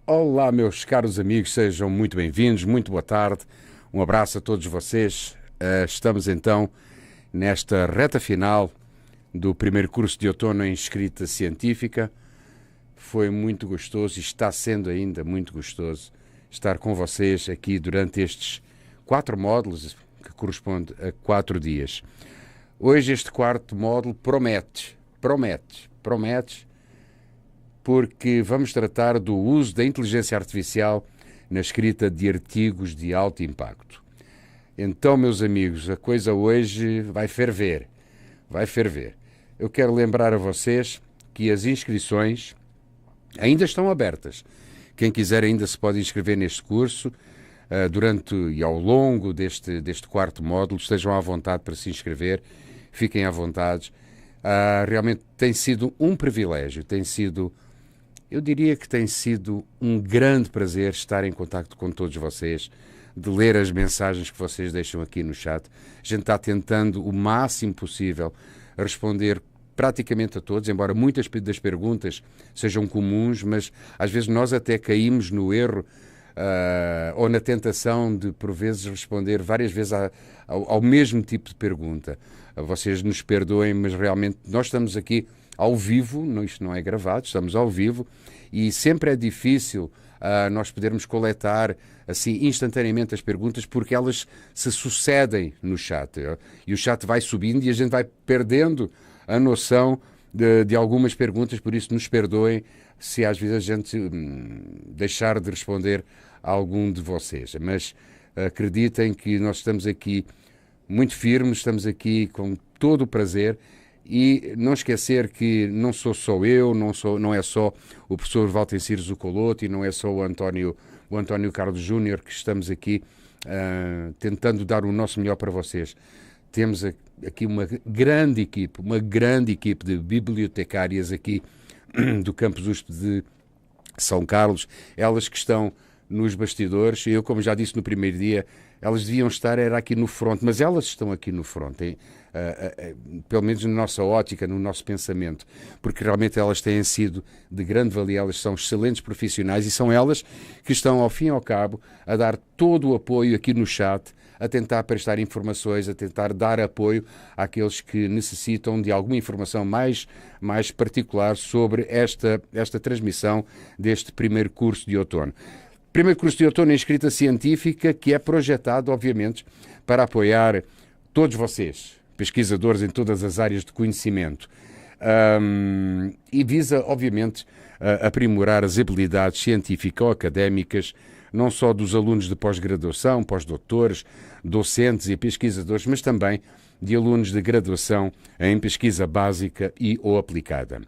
Olá, meus caros amigos, sejam muito bem-vindos, muito boa tarde, um abraço a todos vocês. Estamos então nesta reta final do primeiro curso de outono em escrita científica. Foi muito gostoso e está sendo ainda muito gostoso estar com vocês aqui durante estes 4 módulos, que corresponde a 4 dias. Hoje este quarto módulo promete, porque vamos tratar do uso da inteligência artificial na escrita de artigos de alto impacto. Então, meus amigos, a coisa hoje vai ferver. Eu quero lembrar a vocês que as inscrições ainda estão abertas. Quem quiser ainda se pode inscrever neste curso durante e ao longo deste quarto módulo. Estejam à vontade para se inscrever, fiquem à vontade. Realmente tem sido um privilégio, eu diria que tem sido um grande prazer estar em contacto com todos vocês, de ler as mensagens que vocês deixam aqui no chat. A gente está tentando o máximo possível responder praticamente a todos, embora muitas das perguntas sejam comuns, mas às vezes nós até caímos no erro ou na tentação de, por vezes, responder várias vezes ao mesmo tipo de pergunta. Vocês nos perdoem, mas realmente nós estamos aqui ao vivo, isto não é gravado, estamos ao vivo e sempre é difícil nós podermos coletar assim instantaneamente as perguntas porque elas se sucedem no chat e o chat vai subindo e a gente vai perdendo a noção de algumas perguntas, por isso nos perdoem se às vezes a gente deixar de responder a algum de vocês, mas acreditem que nós estamos aqui muito firmes, estamos aqui com todo o prazer. E não esquecer que não sou só eu, não é só o professor Valtencir Zucolotti, não é só o António Carlos Júnior que estamos aqui tentando dar o nosso melhor para vocês. Temos aqui uma grande equipe de bibliotecárias aqui do Campus USP de São Carlos, elas que estão nos bastidores. Eu, como já disse no primeiro dia, elas deviam estar era aqui no front, mas elas estão aqui no front, pelo menos na nossa ótica, no nosso pensamento, porque realmente elas têm sido de grande valia, elas são excelentes profissionais e são elas que estão, ao fim e ao cabo, a dar todo o apoio aqui no chat, a tentar prestar informações, a tentar dar apoio àqueles que necessitam de alguma informação mais particular sobre esta transmissão deste primeiro curso de outono. Primeiro curso de outono em escrita científica que é projetado, obviamente, para apoiar todos vocês, pesquisadores em todas as áreas de conhecimento, e visa, obviamente, aprimorar as habilidades científico-académicas, não só dos alunos de pós-graduação, pós-doutores, docentes e pesquisadores, mas também de alunos de graduação em pesquisa básica e ou aplicada.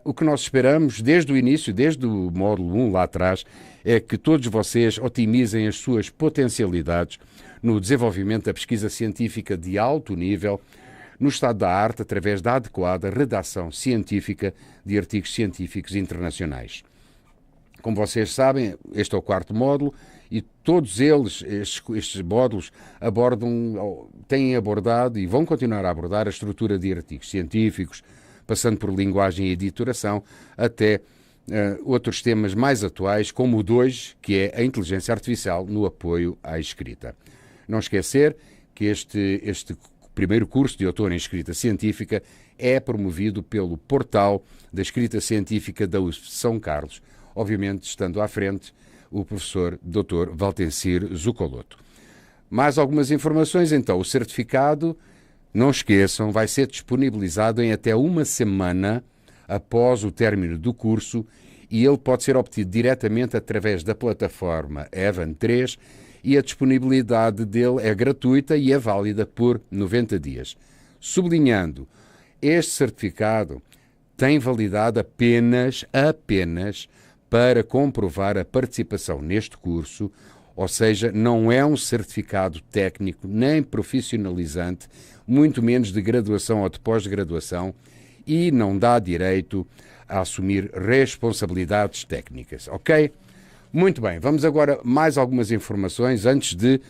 O que nós esperamos desde o início, desde o módulo 1 lá atrás, é que todos vocês otimizem as suas potencialidades no desenvolvimento da pesquisa científica de alto nível, no estado da arte, através da adequada redação científica de artigos científicos internacionais. Como vocês sabem, este é o quarto módulo e todos eles, estes módulos, têm abordado e vão continuar a abordar a estrutura de artigos científicos, passando por linguagem e editoração, até outros temas mais atuais, como o de hoje, que é a inteligência artificial no apoio à escrita. Não esquecer que este primeiro curso de outono em escrita científica é promovido pelo portal da escrita científica da USP de São Carlos, obviamente estando à frente o professor Dr. Valtencir Zucoloto. Mais algumas informações, então. O certificado, não esqueçam, vai ser disponibilizado em até uma semana após o término do curso e ele pode ser obtido diretamente através da plataforma Evan 3 e a disponibilidade dele é gratuita e é válida por 90 dias. Sublinhando, este certificado tem validade apenas para comprovar a participação neste curso, ou seja, não é um certificado técnico nem profissionalizante, muito menos de graduação ou de pós-graduação, e não dá direito a assumir responsabilidades técnicas, ok? Muito bem, vamos agora mais algumas informações antes de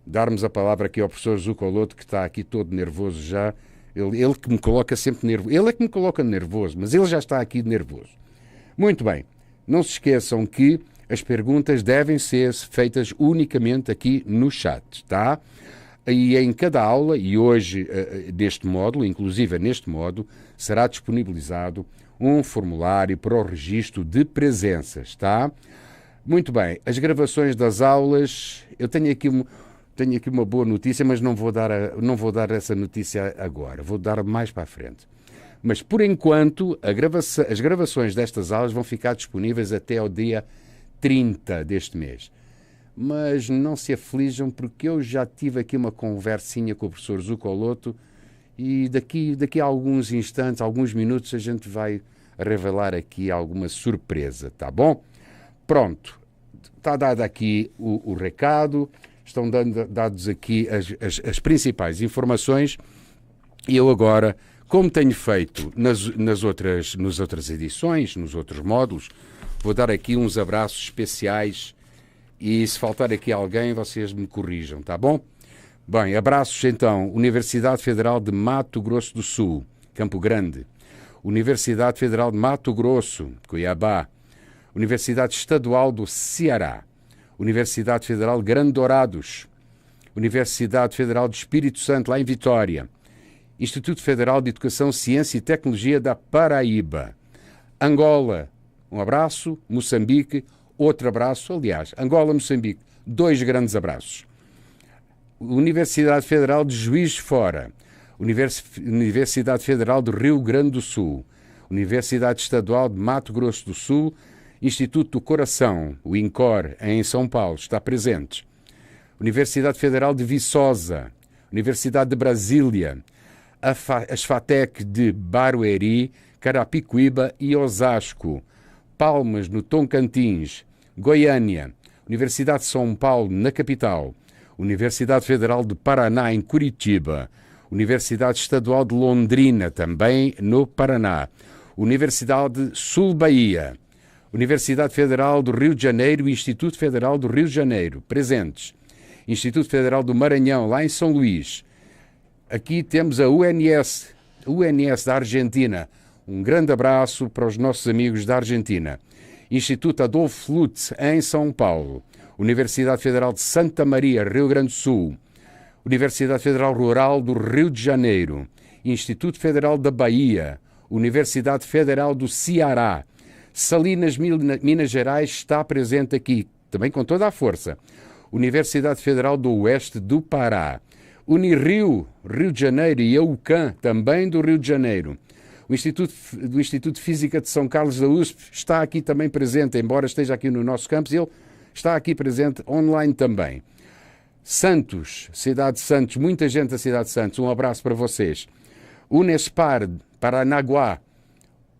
darmos a palavra aqui ao professor Zucoloto, que está aqui todo nervoso já. Ele que me coloca sempre nervoso. Ele é que me coloca nervoso, mas ele já está aqui nervoso. Muito bem, Não se esqueçam que as perguntas devem ser feitas unicamente aqui no chat, tá? E em cada aula, e hoje deste módulo, inclusive neste módulo, será disponibilizado um formulário para o registro de presenças, tá? Muito bem, as gravações das aulas, eu tenho aqui uma boa notícia, mas não vou dar essa notícia agora, vou dar mais para a frente. Mas, por enquanto, as gravações destas aulas vão ficar disponíveis até ao dia 30 deste mês. Mas não se aflijam, porque eu já tive aqui uma conversinha com o professor Zucoloto e daqui a alguns instantes, alguns minutos, a gente vai revelar aqui alguma surpresa, tá bom? Pronto, está dado aqui o recado, estão dados aqui as principais informações e eu agora, como tenho feito nas outras edições, nos outros módulos, vou dar aqui uns abraços especiais e se faltar aqui alguém, vocês me corrijam, tá bom? Bem, abraços então, Universidade Federal de Mato Grosso do Sul, Campo Grande, Universidade Federal de Mato Grosso, Cuiabá, Universidade Estadual do Ceará, Universidade Federal de Grande Dourados, Universidade Federal de Espírito Santo, lá em Vitória, Instituto Federal de Educação, Ciência e Tecnologia da Paraíba, Angola, um abraço, Moçambique, outro abraço, aliás, Angola, Moçambique, 2 grandes abraços. Universidade Federal de Juiz de Fora, Universidade Federal do Rio Grande do Sul, Universidade Estadual de Mato Grosso do Sul, Instituto do Coração, o INCOR, em São Paulo, está presente. Universidade Federal de Viçosa, Universidade de Brasília, as FATEC de Barueri, Carapicuíba e Osasco, Palmas, no Tocantins, Goiânia, Universidade de São Paulo, na capital, Universidade Federal de Paraná, em Curitiba, Universidade Estadual de Londrina, também no Paraná, Universidade Sul Bahia, Universidade Federal do Rio de Janeiro e Instituto Federal do Rio de Janeiro, presentes. Instituto Federal do Maranhão, lá em São Luís. Aqui temos a UNS da Argentina. Um grande abraço para os nossos amigos da Argentina. Instituto Adolfo Lutz, em São Paulo. Universidade Federal de Santa Maria, Rio Grande do Sul. Universidade Federal Rural do Rio de Janeiro. Instituto Federal da Bahia. Universidade Federal do Ceará. Salinas, Minas Gerais, está presente aqui, também com toda a força. Universidade Federal do Oeste do Pará. Unirio, Rio de Janeiro, e a UCAM, também do Rio de Janeiro. O Instituto de Física de São Carlos da USP está aqui também presente, embora esteja aqui no nosso campus, ele está aqui presente online também. Santos, Cidade de Santos, muita gente da Cidade de Santos, um abraço para vocês. Unespar, Paranaguá,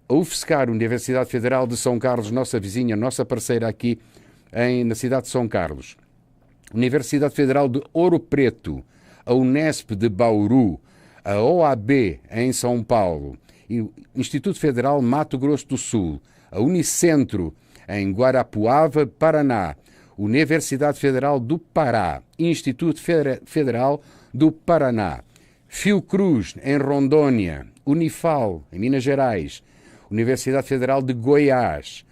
a UFSCar, Universidade Federal de São Carlos, nossa vizinha, nossa parceira aqui na cidade de São Carlos. Universidade Federal de Ouro Preto, a Unesp de Bauru, a OAB em São Paulo, e o Instituto Federal Mato Grosso do Sul, a Unicentro em Guarapuava, Paraná, Universidade Federal do Pará, Instituto Federal do Paraná, Fiocruz em Rondônia, Unifal em Minas Gerais, Universidade Federal de Goiás.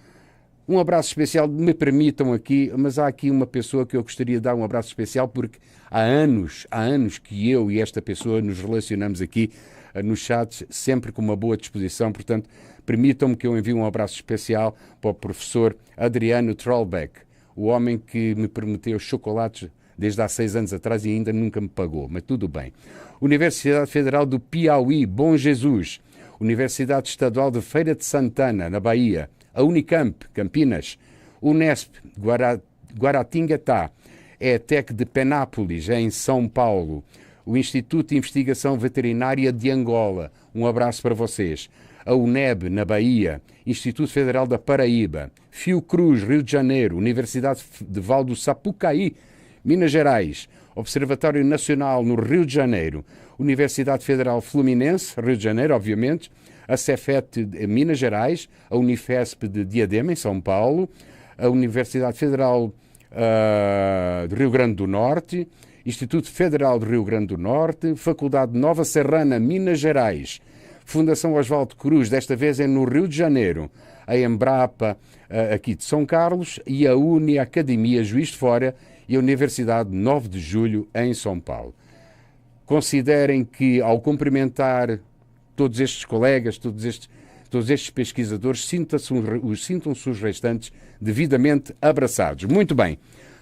Um abraço especial, me permitam aqui, mas há aqui uma pessoa que eu gostaria de dar um abraço especial, porque há anos que eu e esta pessoa nos relacionamos aqui nos chats, sempre com uma boa disposição, portanto, permitam-me que eu envie um abraço especial para o professor Adriano Trollbeck, o homem que me prometeu chocolates desde há 6 anos atrás e ainda nunca me pagou, mas tudo bem. Universidade Federal do Piauí, Bom Jesus, Universidade Estadual de Feira de Santana, na Bahia, a Unicamp, Campinas, Unesp, Guaratinguetá, ETEC de Penápolis, em São Paulo, o Instituto de Investigação Veterinária de Angola, um abraço para vocês, a UNEB, na Bahia, Instituto Federal da Paraíba, Fiocruz, Rio de Janeiro, Universidade de Val do Sapucaí, Minas Gerais, Observatório Nacional no Rio de Janeiro, Universidade Federal Fluminense, Rio de Janeiro, obviamente, a Cefet de Minas Gerais, a Unifesp de Diadema, em São Paulo, a Universidade Federal do Rio Grande do Norte, Instituto Federal do Rio Grande do Norte, Faculdade de Nova Serrana, Minas Gerais, Fundação Oswaldo Cruz, desta vez é no Rio de Janeiro, a Embrapa aqui de São Carlos e a Academia Juiz de Fora e a Universidade 9 de Julho em São Paulo. Considerem que, ao cumprimentar todos estes colegas, todos estes pesquisadores, sintam-se os restantes devidamente abraçados. Muito bem,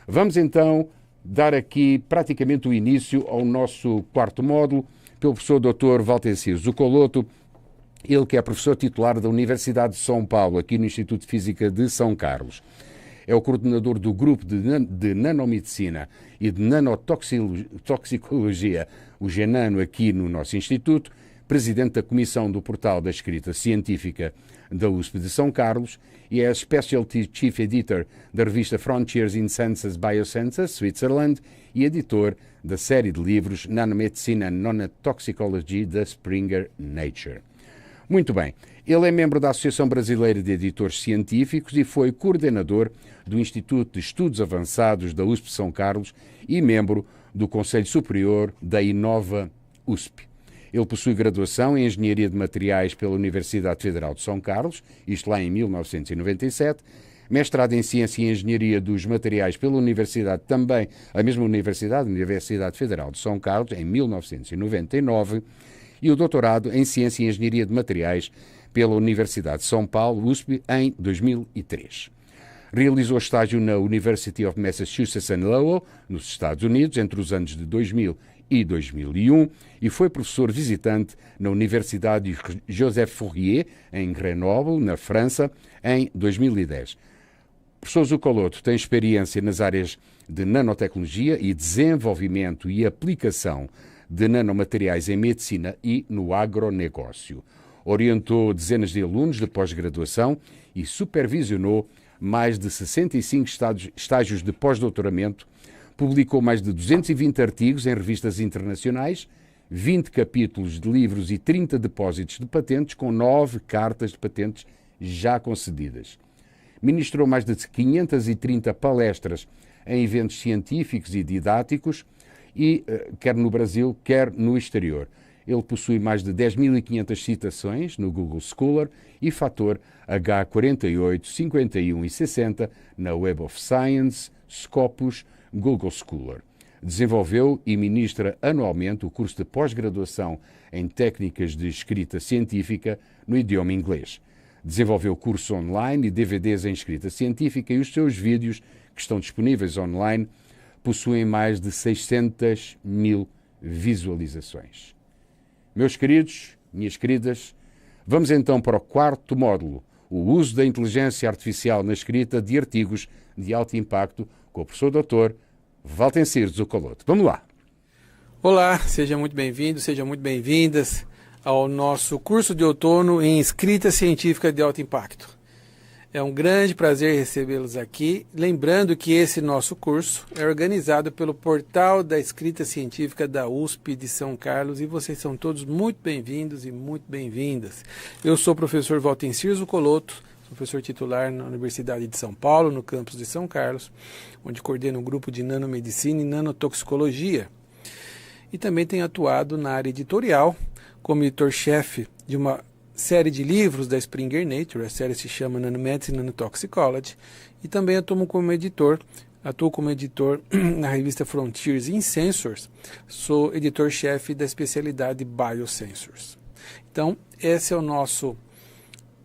vamos então dar aqui praticamente o início ao nosso quarto módulo, pelo professor Dr. Valtencir Zucoloto, ele que é professor titular da Universidade de São Paulo, aqui no Instituto de Física de São Carlos. É o coordenador do grupo de nanomedicina e de nanotoxicologia, o GENANO, aqui no nosso Instituto, presidente da Comissão do Portal da Escrita Científica da USP de São Carlos e é Specialty Chief Editor da revista Frontiers in Sciences Biosciences, Switzerland, e editor da série de livros Nanomedicina and Nanotoxicology da Springer Nature. Muito bem, ele é membro da Associação Brasileira de Editores Científicos e foi coordenador do Instituto de Estudos Avançados da USP de São Carlos e membro do Conselho Superior da Inova USP. Ele possui graduação em Engenharia de Materiais pela Universidade Federal de São Carlos, isto lá em 1997, mestrado em Ciência e Engenharia dos Materiais pela Universidade também, a mesma Universidade Federal de São Carlos, em 1999, e o doutorado em Ciência e Engenharia de Materiais pela Universidade de São Paulo, USP, em 2003. Realizou estágio na University of Massachusetts in Lowell, nos Estados Unidos, entre os anos de 2000 e 2001, e foi professor visitante na Universidade Joseph Fourier, em Grenoble, na França, em 2010. O professor Zucoloto tem experiência nas áreas de nanotecnologia e desenvolvimento e aplicação de nanomateriais em medicina e no agronegócio. Orientou dezenas de alunos de pós-graduação e supervisionou mais de 65 estágios de pós-doutoramento, publicou mais de 220 artigos em revistas internacionais, 20 capítulos de livros e 30 depósitos de patentes, com 9 cartas de patentes já concedidas. Ministrou mais de 530 palestras em eventos científicos e didáticos, e quer no Brasil, quer no exterior. Ele possui mais de 10.500 citações no Google Scholar e fator H48, 51 e 60 na Web of Science, Scopus, Google Scholar. Desenvolveu e ministra anualmente o curso de pós-graduação em técnicas de escrita científica no idioma inglês. Desenvolveu cursos online e DVDs em escrita científica e os seus vídeos, que estão disponíveis online, possuem mais de 600 mil visualizações. Meus queridos, minhas queridas, vamos então para o quarto módulo, o uso da inteligência artificial na escrita de artigos de alto impacto, com o professor Dr. Valtencir Zucoloto. Vamos lá. Olá, seja muito bem-vindo, sejam muito bem-vindas ao nosso curso de outono em escrita científica de alto impacto. É um grande prazer recebê-los aqui, lembrando que esse nosso curso é organizado pelo Portal da Escrita Científica da USP de São Carlos e vocês são todos muito bem-vindos e muito bem-vindas. Eu sou o professor Valtencir Zucoloto, sou professor titular na Universidade de São Paulo, no campus de São Carlos, onde coordeno um grupo de nanomedicina e nanotoxicologia. E também tenho atuado na área editorial como editor-chefe de uma série de livros da Springer Nature, a série se chama Nanomedicine and Nanotoxicology, e também atuo como editor na revista Frontiers in Sensors, sou editor-chefe da especialidade Biosensors. Então, esse é o nosso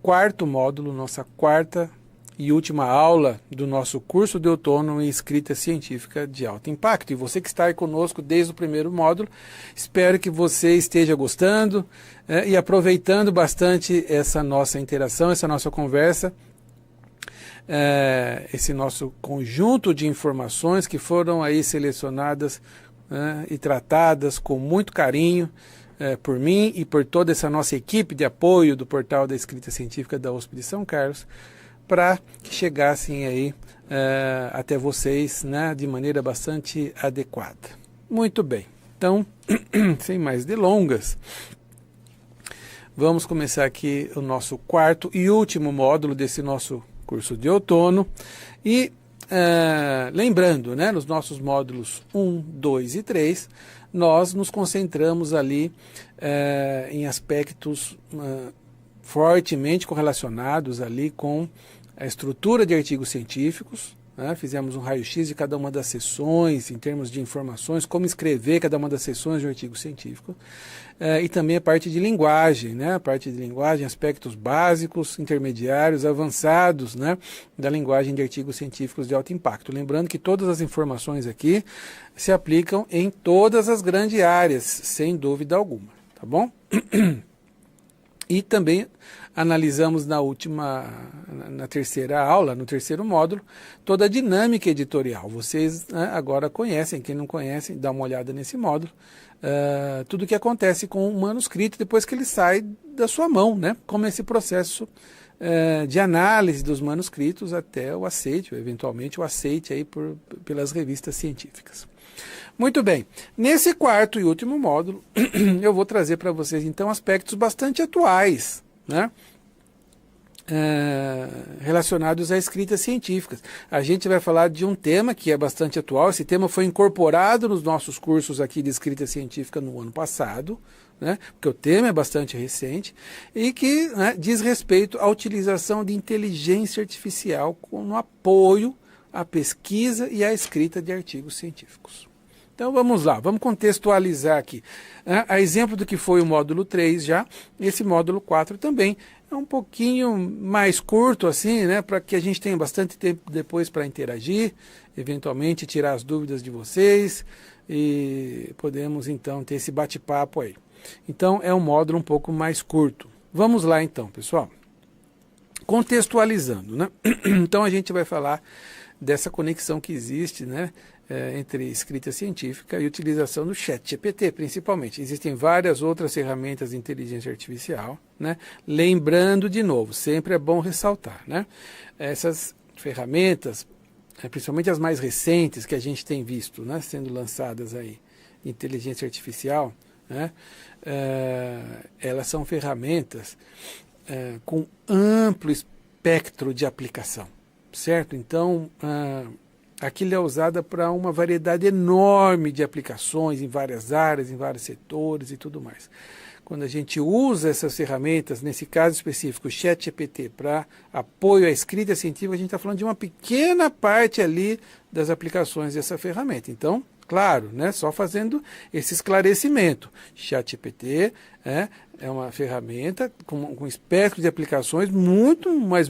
quarto módulo, nossa quarta e última aula do nosso curso de outono em escrita científica de alto impacto. E você que está aí conosco desde o primeiro módulo, espero que você esteja gostando e aproveitando bastante essa nossa interação, essa nossa conversa, esse nosso conjunto de informações que foram aí selecionadas e tratadas com muito carinho por mim e por toda essa nossa equipe de apoio do Portal da Escrita Científica da USP de São Carlos, para que chegassem aí até vocês, de maneira bastante adequada. Muito bem, então, sem mais delongas, vamos começar aqui o nosso quarto e último módulo desse nosso curso de outono. E lembrando, nos nossos módulos 1, 2 e 3, nós nos concentramos ali em aspectos fortemente correlacionados ali com a estrutura de artigos científicos, né? Fizemos um raio-x de cada uma das seções, em termos de informações, como escrever cada uma das seções de um artigo científico, e também a parte de linguagem, né? A parte de linguagem, aspectos básicos, intermediários, avançados, né? Da linguagem de artigos científicos de alto impacto. Lembrando que todas as informações aqui se aplicam em todas as grandes áreas, sem dúvida alguma, tá bom? E também analisamos na terceira aula, no terceiro módulo, toda a dinâmica editorial. Vocês, né, agora conhecem, quem não conhece, dá uma olhada nesse módulo. Tudo o que acontece com o manuscrito depois que ele sai da sua mão, né? Como esse processo de análise dos manuscritos até o aceite, eventualmente o aceite aí pelas revistas científicas. Muito bem, nesse quarto e último módulo, eu vou trazer para vocês então aspectos bastante atuais, né? Relacionados a escritas científicas. A gente vai falar de um tema que é bastante atual. Esse tema foi incorporado nos nossos cursos aqui de escrita científica no ano passado, né? Porque o tema é bastante recente e que, né, diz respeito à utilização de inteligência artificial no apoio à pesquisa e à escrita de artigos científicos. Então vamos lá, vamos contextualizar aqui. A exemplo do que foi o módulo 3 já, esse módulo 4 também é um pouquinho mais curto assim, né, para que a gente tenha bastante tempo depois para interagir, eventualmente tirar as dúvidas de vocês e podemos então ter esse bate-papo aí. Então é um módulo um pouco mais curto. Vamos lá então, pessoal. Contextualizando, né? Então a gente vai falar dessa conexão que existe, né, entre escrita científica e utilização do ChatGPT, principalmente. Existem várias outras ferramentas de inteligência artificial, né? Lembrando de novo, sempre é bom ressaltar, né? Essas ferramentas, principalmente as mais recentes que a gente tem visto, né, sendo lançadas aí, inteligência artificial, né? Elas são ferramentas com amplo espectro de aplicação, certo? Então, aquilo é usada para uma variedade enorme de aplicações em várias áreas, em vários setores e tudo mais. Quando a gente usa essas ferramentas, nesse caso específico, o ChatGPT, para apoio à escrita científica, a gente está falando de uma pequena parte ali das aplicações dessa ferramenta. Então, claro, né, só fazendo esse esclarecimento. ChatGPT é uma ferramenta com espectro de aplicações muito mais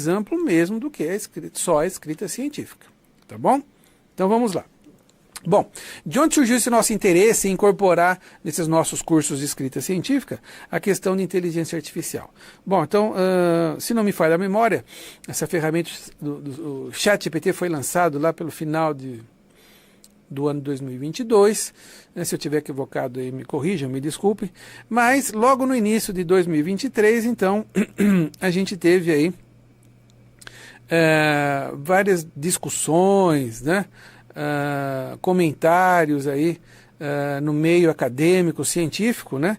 amplo mesmo do que só a escrita científica. Tá bom? Então vamos lá. Bom, de onde surgiu esse nosso interesse em incorporar nesses nossos cursos de escrita científica a questão de inteligência artificial? Bom, então, se não me falha a memória, essa ferramenta do ChatGPT foi lançado lá pelo final do ano 2022, né? Se eu estiver equivocado aí, me corrijam, me desculpem, mas logo no início de 2023, então, a gente teve aí várias discussões, né? Comentários aí no meio acadêmico, científico, né?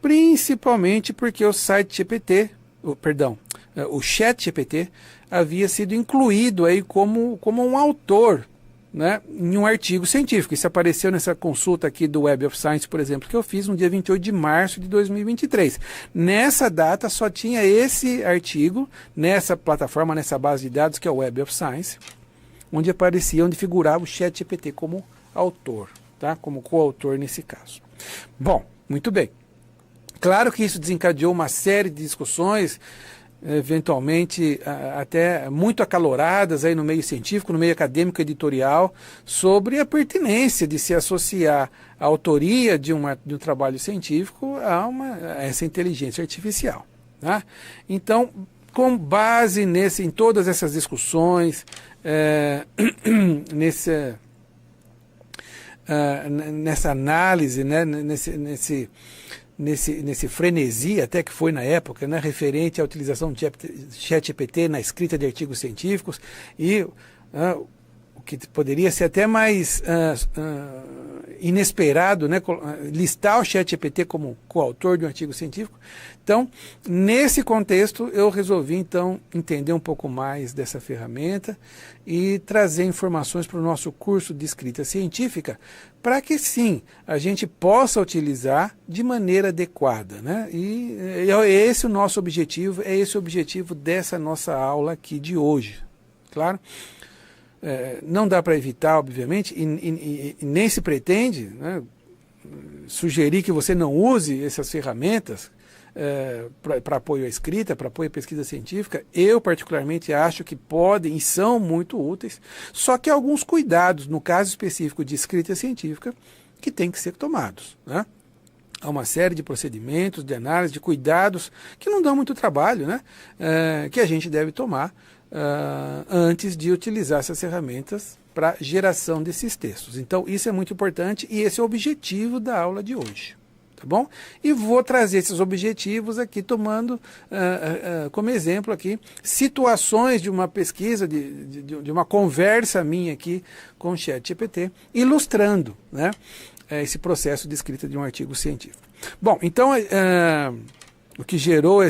Principalmente porque o ChatGPT havia sido incluído aí como um autor, né, em um artigo científico. Isso apareceu nessa consulta aqui do Web of Science, por exemplo, que eu fiz no dia 28 de março de 2023. Nessa data só tinha esse artigo, nessa plataforma, nessa base de dados que é o Web of Science, onde figurava o ChatGPT como autor, tá? Como coautor nesse caso. Bom, muito bem. Claro que isso desencadeou uma série de discussões, eventualmente até muito acaloradas aí no meio científico, no meio acadêmico editorial, sobre a pertinência de se associar a autoria de um trabalho científico a essa inteligência artificial, tá? Então, com base em todas essas discussões, nessa análise, né, nesse frenesi até que foi na época, né, referente à utilização de ChatGPT na escrita de artigos científicos e o o que poderia ser até mais inesperado, né? Listar o ChatGPT como coautor de um artigo científico. Então, nesse contexto, eu resolvi, então, entender um pouco mais dessa ferramenta e trazer informações para o nosso curso de escrita científica, para que, sim, a gente possa utilizar de maneira adequada, né? E é esse o nosso objetivo, é esse o objetivo dessa nossa aula aqui de hoje, claro? Não dá para evitar, obviamente, e nem se pretende, né, sugerir que você não use essas ferramentas para apoio à escrita, para apoio à pesquisa científica. Eu, particularmente, acho que podem e são muito úteis, só que há alguns cuidados, no caso específico de escrita científica, que têm que ser tomados, né? Há uma série de procedimentos, de análise, de cuidados, que não dão muito trabalho, né? Que a gente deve tomar antes de utilizar essas ferramentas para geração desses textos. Então, isso é muito importante e esse é o objetivo da aula de hoje. Tá bom? E vou trazer esses objetivos aqui, tomando como exemplo aqui situações de uma pesquisa, de uma conversa minha aqui com o ChatGPT, ilustrando, né, esse processo de escrita de um artigo científico. Bom, então o que gerou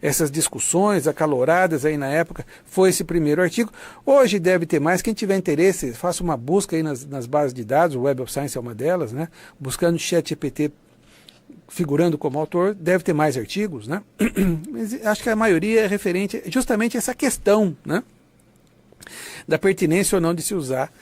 essas discussões acaloradas aí na época foi esse primeiro artigo. Hoje deve ter mais. Quem tiver interesse, faça uma busca aí nas bases de dados, o Web of Science é uma delas, né? Buscando ChatGPT figurando como autor, deve ter mais artigos, né? Mas acho que a maioria é referente justamente a essa questão, né, da pertinência ou não de se usar,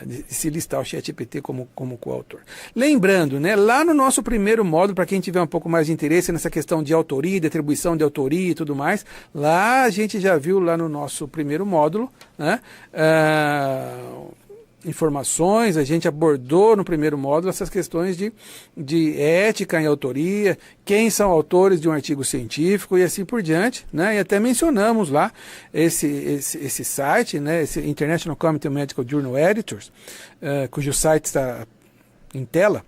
de se listar o ChatGPT como coautor. Lembrando, né, lá no nosso primeiro módulo, para quem tiver um pouco mais de interesse nessa questão de autoria, de atribuição de autoria e tudo mais, lá a gente já viu lá no nosso primeiro módulo, né, informações, a gente abordou no primeiro módulo essas questões de ética em autoria, quem são autores de um artigo científico e assim por diante, né? E até mencionamos lá esse site, né? Esse International Committee on Medical Journal Editors, cujo site está em tela,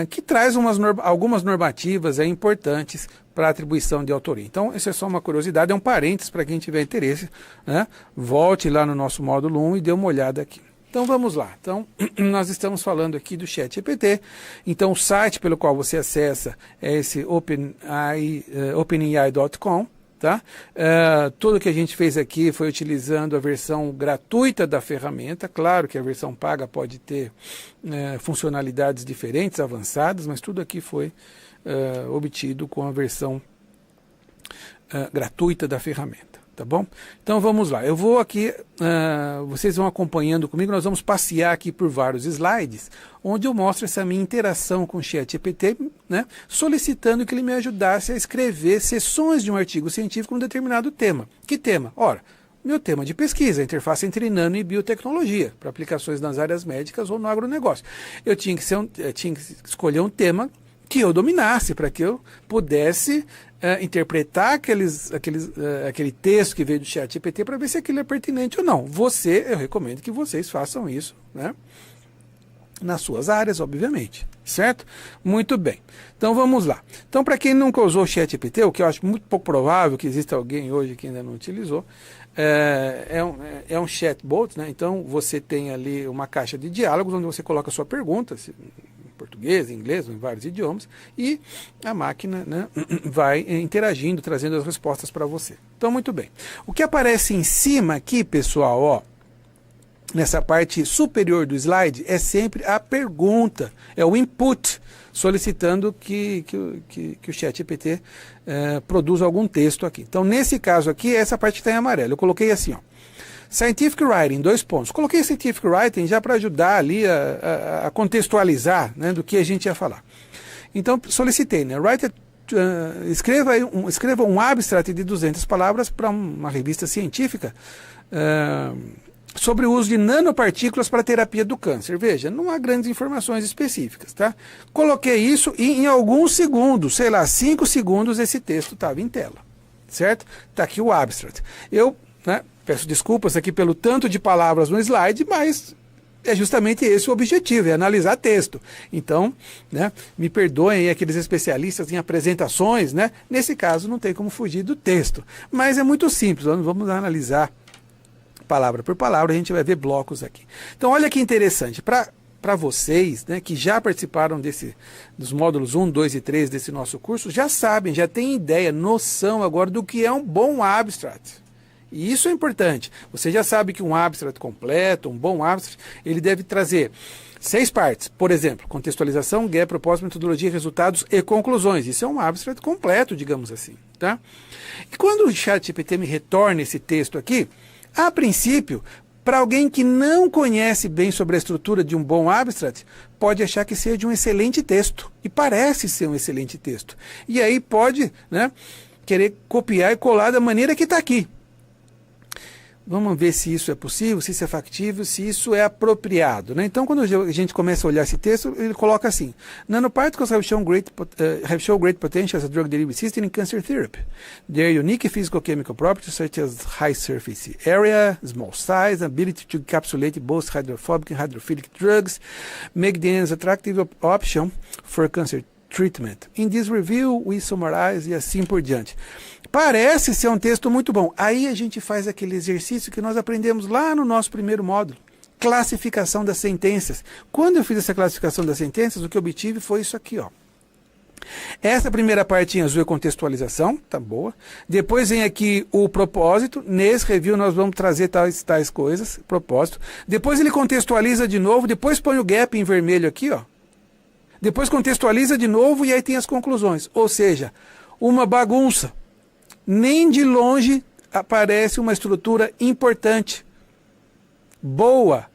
que traz algumas normativas importantes para a atribuição de autoria. Então, isso é só uma curiosidade, é um parênteses para quem tiver interesse, né? Volte lá no nosso módulo 1 e dê uma olhada aqui. Então, vamos lá. Então, nós estamos falando aqui do ChatGPT. Então, o site pelo qual você acessa é esse openai.com. Tá? Tudo que a gente fez aqui foi utilizando a versão gratuita da ferramenta. Claro que a versão paga pode ter funcionalidades diferentes, avançadas, mas tudo aqui foi obtido com a versão gratuita da ferramenta. Tá bom? Então vamos lá. Eu vou aqui, vocês vão acompanhando comigo, nós vamos passear aqui por vários slides, onde eu mostro essa minha interação com o ChatGPT, né, solicitando que ele me ajudasse a escrever seções de um artigo científico com um determinado tema. Que tema? Ora, meu tema de pesquisa, a interface entre nano e biotecnologia, para aplicações nas áreas médicas ou no agronegócio. Eu tinha que escolher um tema que eu dominasse, para que eu pudesse interpretar aquele texto que veio do ChatGPT para ver se aquilo é pertinente ou não. Eu recomendo que vocês façam isso, né, nas suas áreas, obviamente, certo? Muito bem. Então vamos lá. Então, para quem nunca usou o ChatGPT, o que eu acho muito pouco provável que exista alguém hoje que ainda não utilizou, é um chatbot, né? Então você tem ali uma caixa de diálogos onde você coloca a sua pergunta, português, inglês, em vários idiomas, e a máquina, né, vai interagindo, trazendo as respostas para você. Então, muito bem. O que aparece em cima aqui, pessoal, ó, nessa parte superior do slide, é sempre a pergunta, é o input, solicitando que o ChatGPT produza algum texto aqui. Então, nesse caso aqui, essa parte está em amarelo. Eu coloquei assim, ó, Scientific Writing, 2 pontos. Coloquei Scientific Writing já para ajudar ali a contextualizar, né, do que a gente ia falar. Então, solicitei, né, escreva um abstract de 200 palavras para uma revista científica sobre o uso de nanopartículas para a terapia do câncer. Veja, não há grandes informações específicas, tá? Coloquei isso e em alguns segundos, sei lá, 5 segundos, esse texto estava em tela, certo? Está aqui o abstract. Eu, né, peço desculpas aqui pelo tanto de palavras no slide, mas é justamente esse o objetivo, é analisar texto. Então, né, me perdoem aí aqueles especialistas em apresentações, né? Nesse caso não tem como fugir do texto. Mas é muito simples, vamos analisar palavra por palavra, a gente vai ver blocos aqui. Então, olha que interessante, para vocês, né, que já participaram dos módulos 1, 2 e 3 desse nosso curso, já sabem, já têm ideia, noção agora do que é um bom abstract. E isso é importante. Você já sabe que um abstract completo, um bom abstract, ele deve trazer 6 partes. Por exemplo, contextualização, gap, propósito, metodologia, resultados e conclusões. Isso é um abstract completo, digamos assim. Tá? E quando o ChatGPT me retorna esse texto aqui, a princípio, para alguém que não conhece bem sobre a estrutura de um bom abstract, pode achar que seja um excelente texto. E parece ser um excelente texto. E aí pode, né, querer copiar e colar da maneira que está aqui. Vamos ver se isso é possível, se isso é factível, se isso é apropriado. Né? Então, quando a gente começa a olhar esse texto, ele coloca assim: Nanoparticles have shown great potential as a drug delivery system in cancer therapy. Their unique physical-chemical properties, such as high surface area, small size, ability to encapsulate both hydrophobic and hydrophilic drugs, make them an attractive option for cancer treatment. In this review, we summarize e assim por diante. Parece ser um texto muito bom. Aí a gente faz aquele exercício que nós aprendemos lá no nosso primeiro módulo. Classificação das sentenças. Quando eu fiz essa classificação das sentenças, o que eu obtive foi isso aqui, ó. Essa primeira parte em azul é contextualização, tá boa. Depois vem aqui o propósito. Nesse review nós vamos trazer tais coisas, propósito. Depois ele contextualiza de novo, depois põe o gap em vermelho aqui, ó. Depois contextualiza de novo e aí tem as conclusões. Ou seja, uma bagunça. Nem de longe aparece uma estrutura importante, boa,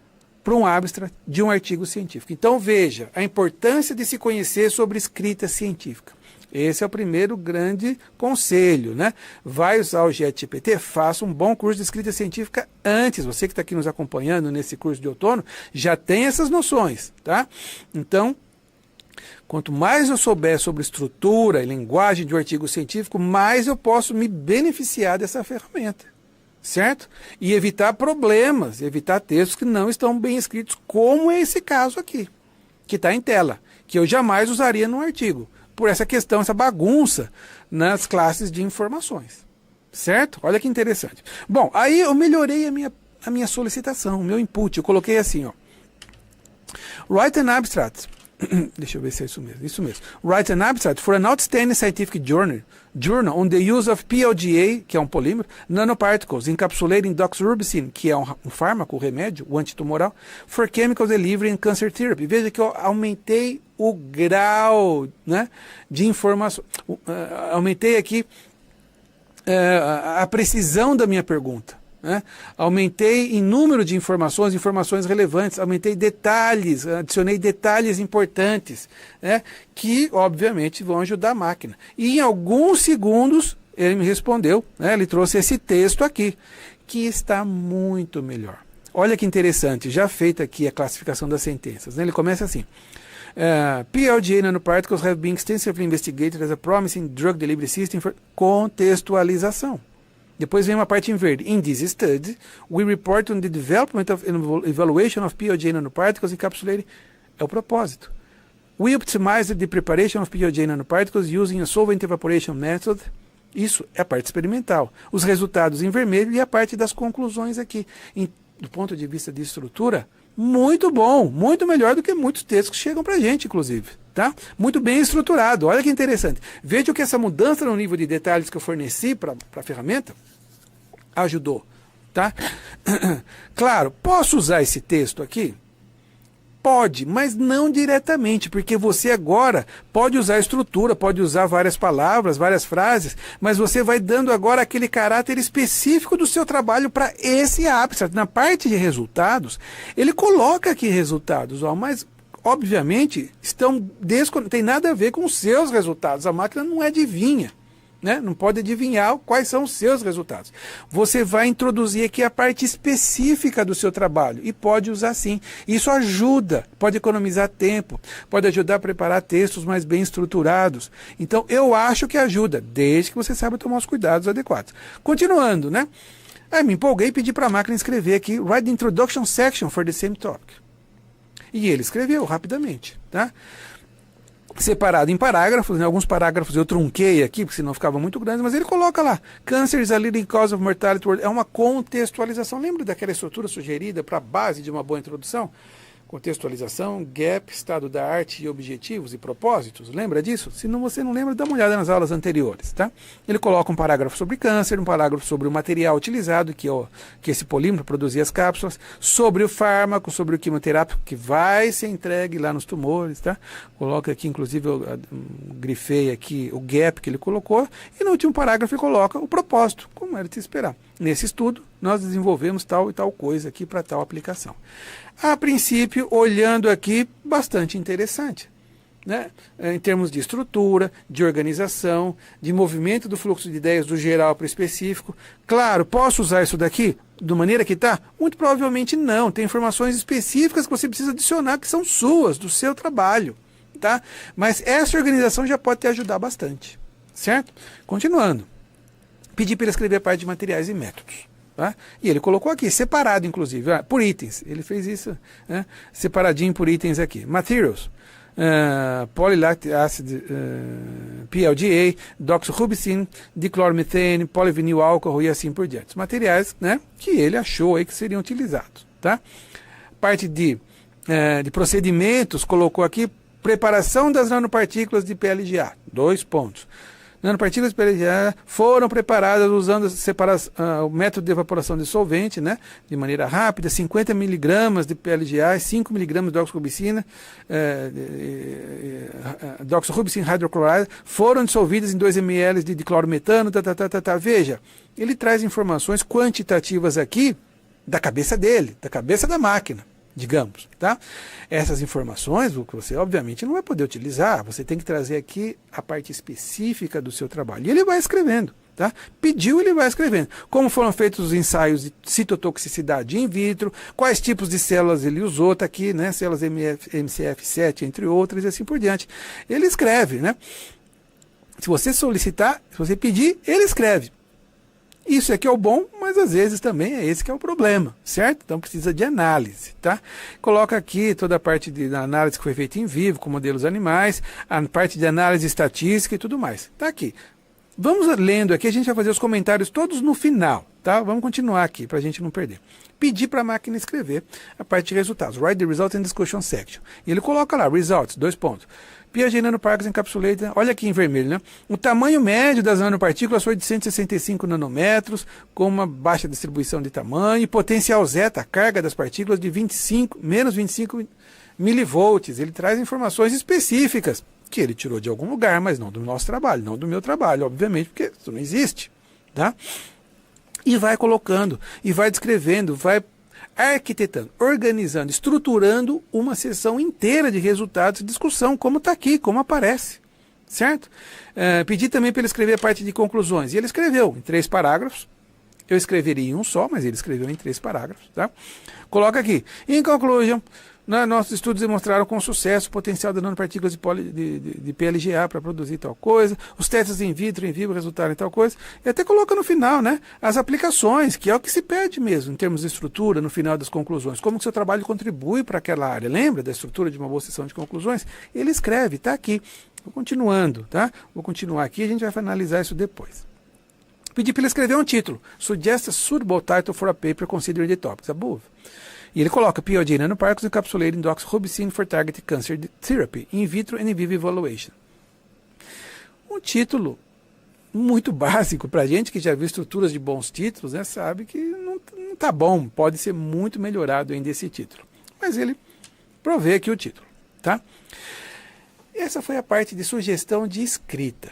para um abstract de um artigo científico. Então veja a importância de se conhecer sobre escrita científica. Esse é o primeiro grande conselho, né? Vai usar o ChatGPT, faça um bom curso de escrita científica antes. Você que está aqui nos acompanhando nesse curso de outono, já tem essas noções, tá? Então, quanto mais eu souber sobre estrutura e linguagem de um artigo científico, mais eu posso me beneficiar dessa ferramenta, certo? E evitar problemas, evitar textos que não estão bem escritos, como é esse caso aqui, que está em tela, que eu jamais usaria num artigo, por essa questão, essa bagunça nas classes de informações, certo? Olha que interessante. Bom, aí eu melhorei a minha solicitação, o meu input, eu coloquei assim, ó, write an abstract. Deixa eu ver se é isso mesmo. Isso mesmo. Write an abstract for an outstanding scientific journal on the use of PLGA, que é um polímero, nanoparticles, encapsulating doxorubicin, que é um fármaco, um remédio, o antitumoral, for chemical delivery in cancer therapy. Veja que eu aumentei o grau, né, de informação. Aumentei aqui a precisão da minha pergunta. Né? Aumentei em número de informações relevantes, aumentei detalhes, adicionei detalhes importantes, né? Que obviamente vão ajudar a máquina. E em alguns segundos ele me respondeu, né? Ele trouxe esse texto aqui, que está muito melhor. Olha que interessante, já feita aqui a classificação das sentenças, né? Ele começa assim: PLGA nanoparticles have been extensively investigated as a promising drug delivery system for contextualização. Depois vem uma parte em verde. In this study, we report on the development of evaluation of PLGA nanoparticles encapsulated. É o propósito. We optimized the preparation of PLGA nanoparticles using a solvent evaporation method. Isso é a parte experimental. Os resultados em vermelho e a parte das conclusões aqui. Do ponto de vista de estrutura, muito bom, muito melhor do que muitos textos que chegam para a gente, inclusive. Tá? Muito bem estruturado. Olha que interessante. Veja que essa mudança no nível de detalhes que eu forneci para a ferramenta ajudou. Tá? Claro, posso usar esse texto aqui? Pode, mas não diretamente, porque você agora pode usar estrutura, pode usar várias palavras, várias frases, mas você vai dando agora aquele caráter específico do seu trabalho para esse abstract. Na parte de resultados, ele coloca aqui resultados, ó, mas obviamente tem nada a ver com os seus resultados. A máquina não adivinha, né? Não pode adivinhar quais são os seus resultados. Você vai introduzir aqui a parte específica do seu trabalho e pode usar sim. Isso ajuda, pode economizar tempo, pode ajudar a preparar textos mais bem estruturados. Então eu acho que ajuda, desde que você saiba tomar os cuidados adequados. Continuando, né? Me empolguei e pedi para a máquina escrever aqui: write the introduction section for the same topic. E ele escreveu rapidamente, tá? separado em parágrafos, né? Alguns parágrafos eu trunquei aqui, porque senão ficava muito grande, mas ele coloca lá, Cancer is a leading cause of mortality, é uma contextualização. Lembra daquela estrutura sugerida para a base de uma boa introdução? Contextualização, gap, estado da arte e objetivos e propósitos. Lembra disso? Se não, você não lembra, dá uma olhada nas aulas anteriores. Tá? Ele coloca um parágrafo sobre câncer, um parágrafo sobre o material utilizado, que esse polímero produzia as cápsulas, sobre o fármaco, sobre o quimioterápico que vai ser entregue lá nos tumores. Tá? Coloca aqui, inclusive, eu grifei aqui o gap que ele colocou, e no último parágrafo ele coloca o propósito, como era de se esperar. Nesse estudo, nós desenvolvemos tal e tal coisa aqui para tal aplicação. A princípio, olhando aqui, bastante interessante, né? Em termos de estrutura, de organização, de movimento do fluxo de ideias do geral para o específico. Claro, posso usar isso daqui da maneira que está? Muito provavelmente não. Tem informações específicas que você precisa adicionar, que são suas, do seu trabalho. Tá? Mas essa organização já pode te ajudar bastante. Certo? Continuando. Pedi para ele escrever a parte de materiais e métodos. Tá? E ele colocou aqui, separado inclusive, por itens. Ele fez isso, né? Separadinho por itens aqui. Materials, polylactic acid, PLDA, doxorubicin, dicloromethane, polivinyl álcool e assim por diante. Os materiais, né, que ele achou aí que seriam utilizados. Tá? Parte de procedimentos, colocou aqui, preparação das nanopartículas de PLGA. 2 pontos. Nanopartículas de PLGA foram preparadas usando o método de evaporação de solvente, né, de maneira rápida, 50 mg de PLGA e 5 mg de doxorubicina, doxorubicin hydrochloride, foram dissolvidas em 2 ml de diclorometano, Veja, ele traz informações quantitativas aqui da cabeça dele, da cabeça da máquina, digamos, tá? Essas informações, o que você obviamente não vai poder utilizar, você tem que trazer aqui a parte específica do seu trabalho. E ele vai escrevendo, tá? Pediu, ele vai escrevendo. Como foram feitos os ensaios de citotoxicidade in vitro, quais tipos de células ele usou, tá aqui, né? Células MCF7, entre outras, e assim por diante. Ele escreve, né? Se você solicitar, se você pedir, ele escreve. Isso aqui é o bom, mas às vezes também é esse que é o problema, certo? Então precisa de análise, tá? Coloca aqui toda a parte da análise que foi feita em vivo, com modelos animais, a parte de análise estatística e tudo mais. Tá aqui. Vamos lendo aqui, a gente vai fazer os comentários todos no final, tá? Vamos continuar aqui, para a gente não perder. Pedir para a máquina escrever a parte de resultados. Write the results in discussion section. E ele coloca lá, results, 2 pontos. Piaget nanoparticles encapsulated, olha aqui em vermelho, né? O tamanho médio das nanopartículas foi de 165 nanômetros, com uma baixa distribuição de tamanho, e potencial zeta, a carga das partículas de menos 25 milivolts. Ele traz informações específicas, que ele tirou de algum lugar, mas não do nosso trabalho, não do meu trabalho, obviamente, porque isso não existe, tá? E vai colocando, e vai descrevendo, vai arquitetando, organizando, estruturando uma sessão inteira de resultados e discussão, como está aqui, como aparece, certo? Pedi também para ele escrever a parte de conclusões, e ele escreveu em 3 parágrafos, eu escreveria em um só, mas ele escreveu em 3 parágrafos, tá? Coloca aqui, in conclusion, nossos estudos demonstraram com sucesso o potencial das nanopartículas de PLGA para produzir tal coisa, os testes in vitro e in vivo resultaram em tal coisa, e até coloca no final, né, as aplicações, que é o que se pede mesmo, em termos de estrutura, no final das conclusões, como que o seu trabalho contribui para aquela área. Lembra da estrutura de uma boa sessão de conclusões? Ele escreve, está aqui. Vou continuando, tá? Vou continuar aqui, a gente vai analisar isso depois. Pedi para ele escrever um título, Suggest a suitable title for a paper considering the topics above. E ele coloca PLG nanoparticles encapsulated in doxorubicin for targeted cancer therapy, in vitro and in vivo evaluation. Um título muito básico para a gente que já viu estruturas de bons títulos, né, sabe que não está bom, pode ser muito melhorado ainda esse título. Mas ele provê aqui o título, tá? Essa foi a parte de sugestão de escrita.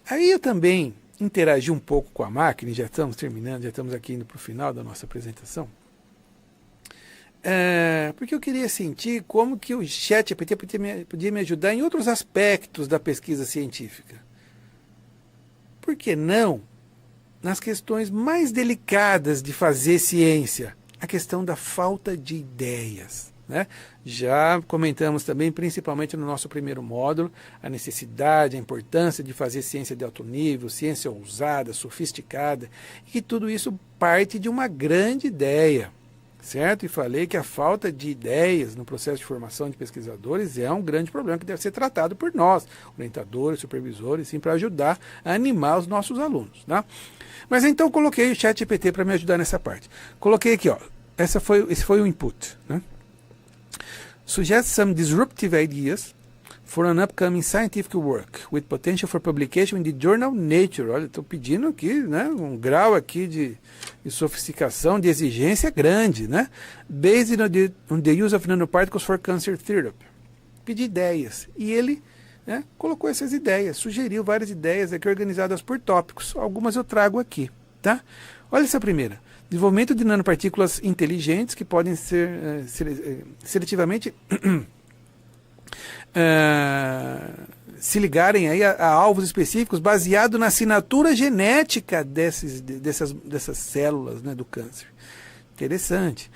Aí eu também interagi um pouco com a máquina, e já estamos terminando, já estamos aqui indo para o final da nossa apresentação. Porque eu queria sentir como que o ChatGPT podia me ajudar em outros aspectos da pesquisa científica. Por que não nas questões mais delicadas de fazer ciência? A questão da falta de ideias, né? Já comentamos também, principalmente no nosso primeiro módulo, a necessidade, a importância de fazer ciência de alto nível, ciência ousada, sofisticada, e que tudo isso parte de uma grande ideia. certo? E falei que a falta de ideias no processo de formação de pesquisadores é um grande problema que deve ser tratado por nós, orientadores, supervisores, sim, para ajudar a animar os nossos alunos, tá? Mas então eu coloquei o ChatGPT para me ajudar nessa parte. Coloquei aqui, ó, esse foi o input, né? Suggest some disruptive ideas for an upcoming scientific work with potential for publication in the journal Nature. Olha, estou pedindo aqui, né, um grau aqui de sofisticação, de exigência grande, né? Based on the use of nanoparticles for cancer therapy. Pedi ideias. E ele, né, colocou essas ideias, sugeriu várias ideias aqui organizadas por tópicos. Algumas eu trago aqui, tá? Olha essa primeira. Desenvolvimento de nanopartículas inteligentes que podem ser seletivamente se ligarem aí a alvos específicos baseado na assinatura genética dessas células, né, do câncer. Interessante.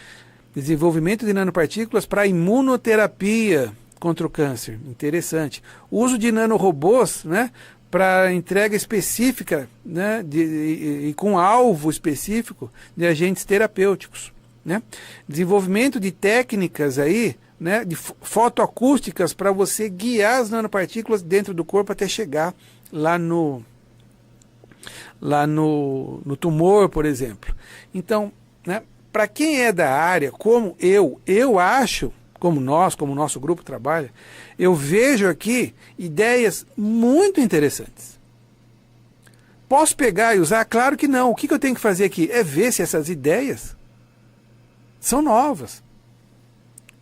Desenvolvimento de nanopartículas para imunoterapia contra o câncer. Interessante. Uso de nanorobôs, né, para entrega específica, né, e com alvo específico de agentes terapêuticos, né? Desenvolvimento de técnicas aí, né, de fotoacústicas para você guiar as nanopartículas dentro do corpo até chegar lá no tumor, por exemplo. Então, né, para quem é da área, como eu acho, como o nosso grupo trabalha, eu vejo aqui ideias muito interessantes. Posso pegar e usar? Claro que não. O que eu tenho que fazer aqui é ver se essas ideias são novas.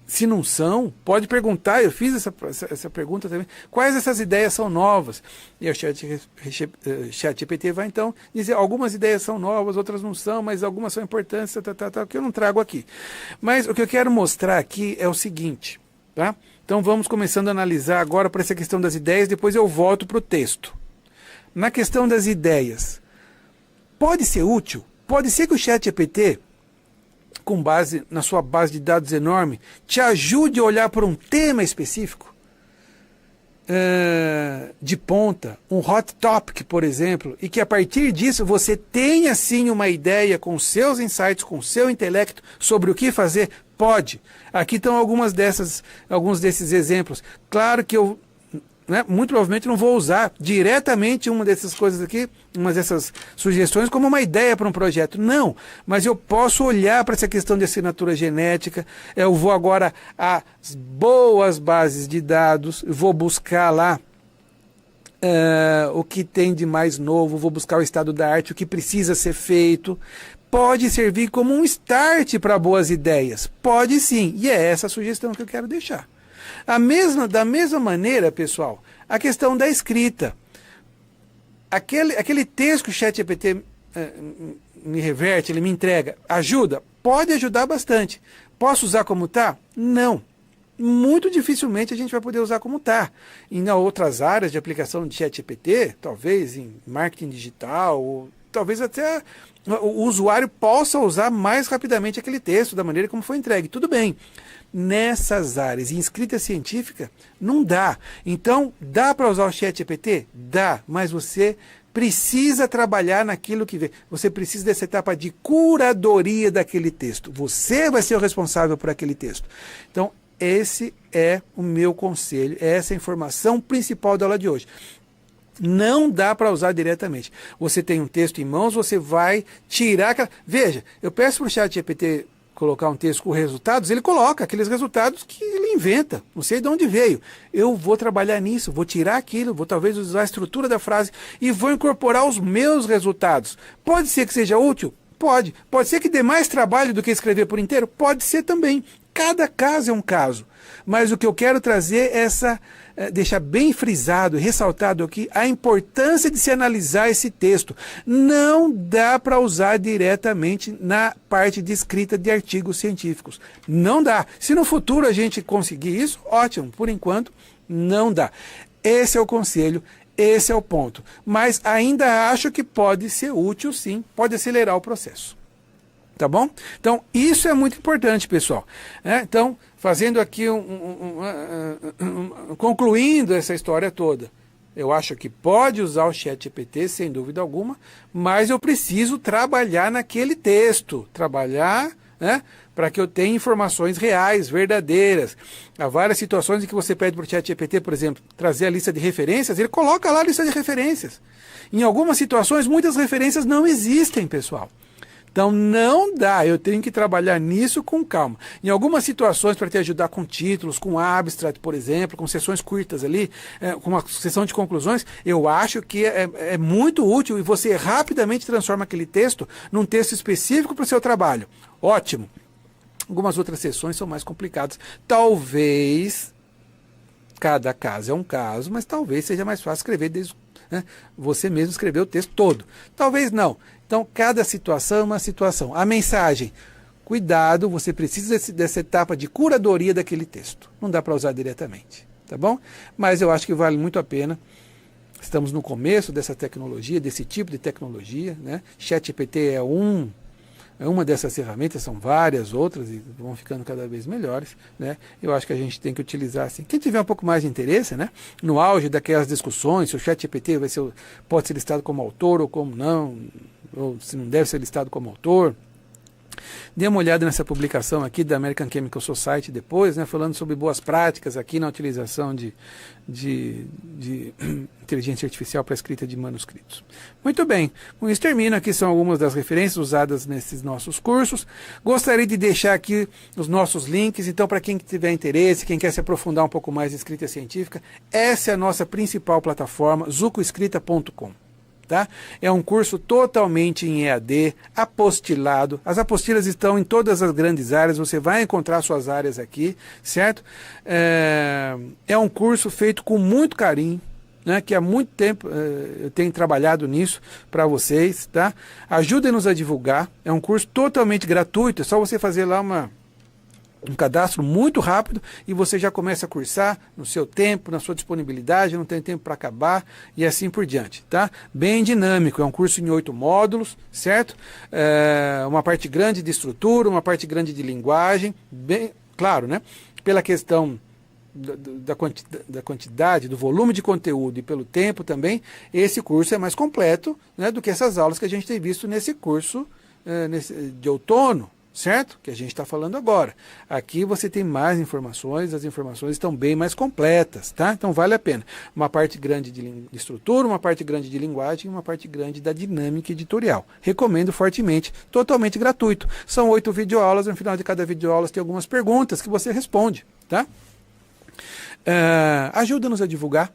Se não são, pode perguntar, eu fiz essa pergunta também, quais dessas ideias são novas? E o ChatGPT vai então dizer, algumas ideias são novas, outras não são, mas algumas são importantes, que eu não trago aqui. Mas o que eu quero mostrar aqui é o seguinte, tá? Então vamos começando a analisar agora para essa questão das ideias, depois eu volto para o texto. Na questão das ideias, pode ser útil? Pode ser que o ChatGPT, com base na sua base de dados enorme, te ajude a olhar para um tema específico de ponta, um hot topic, por exemplo, e que a partir disso você tenha sim uma ideia com seus insights, com seu intelecto sobre o que fazer? Pode. Aqui estão alguns desses exemplos. Claro que eu, né, muito provavelmente não vou usar diretamente uma dessas coisas aqui, uma dessas sugestões como uma ideia para um projeto. Não, mas eu posso olhar para essa questão de assinatura genética, eu vou agora às boas bases de dados, vou buscar lá o que tem de mais novo, vou buscar o estado da arte, o que precisa ser feito. Pode servir como um start para boas ideias. Pode sim, e é essa a sugestão que eu quero deixar. Da mesma maneira, pessoal, a questão da escrita. Aquele texto que o ChatGPT me reverte, ele me entrega, ajuda? Pode ajudar bastante. Posso usar como está? Não. Muito dificilmente a gente vai poder usar como está. Em outras áreas de aplicação de ChatGPT, talvez em marketing digital, ou talvez até o usuário possa usar mais rapidamente aquele texto da maneira como foi entregue. Tudo bem. Nessas áreas, em escrita científica, não dá. Então, dá para usar o ChatGPT? Dá, mas você precisa trabalhar naquilo que vê. Você precisa dessa etapa de curadoria daquele texto. Você vai ser o responsável por aquele texto. Então, esse é o meu conselho, é essa a informação principal da aula de hoje. Não dá para usar diretamente. Você tem um texto em mãos, você vai tirar aquela... Veja, eu peço para o ChatGPT colocar um texto com resultados, ele coloca aqueles resultados que ele inventa, não sei de onde veio. Eu vou trabalhar nisso, vou tirar aquilo, vou talvez usar a estrutura da frase e vou incorporar os meus resultados. Pode ser que seja útil? Pode. Pode ser que dê mais trabalho do que escrever por inteiro? Pode ser também. Cada caso é um caso. Mas o que eu quero trazer é deixar bem frisado, ressaltado aqui, a importância de se analisar esse texto. Não dá para usar diretamente na parte de escrita de artigos científicos. Não dá. Se no futuro a gente conseguir isso, ótimo. Por enquanto, não dá. Esse é o conselho, esse é o ponto. Mas ainda acho que pode ser útil, sim, pode acelerar o processo. Tá bom? Então, isso é muito importante, pessoal. Então, fazendo aqui concluindo essa história toda, eu acho que pode usar o ChatGPT, sem dúvida alguma, mas eu preciso trabalhar naquele texto, trabalhar né? Para que eu tenha informações reais, verdadeiras. Há várias situações em que você pede para o ChatGPT, por exemplo, trazer a lista de referências, ele coloca lá a lista de referências. Em algumas situações, muitas referências não existem, pessoal. Então não dá, eu tenho que trabalhar nisso com calma. Em algumas situações, para te ajudar com títulos, com abstract, por exemplo, com sessões curtas ali, com uma sessão de conclusões, eu acho que é muito útil e você rapidamente transforma aquele texto num texto específico para o seu trabalho. Ótimo. Algumas outras sessões são mais complicadas. Talvez, cada caso é um caso, mas talvez seja mais fácil escrever você mesmo escrever o texto todo. Talvez não. Então, cada situação é uma situação. A mensagem, cuidado, você precisa dessa etapa de curadoria daquele texto. Não dá para usar diretamente, tá bom? Mas eu acho que vale muito a pena. Estamos no começo dessa tecnologia, desse tipo de tecnologia, né? ChatGPT é uma dessas ferramentas, são várias outras e vão ficando cada vez melhores, né? Eu acho que a gente tem que utilizar assim. Quem tiver um pouco mais de interesse, né? No auge daquelas discussões, se o ChatGPT pode ser listado como autor ou como não, ou se não deve ser listado como autor. Dê uma olhada nessa publicação aqui da American Chemical Society depois, né, falando sobre boas práticas aqui na utilização de inteligência artificial para a escrita de manuscritos. Muito bem, com isso termino. Aqui são algumas das referências usadas nesses nossos cursos. Gostaria de deixar aqui os nossos links, então para quem tiver interesse, quem quer se aprofundar um pouco mais em escrita científica, essa é a nossa principal plataforma, zucoescrita.com. Tá? É um curso totalmente em EAD, apostilado. As apostilas estão em todas as grandes áreas, você vai encontrar suas áreas aqui, certo? É um curso feito com muito carinho, né, que há muito tempo eu tenho trabalhado nisso para vocês. Tá? Ajudem-nos a divulgar, é um curso totalmente gratuito, é só você fazer lá um cadastro muito rápido e você já começa a cursar no seu tempo, na sua disponibilidade, não tem tempo para acabar e assim por diante, tá? Bem dinâmico, é um curso em 8 módulos, certo? Uma parte grande de estrutura, uma parte grande de linguagem, bem claro, né? Pela questão da quantidade, do volume de conteúdo e pelo tempo também, esse curso é mais completo, né, do que essas aulas que a gente tem visto nesse curso de outono, certo? Que a gente está falando agora. Aqui você tem mais informações, as informações estão bem mais completas, tá? Então vale a pena. Uma parte grande de estrutura, uma parte grande de linguagem e uma parte grande da dinâmica editorial. Recomendo fortemente, totalmente gratuito. São 8 videoaulas, no final de cada videoaula tem algumas perguntas que você responde, tá? Ajuda-nos a divulgar.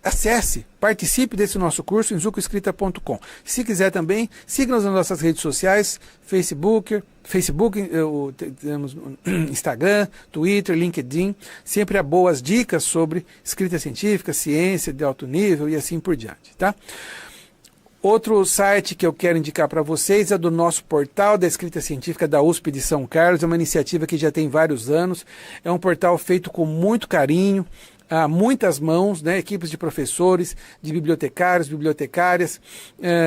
Acesse, participe desse nosso curso em zucoescrita.com. Se quiser também, siga-nos nas nossas redes sociais, Facebook, temos Instagram, Twitter, LinkedIn. Sempre há boas dicas sobre escrita científica, ciência de alto nível e assim por diante, tá? Outro site que eu quero indicar para vocês é do nosso portal da escrita científica da USP de São Carlos. É uma iniciativa que já tem vários anos. É um portal feito com muito carinho, há muitas mãos, né, equipes de professores, de bibliotecários, bibliotecárias,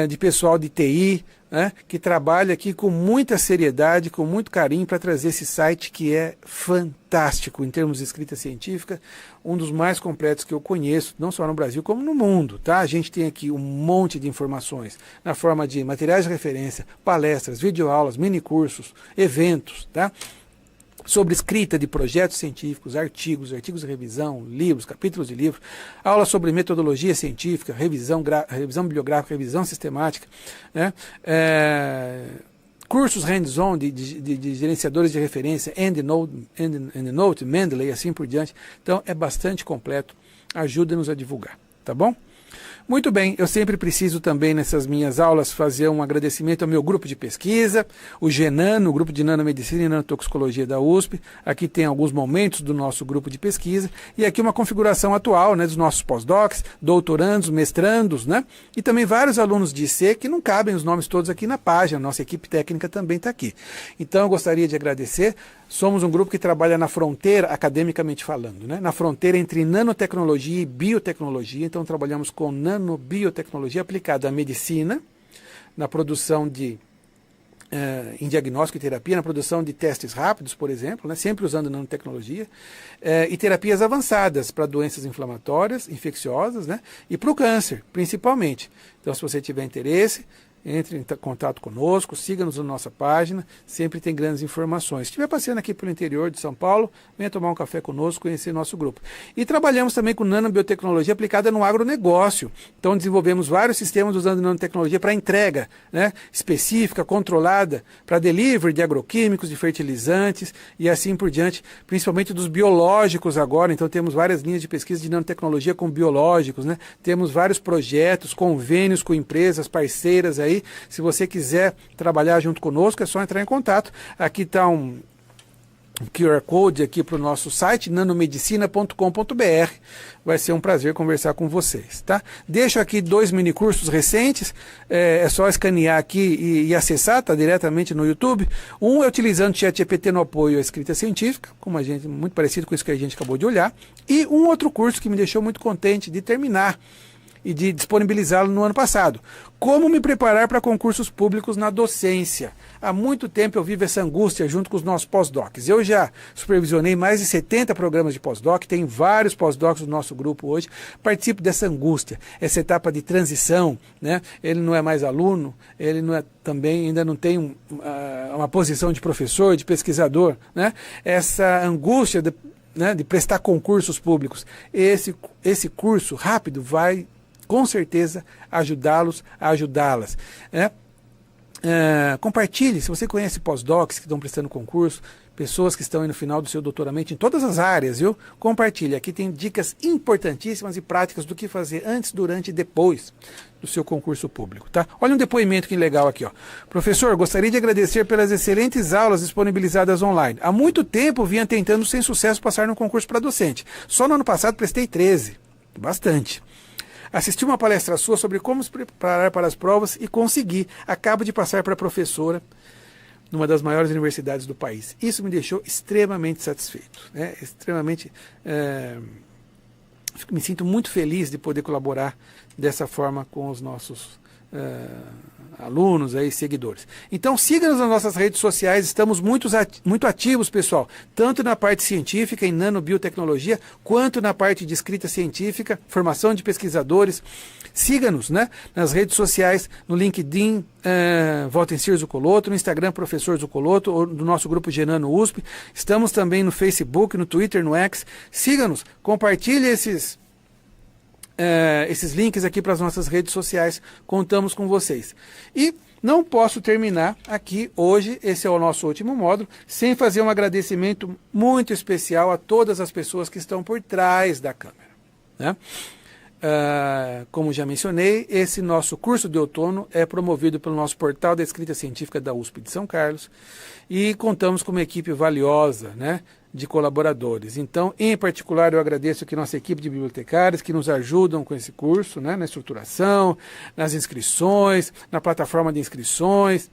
de pessoal de TI, né, que trabalha aqui com muita seriedade, com muito carinho para trazer esse site que é fantástico em termos de escrita científica, um dos mais completos que eu conheço, não só no Brasil como no mundo. Tá? A gente tem aqui um monte de informações na forma de materiais de referência, palestras, videoaulas, minicursos, eventos, tá? Sobre escrita de projetos científicos, artigos de revisão, livros, capítulos de livros, aulas sobre metodologia científica, revisão bibliográfica, revisão sistemática, né? Cursos hands-on de gerenciadores de referência, EndNote, Mendeley e assim por diante. Então é bastante completo, ajuda-nos a divulgar, tá bom? Muito bem, eu sempre preciso também nessas minhas aulas fazer um agradecimento ao meu grupo de pesquisa, o GENANO, o grupo de nanomedicina e nanotoxicologia da USP. Aqui tem alguns momentos do nosso grupo de pesquisa e aqui uma configuração atual, né, dos nossos pós-docs, doutorandos, mestrandos, né, e também vários alunos de IC que não cabem os nomes todos aqui na página, nossa equipe técnica também está aqui. Então eu gostaria de agradecer. Somos um grupo que trabalha na fronteira, academicamente falando, né? Na fronteira entre nanotecnologia e biotecnologia. Então, trabalhamos com nanobiotecnologia aplicada à medicina, na produção em diagnóstico e terapia, na produção de testes rápidos, por exemplo, né? Sempre usando nanotecnologia, e terapias avançadas para doenças inflamatórias, infecciosas, né? E para o câncer, principalmente. Então, se você tiver interesse, entre em contato conosco, siga-nos na nossa página, sempre tem grandes informações. Se estiver passeando aqui pelo interior de São Paulo, venha tomar um café conosco, conhecer nosso grupo. E trabalhamos também com nanobiotecnologia aplicada no agronegócio. Então desenvolvemos vários sistemas usando nanotecnologia para entrega, né, específica, controlada, para delivery de agroquímicos, de fertilizantes e assim por diante, principalmente dos biológicos agora. Então temos várias linhas de pesquisa de nanotecnologia com biológicos, né? Temos vários projetos, convênios com empresas parceiras aí. Se você quiser trabalhar junto conosco, é só entrar em contato. Aqui está um QR Code aqui para o nosso site, nanomedicina.com.br. Vai ser um prazer conversar com vocês, tá? Deixo aqui 2 minicursos recentes, é só escanear aqui e acessar, tá diretamente no YouTube. Um é utilizando o ChatGPT no apoio à escrita científica, muito parecido com isso que a gente acabou de olhar. E um outro curso que me deixou muito contente de terminar e de disponibilizá-lo no ano passado. Como me preparar para concursos públicos na docência? Há muito tempo eu vivo essa angústia junto com os nossos pós-docs. Eu já supervisionei mais de 70 programas de pós-doc, tem vários pós-docs do nosso grupo hoje, participo dessa angústia, essa etapa de transição, né? Ele não é mais aluno, ele não é, também ainda não tem uma posição de professor, de pesquisador, né? Essa angústia de prestar concursos públicos. Esse curso rápido vai com certeza ajudá-los a ajudá-las. Compartilhe, se você conhece pós-docs que estão prestando concurso, pessoas que estão aí no final do seu doutoramento, em todas as áreas, viu? Compartilhe. Aqui tem dicas importantíssimas e práticas do que fazer antes, durante e depois do seu concurso público, tá? Olha um depoimento que legal aqui, ó. Professor, gostaria de agradecer pelas excelentes aulas disponibilizadas online. Há muito tempo vinha tentando sem sucesso passar no concurso para docente. Só no ano passado prestei 13. Bastante. Assisti uma palestra sua sobre como se preparar para as provas e consegui. Acabo de passar para professora numa das maiores universidades do país. Isso me deixou extremamente satisfeito, né? Me sinto muito feliz de poder colaborar dessa forma com os nossos alunos aí, seguidores. Então siga-nos nas nossas redes sociais, estamos muito ativos, pessoal, tanto na parte científica, em nanobiotecnologia, quanto na parte de escrita científica, formação de pesquisadores. Siga-nos, né, nas redes sociais, no LinkedIn, Waltencir Zucoloto, no Instagram, Professor Zucoloto, ou no nosso grupo Genano USP. Estamos também no Facebook, no Twitter, no X. Siga-nos, compartilhe esses links aqui para as nossas redes sociais, contamos com vocês. E não posso terminar aqui hoje, esse é o nosso último módulo, sem fazer um agradecimento muito especial a todas as pessoas que estão por trás da câmera, né? Como já mencionei, esse nosso curso de outono é promovido pelo nosso portal da escrita científica da USP de São Carlos e contamos com uma equipe valiosa, né, de colaboradores. Então, em particular, eu agradeço aqui nossa equipe de bibliotecários que nos ajudam com esse curso, né, na estruturação, nas inscrições, na plataforma de inscrições,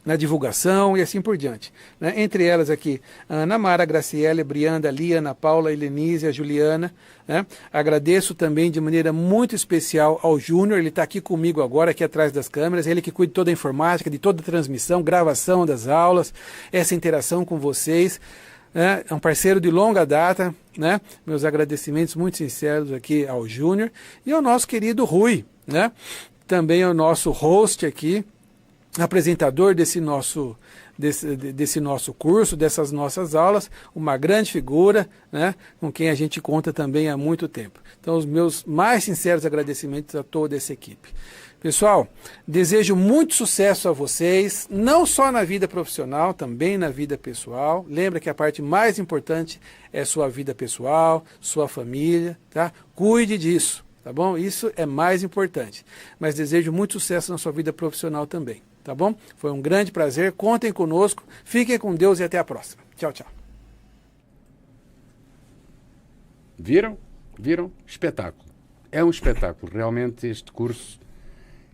na divulgação e assim por diante, né? Entre elas aqui, a Ana Mara, a Graciela, a Brianda, a Lia, a Ana Paula, a Helenise, a Juliana, né? Agradeço também de maneira muito especial ao Júnior, ele está aqui comigo agora, aqui atrás das câmeras, ele que cuida de toda a informática, de toda a transmissão, gravação das aulas, essa interação com vocês, né? É um parceiro de longa data, né? Meus agradecimentos muito sinceros aqui ao Júnior e ao nosso querido Rui, né? Também é o nosso host aqui, apresentador desse nosso curso, dessas nossas aulas, uma grande figura, né, com quem a gente conta também há muito tempo. Então, os meus mais sinceros agradecimentos a toda essa equipe. Pessoal, desejo muito sucesso a vocês, não só na vida profissional, também na vida pessoal. Lembra que a parte mais importante é sua vida pessoal, sua família, tá? Cuide disso, tá bom? Isso é mais importante. Mas desejo muito sucesso na sua vida profissional também. Tá bom? Foi um grande prazer, contem conosco, fiquem com Deus e até a próxima. Tchau, tchau. Viram? Viram? Espetáculo. É um espetáculo. Realmente este curso,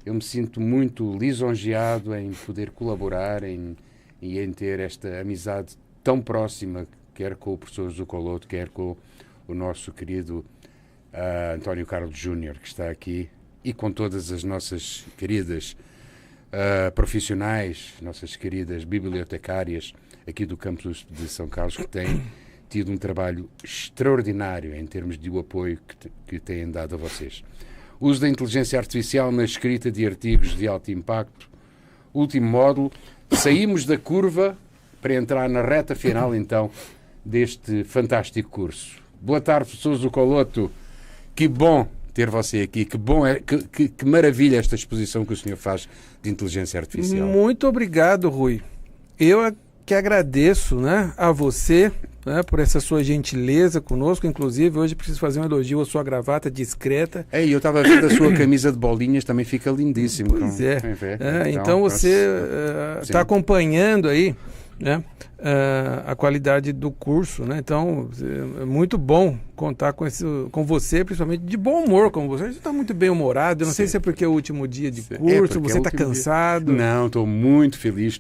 eu me sinto muito lisonjeado em poder colaborar e em ter esta amizade tão próxima, quer com o professor Zucoloto, quer com o nosso querido António Carlos Júnior, que está aqui, e com todas as nossas queridas profissionais, nossas queridas bibliotecárias aqui do campus de São Carlos, que têm tido um trabalho extraordinário em termos de apoio que têm dado a vocês. Uso da inteligência artificial na escrita de artigos de alto impacto. Último módulo. Saímos da curva para entrar na reta final, então, deste fantástico curso. Boa tarde, professor Zucoloto. Que bom ter você aqui. Que bom, que maravilha esta exposição que o senhor faz de inteligência artificial. Muito obrigado, Rui. Eu que agradeço, né, a você, né, por essa sua gentileza conosco. Inclusive, hoje preciso fazer um elogio à sua gravata discreta. Eu estava vendo a sua camisa de bolinhas, também fica lindíssimo. Pois então você está acompanhando aí, né, a qualidade do curso, né? Então é muito bom contar com você, principalmente de bom humor como você. Você está muito bem humorado. Eu não sei se é porque é o último dia de curso, você está cansado. Não, estou muito feliz,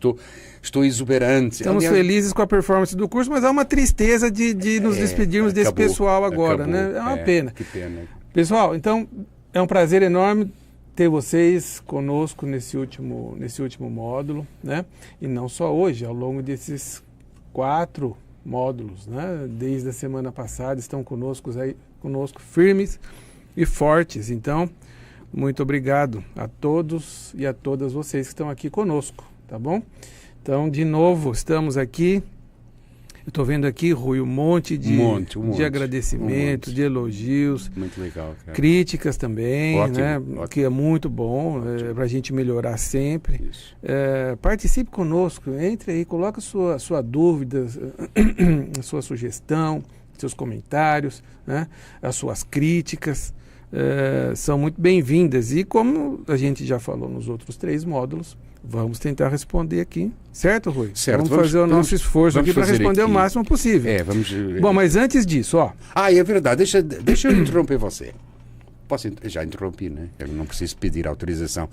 estou exuberante. Estamos felizes com a performance do curso, mas há uma tristeza de nos despedirmos desse pessoal agora, né? É uma pena. Que pena. Pessoal, então é um prazer enorme ter vocês conosco nesse último módulo, né? E não só hoje, ao longo desses 4 módulos, né? Desde a semana passada estão conosco firmes e fortes. Então, muito obrigado a todos e a todas vocês que estão aqui conosco, tá bom? Então, de novo, estamos aqui. Eu estou vendo aqui, Rui, um monte de agradecimentos, de elogios. Muito legal, cara. Críticas também, ótimo, né? Ótimo. Que é muito bom para a gente melhorar sempre. Participe conosco, entre aí, coloque sua dúvida, a sua sugestão, seus comentários, né? As suas críticas. São muito bem-vindas. E como a gente já falou nos outros 3 módulos, vamos tentar responder aqui. Certo, Rui? Certo. Vamos fazer o nosso esforço aqui para responder o máximo possível. Vamos... Bom, mas antes disso, ó... é verdade. Deixa eu interromper você. Já interrompi, né? Eu não preciso pedir autorização.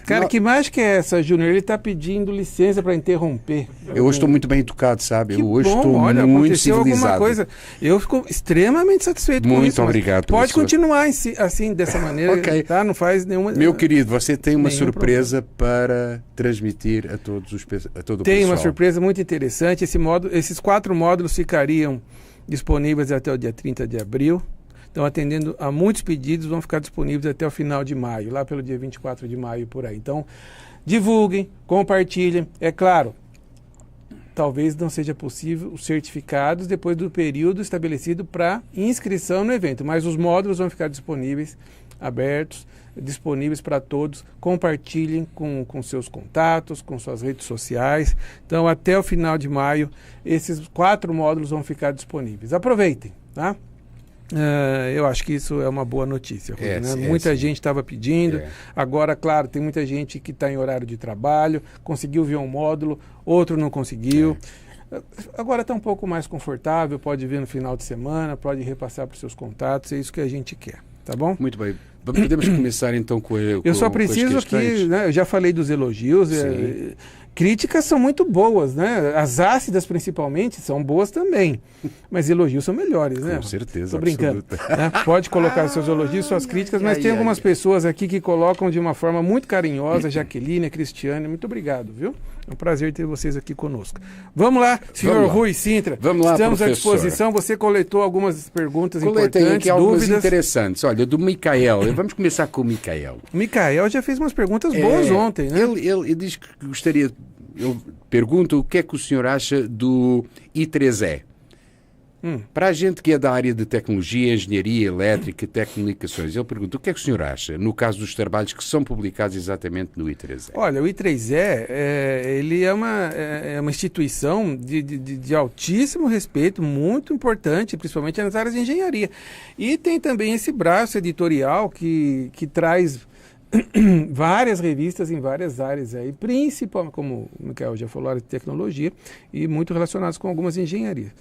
Cara, que mágica é essa, Júnior? Ele está pedindo licença para interromper. Eu hoje estou muito bem educado, sabe? Eu hoje estou muito civilizado. Alguma coisa. Eu fico extremamente satisfeito com isso. Muito obrigado. Pode continuar assim, dessa maneira. Ok. Tá? Não faz nenhuma... Meu querido, você tem uma surpresa para transmitir a todo o pessoal. Tem uma surpresa muito interessante. Esses 4 módulos ficariam disponíveis até o dia 30 de abril. Estão atendendo a muitos pedidos, vão ficar disponíveis até o final de maio, lá pelo dia 24 de maio, por aí. Então, divulguem, compartilhem. É claro, talvez não seja possível os certificados depois do período estabelecido para inscrição no evento, mas os módulos vão ficar disponíveis, abertos, disponíveis para todos. Compartilhem com seus contatos, com suas redes sociais. Então, até o final de maio, esses 4 módulos vão ficar disponíveis. Aproveitem, tá? Eu acho que isso é uma boa notícia, Rui, né? Muita gente estava pedindo. Agora, claro, tem muita gente que está em horário de trabalho, conseguiu ver um módulo, outro não conseguiu. Agora está um pouco mais confortável, pode ver no final de semana, pode repassar para os seus contatos, é isso que a gente quer, tá bom? Muito bem. Podemos começar então com eu só preciso que, né, eu já falei dos elogios. Críticas são muito boas, né? As ácidas, principalmente, são boas também. Mas elogios são melhores, né? Com certeza. Estou brincando. Né? Pode colocar seus elogios, suas críticas, mas tem algumas pessoas aqui que colocam de uma forma muito carinhosa. Jaqueline, a Cristiane, muito obrigado, viu? É um prazer ter vocês aqui conosco. Vamos lá, senhor Rui Sintra. Vamos lá, estamos professor. À disposição. Você coletou algumas perguntas importantes, aqui algumas dúvidas interessantes. Olha, do Micael. Vamos começar com o Micael. O Micael já fez umas perguntas boas ontem, né? Ele diz que gostaria... Ele pergunta o que é que o senhor acha do I3E. Para a gente que é da área de tecnologia, engenharia elétrica, telecomunicações, ele pergunta o que é que o senhor acha no caso dos trabalhos que são publicados exatamente no I3E. Olha, o I3E, ele é uma instituição de altíssimo respeito, muito importante, principalmente nas áreas de engenharia. E tem também esse braço editorial que traz várias revistas em várias áreas aí, principalmente, como o Micael já falou, área de tecnologia e muito relacionadas com algumas engenharias.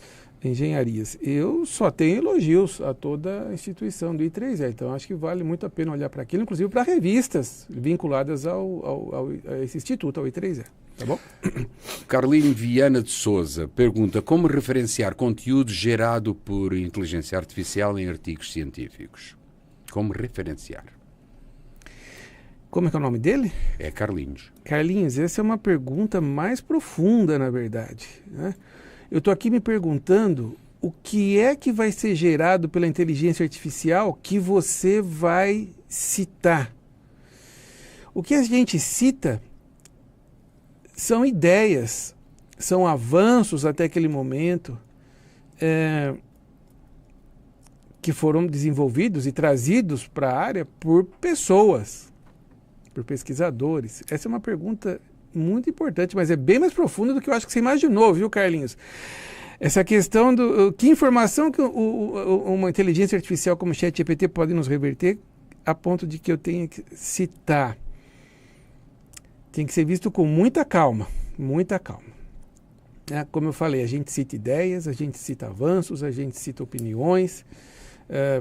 Eu só tenho elogios a toda a instituição do I3E, então acho que vale muito a pena olhar para aquilo, inclusive para revistas vinculadas a esse instituto, ao I3E. Tá bom? Carlinho Viana de Souza pergunta como referenciar conteúdo gerado por inteligência artificial em artigos científicos. Como referenciar? Como é que é o nome dele? É Carlinhos. Carlinhos, essa é uma pergunta mais profunda, na verdade, né? Eu estou aqui me perguntando o que é que vai ser gerado pela inteligência artificial que você vai citar. O que a gente cita são ideias, são avanços até aquele momento que foram desenvolvidos e trazidos para a área por pessoas, por pesquisadores. Essa é uma pergunta muito importante, mas é bem mais profunda do que eu acho que você imaginou, viu, Carlinhos? Essa questão do que informação que uma inteligência artificial como o ChatGPT pode nos reverter a ponto de que eu tenha que citar. Tem que ser visto com muita calma, muita calma. Como eu falei, a gente cita ideias, a gente cita avanços, a gente cita opiniões,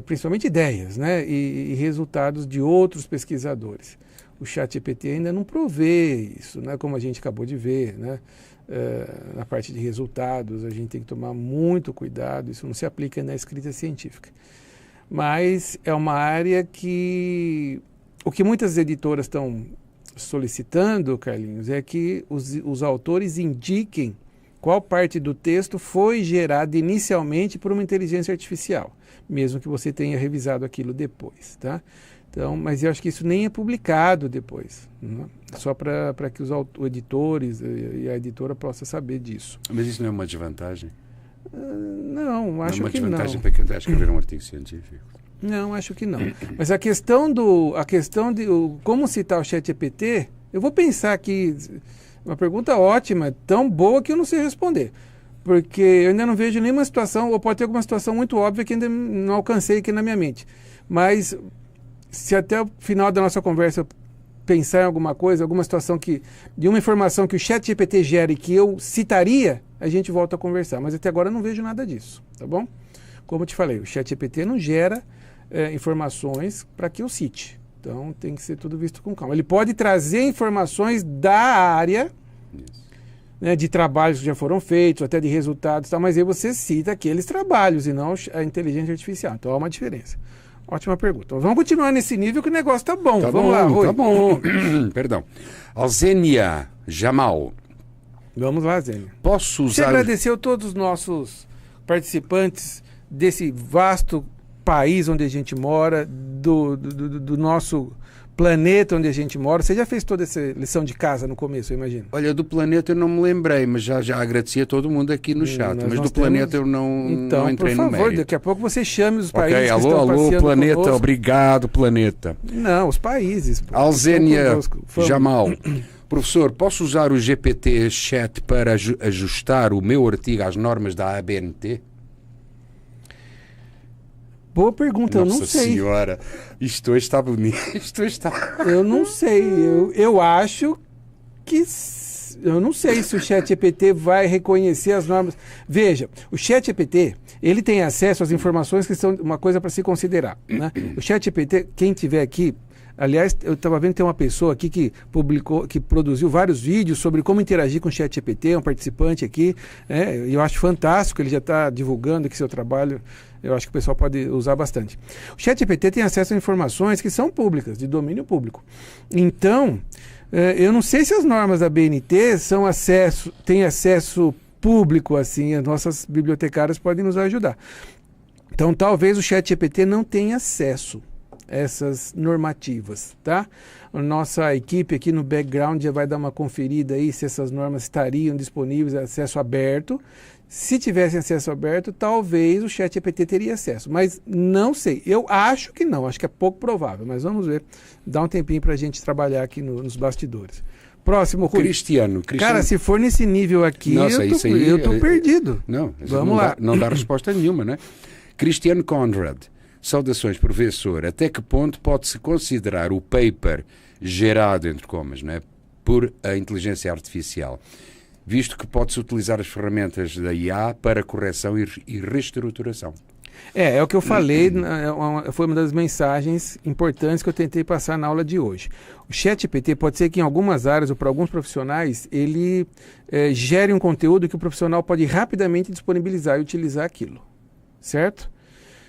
principalmente ideias, né? E resultados de outros pesquisadores. O ChatGPT ainda não provê isso, né? Como a gente acabou de ver, né? Na parte de resultados, a gente tem que tomar muito cuidado, isso não se aplica na escrita científica. Mas é uma área que... O que muitas editoras estão solicitando, Carlinhos, é que os autores indiquem qual parte do texto foi gerada inicialmente por uma inteligência artificial, mesmo que você tenha revisado aquilo depois, tá? Então, mas eu acho que isso nem é publicado depois, né? Só para que os editores e a editora possam saber disso. Mas isso não é uma desvantagem? Não, acho que não. É uma desvantagem para quem está a escrever um artigo científico? Não, acho que não. Mas a questão de como citar o ChatGPT, eu vou pensar aqui, uma pergunta ótima, tão boa que eu não sei responder. Porque eu ainda não vejo nenhuma situação, ou pode ter alguma situação muito óbvia que ainda não alcancei aqui na minha mente. Mas se até o final da nossa conversa eu pensar em alguma coisa, alguma situação de uma informação que o ChatGPT gera e que eu citaria, a gente volta a conversar. Mas até agora eu não vejo nada disso, tá bom? Como eu te falei, o ChatGPT não gera informações para que eu cite. Então tem que ser tudo visto com calma. Ele pode trazer informações da área, né, de trabalhos que já foram feitos, até de resultados, tal, mas aí você cita aqueles trabalhos e não a inteligência artificial. Então há uma diferença. Ótima pergunta. Então, vamos continuar nesse nível que o negócio está bom. Tá vamos bom, lá, Rui. Tá bom. Perdão. Alzênia Jamal. Vamos lá, Zênia. Posso usar... Você agradeceu todos os nossos participantes desse vasto país onde a gente mora, do nosso planeta onde a gente mora. Você já fez toda essa lição de casa no começo, eu imagino? Olha, do planeta eu não me lembrei, mas já agradeci a todo mundo aqui no chat. Mas do planeta eu não entrei no mérito. Por favor, daqui a pouco você chame os países que alô, estão alô, planeta, conosco. Obrigado, planeta. Não, os países. Alzênia Jamal. Professor, posso usar o GPT Chat para ajustar o meu artigo às normas da ABNT? Boa pergunta, eu não sei. Nossa Senhora, isto hoje está bonito. Isto hoje está... Eu não sei, eu acho que... Eu não sei se o ChatGPT vai reconhecer as normas. Veja, o ChatGPT, ele tem acesso às informações que são uma coisa para se considerar, né? O ChatGPT, quem tiver aqui... Aliás, eu estava vendo que tem uma pessoa aqui que produziu vários vídeos sobre como interagir com o ChatGPT, um participante aqui, e eu acho fantástico, ele já está divulgando aqui seu trabalho, eu acho que o pessoal pode usar bastante. O ChatGPT tem acesso a informações que são públicas, de domínio público. Então, eu não sei se as normas da BNT têm acesso público, assim, as nossas bibliotecárias podem nos ajudar. Então, talvez o ChatGPT não tenha acesso essas normativas, tá? A nossa equipe aqui no background já vai dar uma conferida aí se essas normas estariam disponíveis, acesso aberto. Se tivessem acesso aberto, talvez o ChatGPT teria acesso, mas não sei. Eu acho que não, acho que é pouco provável, mas vamos ver. Dá um tempinho para a gente trabalhar aqui nos bastidores. Próximo, Rui. Cristiano. Cara, se for nesse nível aqui, nossa, eu tô perdido. Não, vamos lá. Não dá resposta nenhuma, né? Cristiano Conrad. Saudações, professor. Até que ponto pode-se considerar o paper gerado, entre comas, né, por a inteligência artificial, visto que pode-se utilizar as ferramentas da IA para correção e reestruturação? É o que eu falei, foi uma das mensagens importantes que eu tentei passar na aula de hoje. O ChatGPT pode ser que em algumas áreas ou para alguns profissionais, ele gere um conteúdo que o profissional pode rapidamente disponibilizar e utilizar aquilo, certo?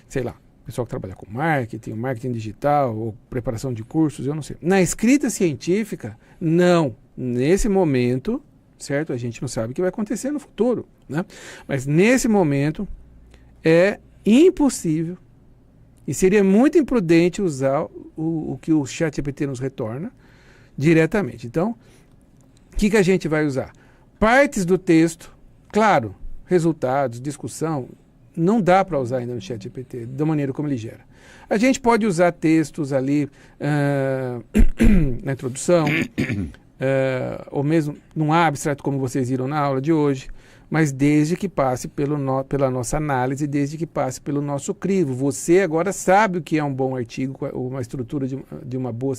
Sei lá. Pessoal que trabalha com marketing digital ou preparação de cursos, eu não sei. Na escrita científica, não. Nesse momento, certo? A gente não sabe o que vai acontecer no futuro, né? Mas nesse momento é impossível E seria muito imprudente usar o que o ChatGPT nos retorna diretamente. Então, o que a gente vai usar? Partes do texto, claro, resultados, discussão, não dá para usar ainda no ChatGPT da maneira como ele gera. A gente pode usar textos ali na introdução, ou mesmo num abstract, como vocês viram na aula de hoje, mas desde que passe pela nossa análise, desde que passe pelo nosso crivo. Você agora sabe o que é um bom artigo, uma estrutura de uma boa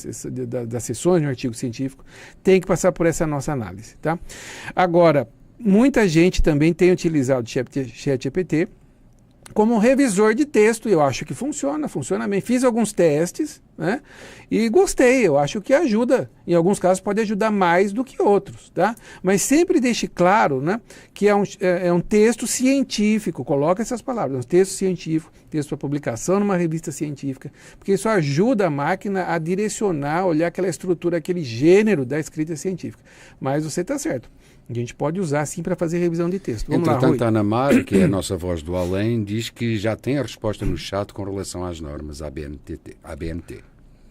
das sessões de um artigo científico, tem que passar por essa nossa análise. Tá? Agora, muita gente também tem utilizado o ChatGPT como um revisor de texto, e eu acho que funciona bem. Fiz alguns testes, né, e gostei, eu acho que ajuda. Em alguns casos pode ajudar mais do que outros, tá? Mas sempre deixe claro, né, que é um texto científico, coloca essas palavras, um texto científico, texto para publicação numa revista científica, porque isso ajuda a máquina a direcionar, olhar aquela estrutura, aquele gênero da escrita científica. Mas você está certo. A gente pode usar sim para fazer revisão de texto. Vamos lá, Rui. A Ana Mar, que é a nossa voz do além, diz que já tem a resposta no chat com relação às normas ABNT.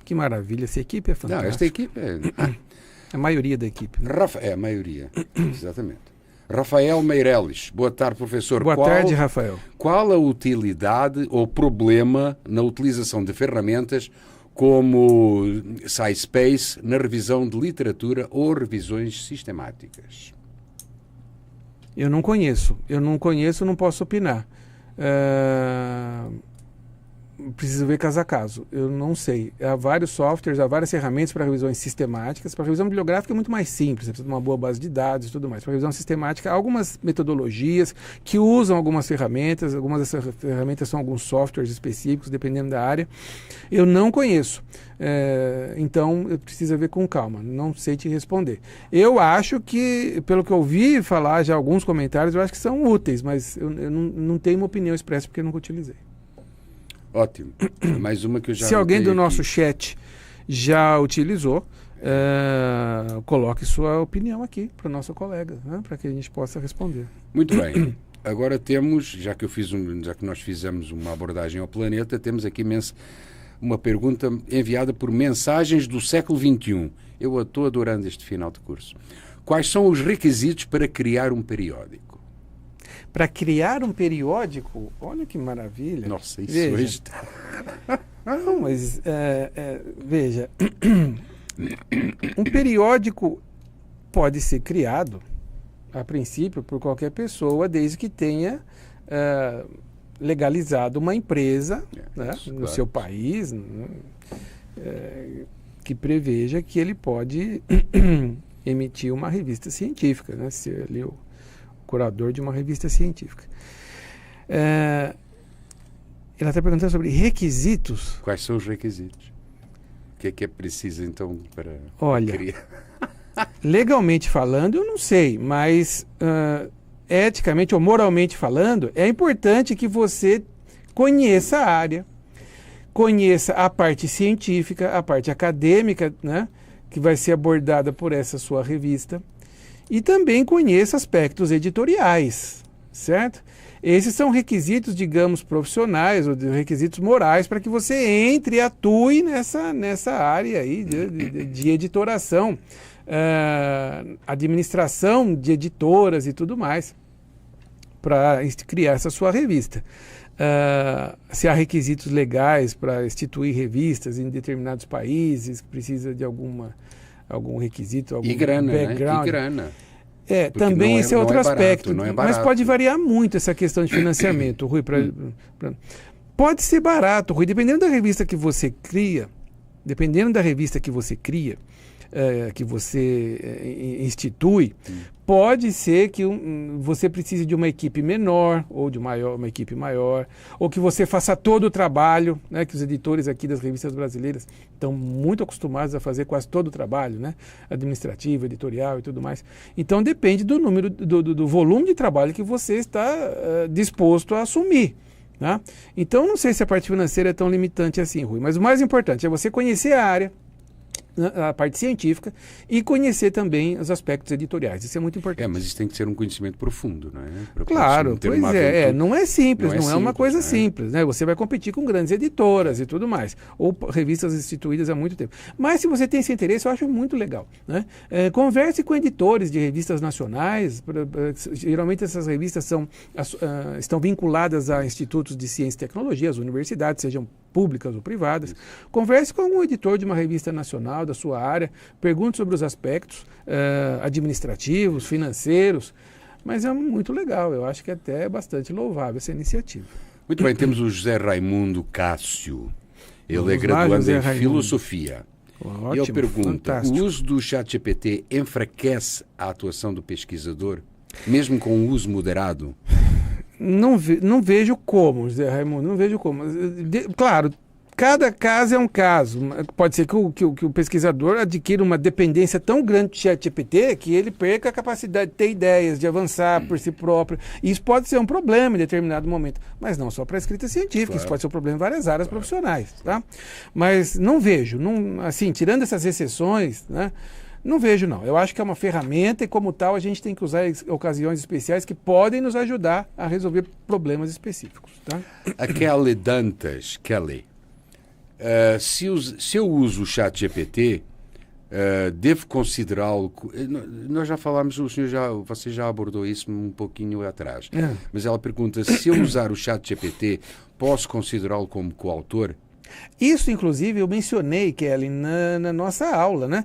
Que maravilha, essa equipe é fantástica. Não, esta equipe é... A maioria da equipe. Né? É, a maioria, exatamente. Rafael Meireles, boa tarde, professor. Boa tarde, Rafael. Qual a utilidade ou problema na utilização de ferramentas como SciSpace na revisão de literatura ou revisões sistemáticas? Eu não conheço, não posso opinar. Preciso ver caso a caso, eu não sei. Há vários softwares, há várias ferramentas para revisões sistemáticas. Para revisão bibliográfica é muito mais simples, você precisa de uma boa base de dados e tudo mais. Para revisão sistemática, há algumas metodologias que usam algumas ferramentas, algumas dessas ferramentas são alguns softwares específicos, dependendo da área. Eu não conheço, então eu preciso ver com calma, não sei te responder. Eu acho que, pelo que eu ouvi falar já alguns comentários, eu acho que são úteis, mas eu não tenho uma opinião expressa porque eu nunca utilizei. Ótimo. Mais uma que eu já... Se alguém do nosso chat já utilizou, coloque sua opinião aqui para o nosso colega, né, para que a gente possa responder. Muito bem. Agora temos, já que nós fizemos uma abordagem ao planeta, temos aqui uma pergunta enviada por Mensagens do Século XXI. Eu estou adorando este final de curso. Quais são os requisitos para criar um periódico? Para criar um periódico, olha que maravilha. Nossa, isso veja. Hoje... Não, mas veja, um periódico pode ser criado, a princípio, por qualquer pessoa, desde que tenha legalizado uma empresa, né, no seu país, né, que preveja que ele pode emitir uma revista científica, né, ser ali o curador de uma revista científica. Ela está perguntando sobre requisitos. Quais são os requisitos? O que é preciso, então, para criar? Legalmente falando, eu não sei, mas eticamente ou moralmente falando, é importante que você conheça a área, conheça a parte científica, a parte acadêmica, né, que vai ser abordada por essa sua revista, e também conheça aspectos editoriais, certo? Esses são requisitos, digamos, profissionais ou requisitos morais para que você entre e atue nessa área aí de editoração, administração de editoras e tudo mais, para criar essa sua revista. Se há requisitos legais para instituir revistas em determinados países, precisa de algum requisito, algum background. E grana. Também esse é outro aspecto, mas pode variar muito essa questão de financiamento, Rui. Pode ser barato, Rui, dependendo da revista que você cria, que você institui, pode ser que você precise de uma equipe menor ou de uma equipe maior, ou que você faça todo o trabalho, né, que os editores aqui das revistas brasileiras estão muito acostumados a fazer quase todo o trabalho, né, administrativo, editorial e tudo mais. Então depende do número, do volume de trabalho que você está disposto a assumir. Tá? Então não sei se a parte financeira é tão limitante assim, Rui, mas o mais importante é você conhecer a área, a parte científica e conhecer também os aspectos editoriais. Isso é muito importante. Mas isso tem que ser um conhecimento profundo, não é? Claro, pois não é simples, não é uma coisa né? simples, né? Você vai competir com grandes editoras e tudo mais, ou revistas instituídas há muito tempo. Mas se você tem esse interesse, eu acho muito legal, né? Converse com editores de revistas nacionais, geralmente essas revistas estão vinculadas a institutos de ciência e tecnologia, as universidades, sejam públicas ou privadas. Isso. Converse com um editor de uma revista nacional da sua área, pergunte sobre os aspectos administrativos, financeiros, mas é muito legal, eu acho que até é bastante louvável essa iniciativa. Muito bem, temos o José Raimundo Cássio, ele é graduando em Filosofia. Ótimo, e ele pergunta, fantástico. O uso do ChatGPT enfraquece a atuação do pesquisador, mesmo com o uso moderado? Não vejo como, José Raimundo, não vejo como. Claro, cada caso é um caso. Pode ser que o pesquisador adquira uma dependência tão grande do ChatGPT que ele perca a capacidade de ter ideias, de avançar por si próprio. Isso pode ser um problema em determinado momento, mas não só para a escrita científica, claro. Isso pode ser um problema em várias áreas profissionais. Tá? Mas não vejo, assim, tirando essas exceções, né? Não vejo, não. Eu acho que é uma ferramenta e, como tal, a gente tem que usar ocasiões especiais que podem nos ajudar a resolver problemas específicos. Tá? A Kelly Dantas, se eu uso o ChatGPT, devo considerá-lo... Nós já falámos, você já abordou isso um pouquinho atrás. Mas ela pergunta, se eu usar o ChatGPT, posso considerá-lo como coautor? Isso, inclusive, eu mencionei, Kelly, na nossa aula, né?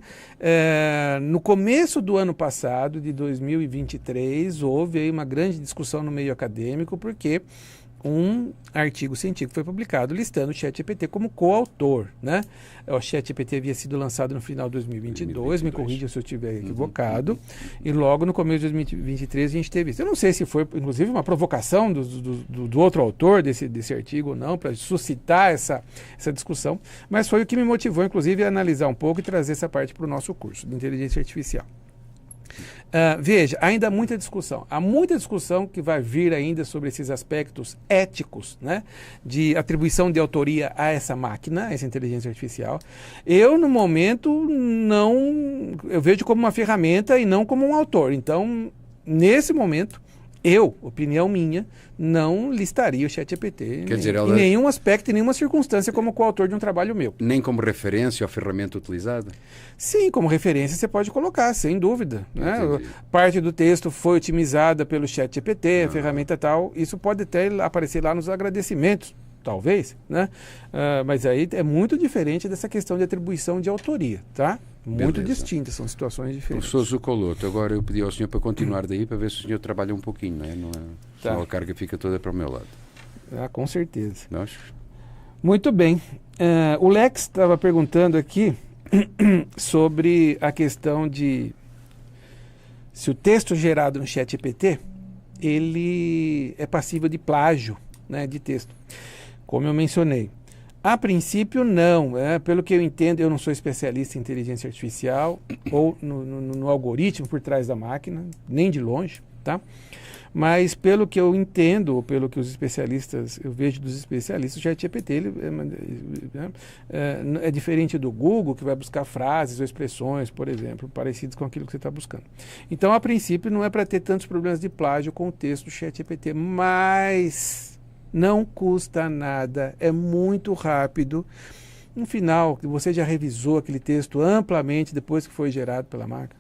No começo do ano passado, de 2023, houve aí uma grande discussão no meio acadêmico, porque um artigo científico foi publicado listando o ChatGPT como coautor, né? O ChatGPT havia sido lançado no final de 2022, me corrija se eu estiver equivocado, e logo no começo de 2023 a gente teve isso. Eu não sei se foi, inclusive, uma provocação do outro autor desse artigo ou não, para suscitar essa discussão, mas foi o que me motivou, inclusive, a analisar um pouco e trazer essa parte para o nosso curso de inteligência artificial. Veja, ainda há muita discussão. Há muita discussão que vai vir ainda sobre esses aspectos éticos, né, de atribuição de autoria a essa máquina, a essa inteligência artificial. Eu, no momento, eu vejo como uma ferramenta e não como um autor. Então, nesse momento, opinião minha, não listaria o ChatGPT em nenhum aspecto, em nenhuma circunstância como coautor de um trabalho meu. Nem como referência à ferramenta utilizada? Sim, como referência você pode colocar, sem dúvida. Né? Parte do texto foi otimizada pelo ChatGPT, a ferramenta tal, isso pode até aparecer lá nos agradecimentos, talvez, né? Mas aí é muito diferente dessa questão de atribuição de autoria, tá? Muito distintas, são situações diferentes. Professor Zucoloto, agora eu pedi ao senhor para continuar daí, para ver se o senhor trabalha um pouquinho, não é? Senão a carga fica toda para o meu lado. Com certeza. Nós? Muito bem. O Lex estava perguntando aqui sobre a questão de se o texto gerado no ChatGPT, ele é passível de plágio, né, de texto. Como eu mencionei. A princípio, não. Pelo que eu entendo, eu não sou especialista em inteligência artificial ou no algoritmo por trás da máquina, nem de longe, tá? Mas pelo que eu entendo, ou pelo que os especialistas, eu vejo dos especialistas, o ChatGPT é diferente do Google, que vai buscar frases ou expressões, por exemplo, parecidas com aquilo que você está buscando. Então, a princípio, não é para ter tantos problemas de plágio com o texto do ChatGPT, mas não custa nada, é muito rápido. No final, você já revisou aquele texto amplamente depois que foi gerado pela máquina.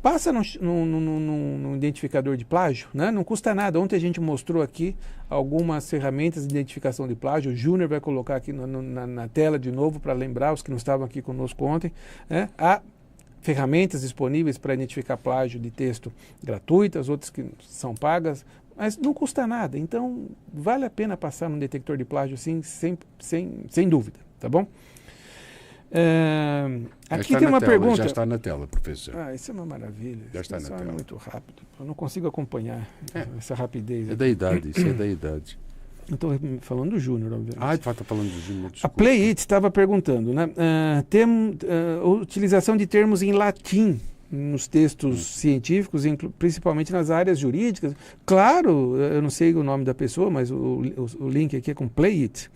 Passa no identificador de plágio, né? Não custa nada. Ontem a gente mostrou aqui algumas ferramentas de identificação de plágio. O Júnior vai colocar aqui na tela de novo para lembrar os que não estavam aqui conosco ontem, né? Há ferramentas disponíveis para identificar plágio de texto gratuitas, outras que são pagas, mas não custa nada. Então, vale a pena passar num detector de plágio, sim, sem dúvida, tá bom? Aqui tem uma pergunta. Já está na tela, professor. Isso é uma maravilha. Já está na tela. É muito rápido. Eu não consigo acompanhar essa rapidez. É da idade, isso é da idade. Eu estou falando do Júnior, obviamente. Está falando do Júnior. A Playit estava perguntando, né? Utilização de termos em latim nos textos científicos, principalmente nas áreas jurídicas. Claro, eu não sei o nome da pessoa, mas o link aqui é com Playit.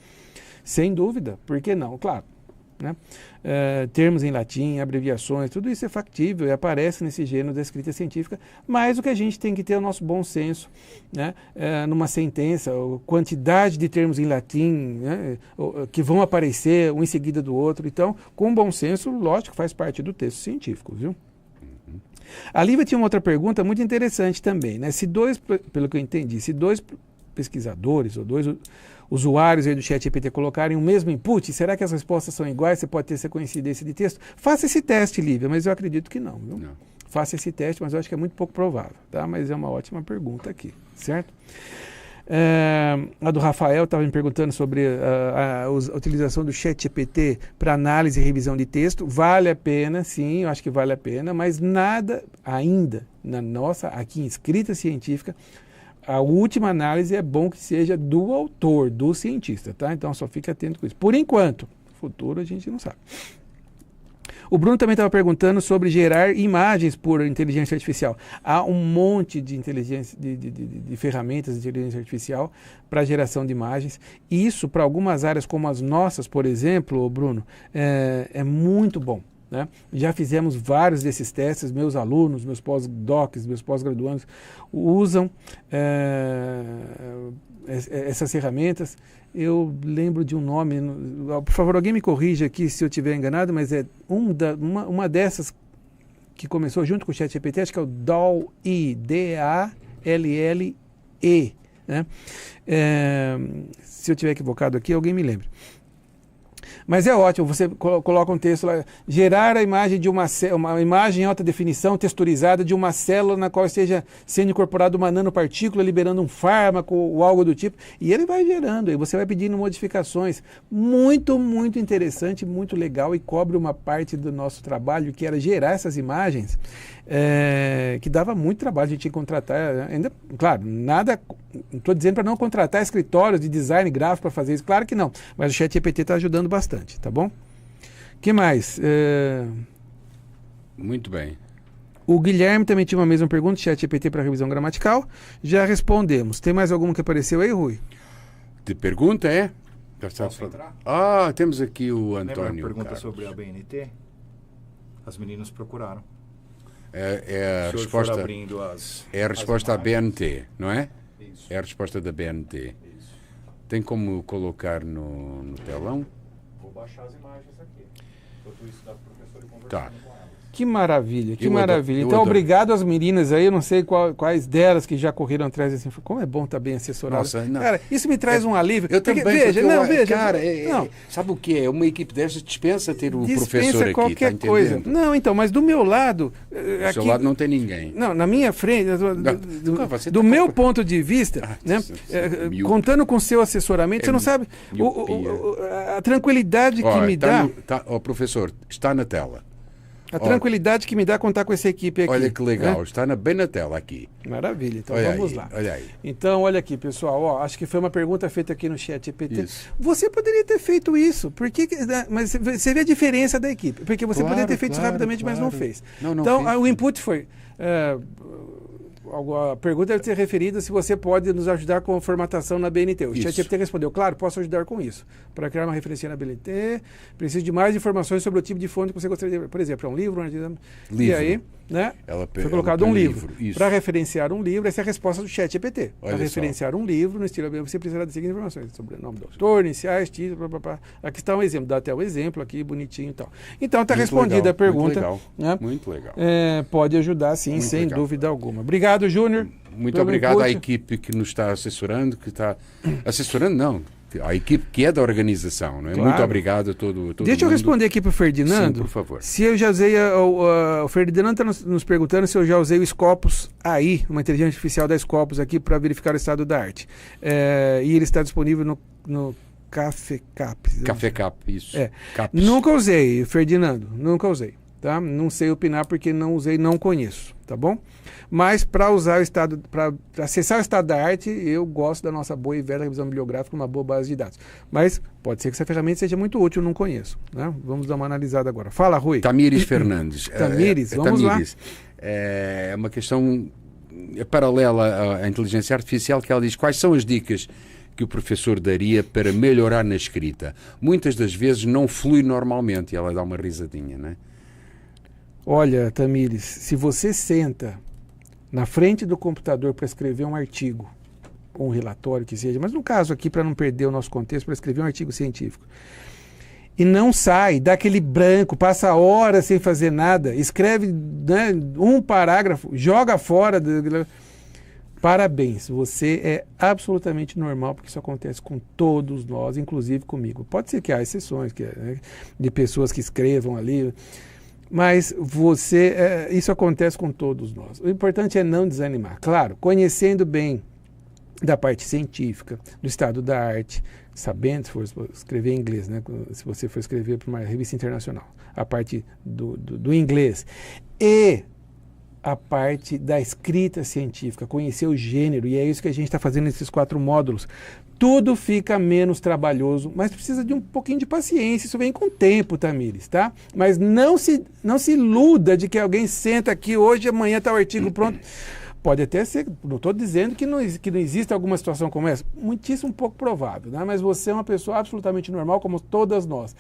Sem dúvida, por que não? Claro, né? Termos em latim, abreviações, tudo isso é factível e aparece nesse gênero da escrita científica, mas o que a gente tem que ter é o nosso bom senso, né? Numa sentença, a quantidade de termos em latim, né? Que vão aparecer um em seguida do outro. Então, com bom senso, lógico, faz parte do texto científico, viu? A Lívia tinha uma outra pergunta muito interessante também, né? Pelo que eu entendi, se dois pesquisadores ou dois usuários aí do ChatGPT colocarem o mesmo input, será que as respostas são iguais? Você pode ter essa coincidência de texto? Faça esse teste, Lívia, mas eu acredito que não, viu? Não. Faça esse teste, mas eu acho que é muito pouco provável, tá? Mas é uma ótima pergunta aqui, certo? A do Rafael estava me perguntando sobre a utilização do ChatGPT para análise e revisão de texto. Vale a pena, sim, eu acho que vale a pena, mas nada ainda na nossa, aqui em escrita científica, a última análise é bom que seja do autor, do cientista, tá? Então só fique atento com isso. Por enquanto, futuro a gente não sabe. O Bruno também estava perguntando sobre gerar imagens por inteligência artificial. Há um monte de inteligência, de ferramentas de inteligência artificial para geração de imagens. E isso, para algumas áreas como as nossas, por exemplo, Bruno, é muito bom, né? Já fizemos vários desses testes, meus alunos, meus pós-docs, meus pós-graduandos usam essas ferramentas. Eu lembro de um nome, por favor, alguém me corrija aqui se eu estiver enganado, mas é uma dessas que começou junto com o ChatGPT, acho que é o DALL-E, D-A-L-L-E, né? Se eu estiver equivocado aqui, alguém me lembre. Mas é ótimo, você coloca um texto lá, gerar a imagem de uma imagem em alta definição, texturizada, de uma célula na qual esteja sendo incorporada uma nanopartícula, liberando um fármaco ou algo do tipo, e ele vai gerando, e você vai pedindo modificações. Muito, muito interessante, muito legal, e cobre uma parte do nosso trabalho, que era gerar essas imagens, que dava muito trabalho, a gente tinha que contratar, ainda, claro, nada, não estou dizendo para não contratar escritórios de design gráfico para fazer isso, claro que não, mas o ChatGPT está ajudando bastante, tá bom? O que mais? Muito bem. O Guilherme também tinha uma mesma pergunta, ChatGPT para revisão gramatical, já respondemos. Tem mais alguma que apareceu aí, Rui? De pergunta, é? Posso entrar? Temos aqui o Lembra Antônio uma pergunta Carlos. sobre a BNT? As meninas procuraram. É a Se o senhor for resposta, abrindo as à imagens. BNT, não é? Isso. É a resposta da BNT. Isso. Tem como colocar no telão? Vou baixar as imagens aqui. Enquanto isso, dá para o professor ir conversando Tá. com elas. Que maravilha, que Eu maravilha. adoro, Então, eu adoro. obrigado às meninas aí, eu não sei quais delas que já correram atrás desse. Como é bom estar bem assessorado. Nossa, não. Cara, isso me traz um alívio. Eu Porque, também, veja, porque não, veja. cara, não, sabe o que é? Uma equipe dessas dispensa ter o dispensa professor aqui, qualquer tá coisa. entendendo? Não, então, mas do meu lado. Do seu lado não tem ninguém. Não, na minha frente, Você do tá meu com- ponto de vista, né, míope. contando com o seu assessoramento, você não sabe a tranquilidade que me dá. Professor, está na tela. A tranquilidade que me dá contar com essa equipe aqui. Olha que legal, né? está bem na tela aqui. Maravilha, então Olha vamos aí, lá. olha aí. Então, olha aqui, pessoal, ó, acho que foi uma pergunta feita aqui no chat GPT. Isso. Você poderia ter feito isso, mas você vê a diferença da equipe, porque você Claro, poderia ter feito isso claro, rapidamente, mas não claro. fez. Não Então, fiz. o input foi... a pergunta deve ser referida se você pode nos ajudar com a formatação na BNT. O Isso. ChatGPT respondeu, claro, posso ajudar com isso. Para criar uma referência na BNT, preciso de mais informações sobre o tipo de fonte que você gostaria de... Por exemplo, é um livro? E aí, né, foi colocado um livro. Para referenciar um livro, essa é a resposta do ChatGPT. Para referenciar um livro, no estilo você precisará de seguintes informações sobre o nome do autor, iniciais, título, blá, blá, blá. Aqui está um exemplo, dá até um exemplo aqui, bonitinho e tal. Então, está respondida a pergunta. Muito legal, né? muito legal. Pode ajudar, sim, Muito sem legal. dúvida alguma. Obrigado, Júnior. Muito pelo obrigado à input. equipe que nos está assessorando, assessorando não, à equipe que é da organização, não é? Claro. Muito obrigado a todo Deixa eu mundo. responder aqui para o Ferdinando. Sim, por favor. Se eu já usei, o Ferdinando está nos perguntando se eu já usei o Scopus AI, uma inteligência artificial da Scopus aqui para verificar o estado da arte. E ele está disponível no Cafecap. Cafecap, isso. Caps. Nunca usei, Ferdinando, nunca usei. Tá? Não sei opinar porque não usei, não conheço, tá bom? Mas para usar o estado, para acessar o estado da arte, eu gosto da nossa boa e velha revisão bibliográfica, uma boa base de dados. Mas pode ser que essa ferramenta seja muito útil, não conheço. Né? Vamos dar uma analisada agora. Fala, Rui. Tamires Fernandes. Tamires, vamos Tamires. É uma questão paralela à inteligência artificial, que ela diz quais são as dicas que o professor daria para melhorar na escrita? Muitas das vezes não flui normalmente. E ela dá uma risadinha, não é? Olha, Tamires, se você senta na frente do computador para escrever um artigo, ou um relatório que seja, mas no caso aqui, para não perder o nosso contexto, para escrever um artigo científico, e não sai, dá aquele branco, passa horas sem fazer nada, escreve, né, um parágrafo, joga fora. Parabéns, você é absolutamente normal, porque isso acontece com todos nós, inclusive comigo. Pode ser que há exceções, né, de pessoas que escrevam ali, mas isso acontece com todos nós. O importante é não desanimar. Claro, conhecendo bem da parte científica, do estado da arte, sabendo, se for escrever em inglês, né? Se você for escrever para uma revista internacional, a parte do inglês, e a parte da escrita científica, conhecer o gênero, e é isso que a gente está fazendo nesses 4 módulos. Tudo fica menos trabalhoso, mas precisa de um pouquinho de paciência, isso vem com o tempo, Tamires, tá? Mas não se iluda de que alguém senta aqui hoje e amanhã está o artigo pronto. Pode até ser, não estou dizendo que não existe alguma situação como essa, muitíssimo pouco provável, né? Mas você é uma pessoa absolutamente normal, como todas nós.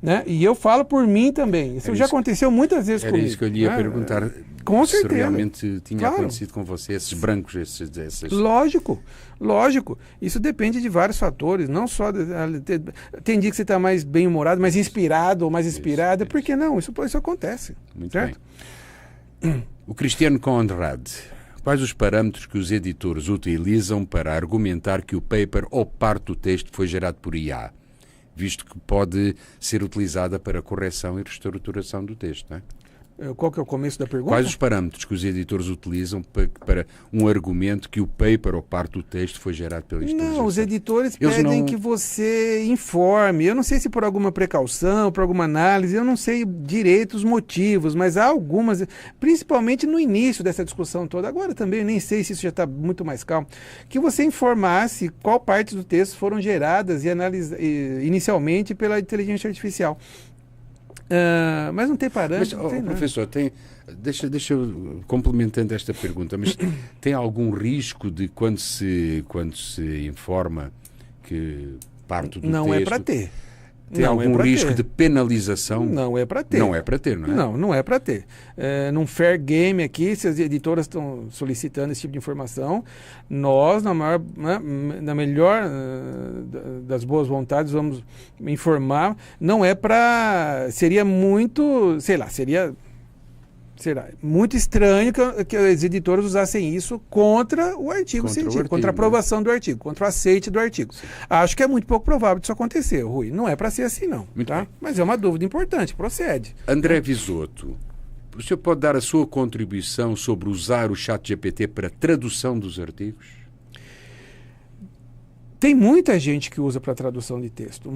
Né? E eu falo por mim também. Isso já aconteceu muitas vezes comigo. Era isso que eu lhe ia perguntar. Com se certeza. realmente tinha acontecido com você, esses brancos, esses... Lógico. Isso depende de vários fatores, não só... Tem dia que você está mais bem-humorado, mais inspirado ou mais inspirada. Por que não? Isso acontece. Muito certo? Bem. O Cristiano Conrad. Quais os parâmetros que os editores utilizam para argumentar que o paper ou parte do texto foi gerado por IA, visto que pode ser utilizada para correção e reestruturação do texto, não é? Qual que é o começo da pergunta? Quais os parâmetros que os editores utilizam para um argumento que o paper ou parte do texto foi gerado pela inteligência? Não, os editores pedem que você informe. Eu não sei se por alguma precaução, por alguma análise, eu não sei direito os motivos, mas há algumas, principalmente no início dessa discussão toda, agora também eu nem sei se isso já está muito mais calmo, que você informasse qual parte do texto foram geradas e inicialmente pela inteligência artificial. Mas não tem parâmetro. Professor, deixa eu complementando esta pergunta, mas tem algum risco de quando se informa que parte do texto... Não é para ter. Tem algum risco de penalização? Não é para ter. Não é para ter, não é? Não é para ter. Num fair game aqui, se as editoras estão solicitando esse tipo de informação, nós, na melhor das boas vontades, vamos informar. Não é para... Seria muito... Seria muito estranho que as editoras usassem isso contra o artigo científico, contra a aprovação do artigo, contra o aceite do artigo. Sim. Acho que é muito pouco provável disso acontecer, Rui. Não é para ser assim, não. Tá? Mas é uma dúvida importante, procede. André Visoto, o senhor pode dar a sua contribuição sobre usar o ChatGPT para tradução dos artigos? Tem muita gente que usa para tradução de texto,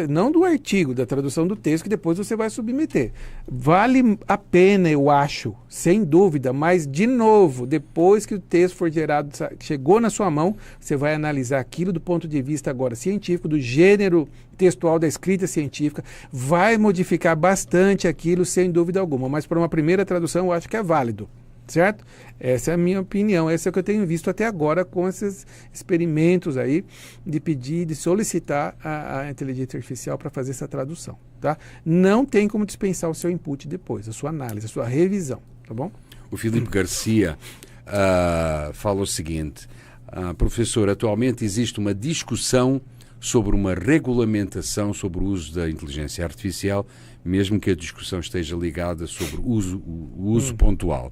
não do artigo, da tradução do texto que depois você vai submeter. Vale a pena, eu acho, sem dúvida, mas de novo, depois que o texto for gerado, chegou na sua mão, você vai analisar aquilo do ponto de vista agora científico, do gênero textual da escrita científica, vai modificar bastante aquilo sem dúvida alguma, mas para uma primeira tradução eu acho que é válido. Certo? Essa é a minha opinião, essa é o que eu tenho visto até agora com esses experimentos aí de pedir, de solicitar a inteligência artificial para fazer essa tradução, tá? Não tem como dispensar o seu input depois, a sua análise, a sua revisão, tá bom? O Filipe Garcia fala o seguinte, professor, atualmente existe uma discussão sobre uma regulamentação sobre o uso da inteligência artificial, mesmo que a discussão esteja ligada sobre o uso pontual.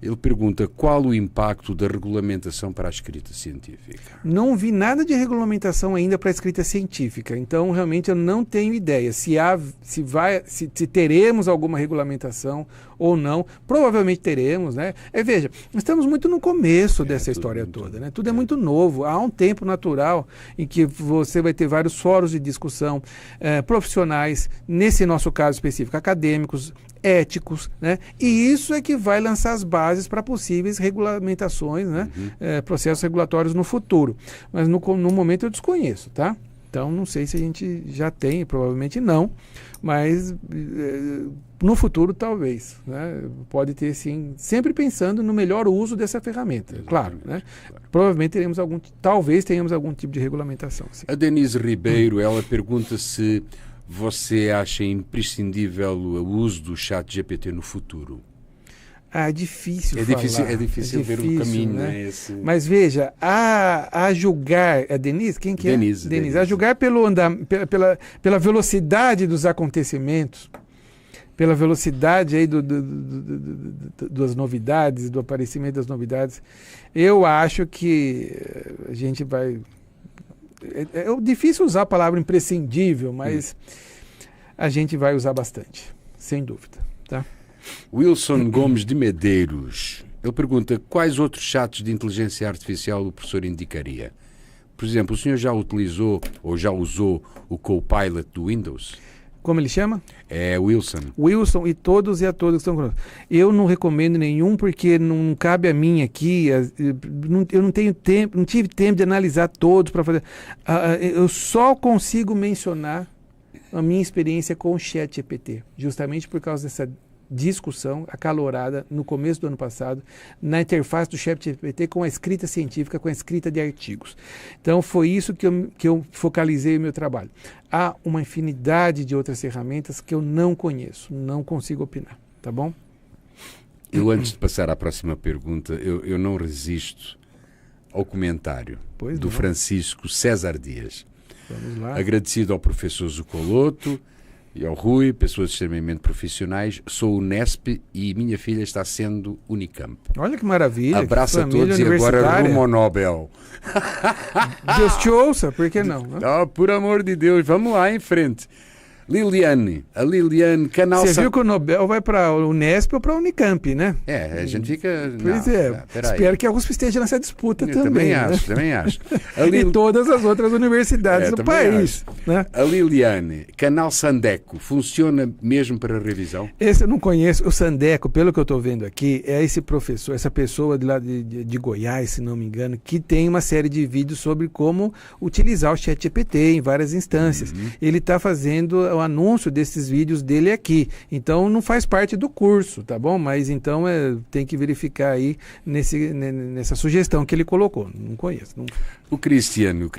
Ele pergunta qual o impacto da regulamentação para a escrita científica. Não vi nada de regulamentação ainda para a escrita científica, então realmente eu não tenho ideia se teremos alguma regulamentação ou não. Provavelmente teremos, né? Veja, nós estamos muito no começo dessa história toda, né? Tudo é muito novo. Há um tempo natural em que você vai ter vários fóruns de discussão profissionais, nesse nosso caso específico, acadêmicos, éticos, né? E isso é que vai lançar as bases para possíveis regulamentações, né? Processos regulatórios no futuro. Mas no momento eu desconheço, tá? Então não sei se a gente já tem, provavelmente não, mas no futuro talvez, né? Pode ter sim, sempre pensando no melhor uso dessa ferramenta, claro, né? provavelmente talvez tenhamos algum tipo de regulamentação. Sim. A Denise Ribeiro, ela pergunta se você acha imprescindível o uso do chat GPT no futuro. É difícil falar. É difícil ver o caminho, né? Mas veja, a julgar... É Denise? Quem que é? Denise. A julgar pela velocidade dos acontecimentos, pela velocidade aí das novidades, do aparecimento das novidades, eu acho que a gente vai... É difícil usar a palavra imprescindível, mas a gente vai usar bastante, sem dúvida, tá? Wilson Gomes de Medeiros, ele pergunta quais outros chats de inteligência artificial o professor indicaria. Por exemplo, o senhor já utilizou ou já usou o Copilot do Windows? Como ele chama? É Wilson. Wilson e a todos que estão conosco. Eu não recomendo nenhum porque não cabe a mim aqui. Eu não tenho tempo, não tive tempo de analisar todos para fazer. Eu só consigo mencionar a minha experiência com o ChatGPT, justamente por causa dessa discussão acalorada no começo do ano passado na interface do ChatGPT com a escrita científica, com a escrita de artigos. Então foi isso que eu focalizei o meu trabalho. Há uma infinidade de outras ferramentas que eu não conheço, não consigo opinar, tá bom? Eu, antes de passar à próxima pergunta, eu não resisto ao comentário do Francisco César Dias. Vamos lá. Agradecido ao professor Zucoloto e ao Rui, pessoas extremamente profissionais. Sou o Nesp e minha filha está sendo Unicamp. Olha que maravilha. Abraço a todos e agora rumo ao Nobel. Deus te ouça, por que não? Oh, por amor de Deus, vamos lá em frente. Liliane, canal... Você viu que o Nobel vai para o Unesp ou para a Unicamp, né? É, a gente fica... Pois espero que a USP esteja nessa disputa também. Também acho. E todas as outras universidades do país. Né? A Liliane, canal Sandeco, funciona mesmo para revisão? Esse eu não conheço. O Sandeco, pelo que eu estou vendo aqui, é esse professor, essa pessoa de lá de Goiás, se não me engano, que tem uma série de vídeos sobre como utilizar o ChatGPT em várias instâncias. Ele está fazendo o anúncio desses vídeos dele aqui. Então não faz parte do curso, tá bom? Mas então tem que verificar aí nessa sugestão que ele colocou. Não conheço. Não... O Cristiano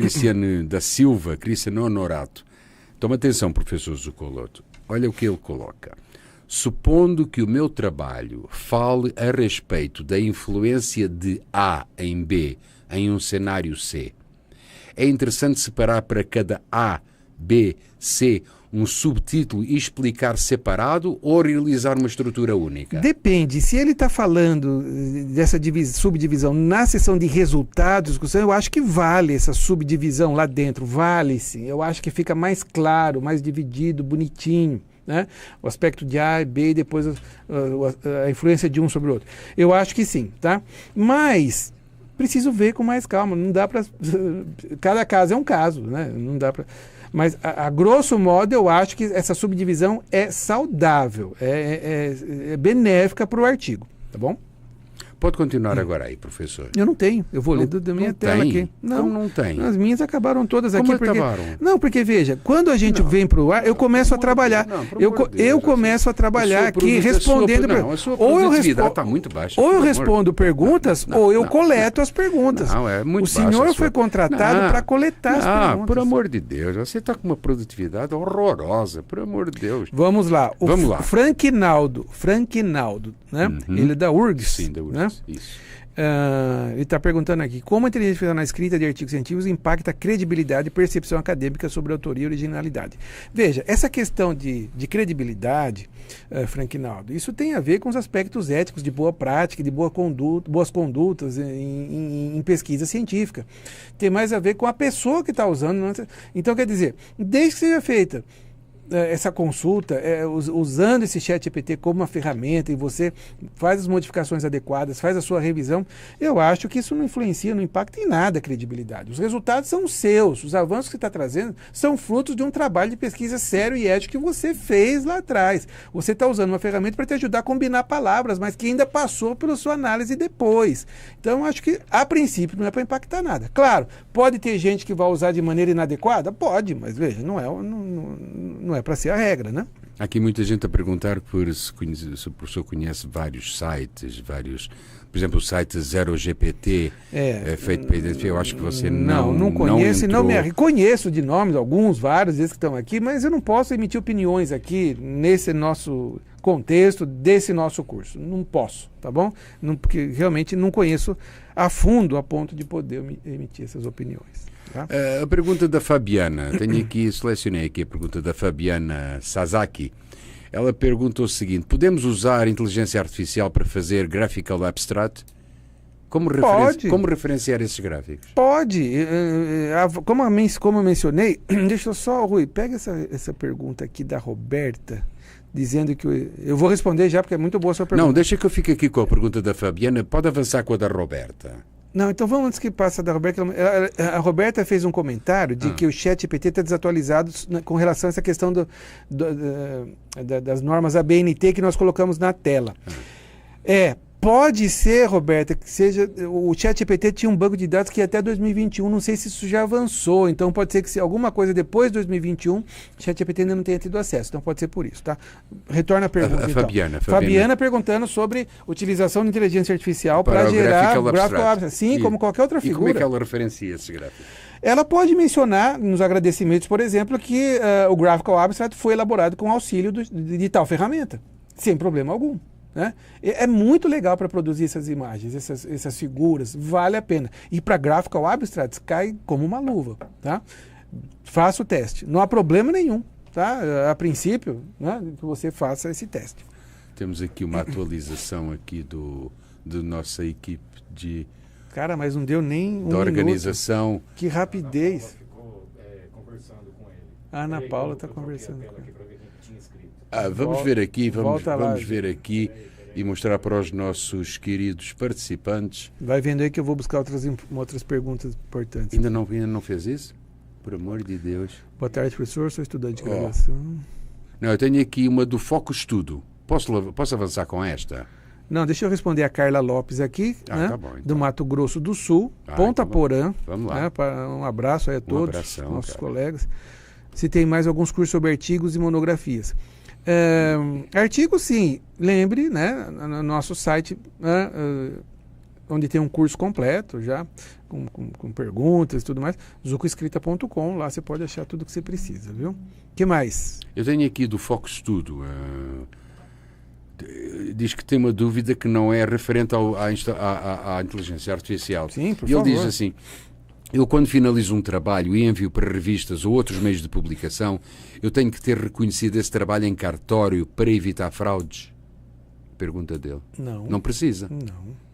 da Silva, Cristiano Honorato. Toma atenção, professor Zucoloto. Olha o que ele coloca. Supondo que o meu trabalho fale a respeito da influência de A em B em um cenário C, é interessante separar para cada A, B, C um subtítulo e explicar separado ou realizar uma estrutura única? Depende. Se ele está falando dessa subdivisão na seção de resultados, eu acho que vale essa subdivisão lá dentro. Vale sim. Eu acho que fica mais claro, mais dividido, bonitinho. Né? O aspecto de A e B e depois a influência de um sobre o outro. Eu acho que sim. Tá? Mas preciso ver com mais calma. Não dá para... Cada caso é um caso. Né? Não dá para... Mas, a grosso modo, eu acho que essa subdivisão é saudável, é benéfica para o artigo, tá bom? Pode continuar agora aí, professor. Eu não tenho, eu vou ler da minha tela aqui. Não tem. As minhas acabaram todas Como aqui. acabaram? Não, porque veja, quando a gente vem para o ar, eu começo a trabalhar. Eu começo a trabalhar aqui respondendo. Ou eu está muito baixa. Ou eu respondo perguntas, ou eu coleto as perguntas. Não, é muito o senhor foi contratado para coletar as perguntas. Por amor de Deus, você está com uma produtividade horrorosa, por amor de Deus. Vamos lá. Frank Naldo, né? Ele é da URGS. Sim, da URGS. Né? Isso. Ele está perguntando aqui, como a inteligência artificial na escrita de artigos científicos impacta a credibilidade e percepção acadêmica sobre autoria e originalidade? Veja, essa questão de credibilidade, Frank Naldo, isso tem a ver com os aspectos éticos de boa prática, de boas condutas em pesquisa científica. Tem mais a ver com a pessoa que está usando. Então, quer dizer, desde que seja feita essa consulta, usando esse ChatGPT como uma ferramenta e você faz as modificações adequadas, faz a sua revisão, eu acho que isso não influencia, não impacta em nada a credibilidade. Os resultados são seus, os avanços que você está trazendo são frutos de um trabalho de pesquisa sério e ético que você fez lá atrás. Você está usando uma ferramenta para te ajudar a combinar palavras, mas que ainda passou pela sua análise depois. Então, eu acho que, a princípio, não é para impactar nada. Claro, pode ter gente que vai usar de maneira inadequada? Pode, mas veja, não é para ser a regra, né? Há aqui muita gente a perguntar se o professor conhece vários sites, por exemplo, o site 0GPT é feito para identificar. Eu acho que você não conheço, não conheço de nomes, alguns, vários desses que estão aqui, mas eu não posso emitir opiniões aqui nesse nosso contexto, desse nosso curso. Não posso, tá bom? Porque realmente não conheço a fundo a ponto de poder emitir essas opiniões. Tá? A pergunta da Fabiana, selecionei aqui a pergunta da Fabiana Sasaki. Ela pergunta o seguinte: podemos usar inteligência artificial para fazer graphical abstract? Como referenciar esses gráficos? Pode. Como eu mencionei, deixa eu só, Rui, pega essa pergunta aqui da Roberta, dizendo que eu vou responder já, porque é muito boa a sua pergunta. Não, deixa que eu fique aqui com a pergunta da Fabiana. Pode avançar com a da Roberta. Não, então vamos antes que passe da Roberta. A Roberta fez um comentário de que o ChatGPT está desatualizado com relação a essa questão das normas ABNT que nós colocamos na tela. Pode ser, Roberta, que seja. O ChatGPT tinha um banco de dados que ia até 2021, não sei se isso já avançou. Então pode ser que se alguma coisa depois de 2021, o ChatGPT ainda não tenha tido acesso. Então pode ser por isso, tá? Retorna a pergunta. Fabiana perguntando sobre utilização de inteligência artificial para gerar graphical abstract. Sim, como qualquer outra figura. E como é que ela referencia esse gráfico? Ela pode mencionar nos agradecimentos, por exemplo, que o graphical abstract foi elaborado com auxílio de tal ferramenta, sem problema algum. Né? É muito legal para produzir essas imagens, essas figuras, vale a pena. E para Graphical Abstracts cai como uma luva. Tá? Faça o teste, não há problema nenhum. Tá? A princípio, né, que você faça esse teste. Temos aqui uma atualização aqui do nossa equipe de... Cara, mas não deu nem da organização. Minuto. Que rapidez. Ficou conversando com ele. A Ana Paula está conversando com ele. Vamos ver ver aqui e mostrar para os nossos queridos participantes. Vai vendo aí que eu vou buscar outras perguntas importantes. Ainda não fez isso? Por amor de Deus. Boa tarde, professor. Sou estudante de graduação. Não, eu tenho aqui uma do Foco Estudo. Posso avançar com esta? Não, deixa eu responder a Carla Lopes aqui, né, tá bom, então. do Mato Grosso do Sul, Ponta Porã. Vamos lá. Né, um abraço aí a todos, nossos colegas. Se tem mais alguns cursos sobre artigos e monografias. Artigos, sim. Lembre, né, no nosso site, onde tem um curso completo já, com perguntas e tudo mais, zucoescrita.com, lá você pode achar tudo que você precisa, viu? O que mais? Eu tenho aqui do Foco Estudo. Diz que tem uma dúvida que não é referente à inteligência artificial. Sim, por favor. Ele diz assim: eu, quando finalizo um trabalho e envio para revistas ou outros meios de publicação, eu tenho que ter reconhecido esse trabalho em cartório para evitar fraudes? Pergunta dele. Não. Não precisa? Não.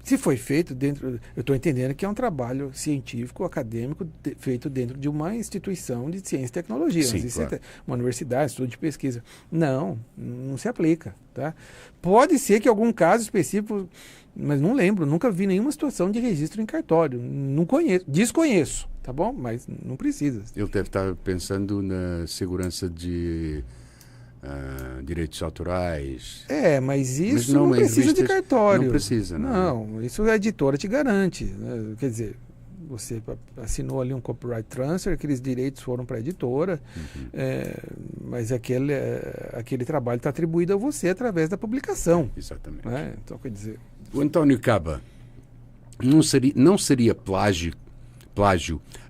Se foi feito dentro... Eu estou entendendo que é um trabalho científico, acadêmico, feito dentro de uma instituição de ciência e tecnologia. Sim, claro. Uma universidade, estudo de pesquisa. Não se aplica. Tá? Pode ser que algum caso específico... Mas não lembro, nunca vi nenhuma situação de registro em cartório. Não conheço, desconheço, tá bom? Mas não precisa. Ele deve estar pensando na segurança de direitos autorais. Mas isso não precisa de cartório. Não precisa, não. Não, isso a editora te garante. Né? Quer dizer, você assinou ali um copyright transfer, aqueles direitos foram para a editora, mas aquele trabalho está atribuído a você através da publicação. Exatamente. Né? Então, quer dizer... O António Caba, não seria plágio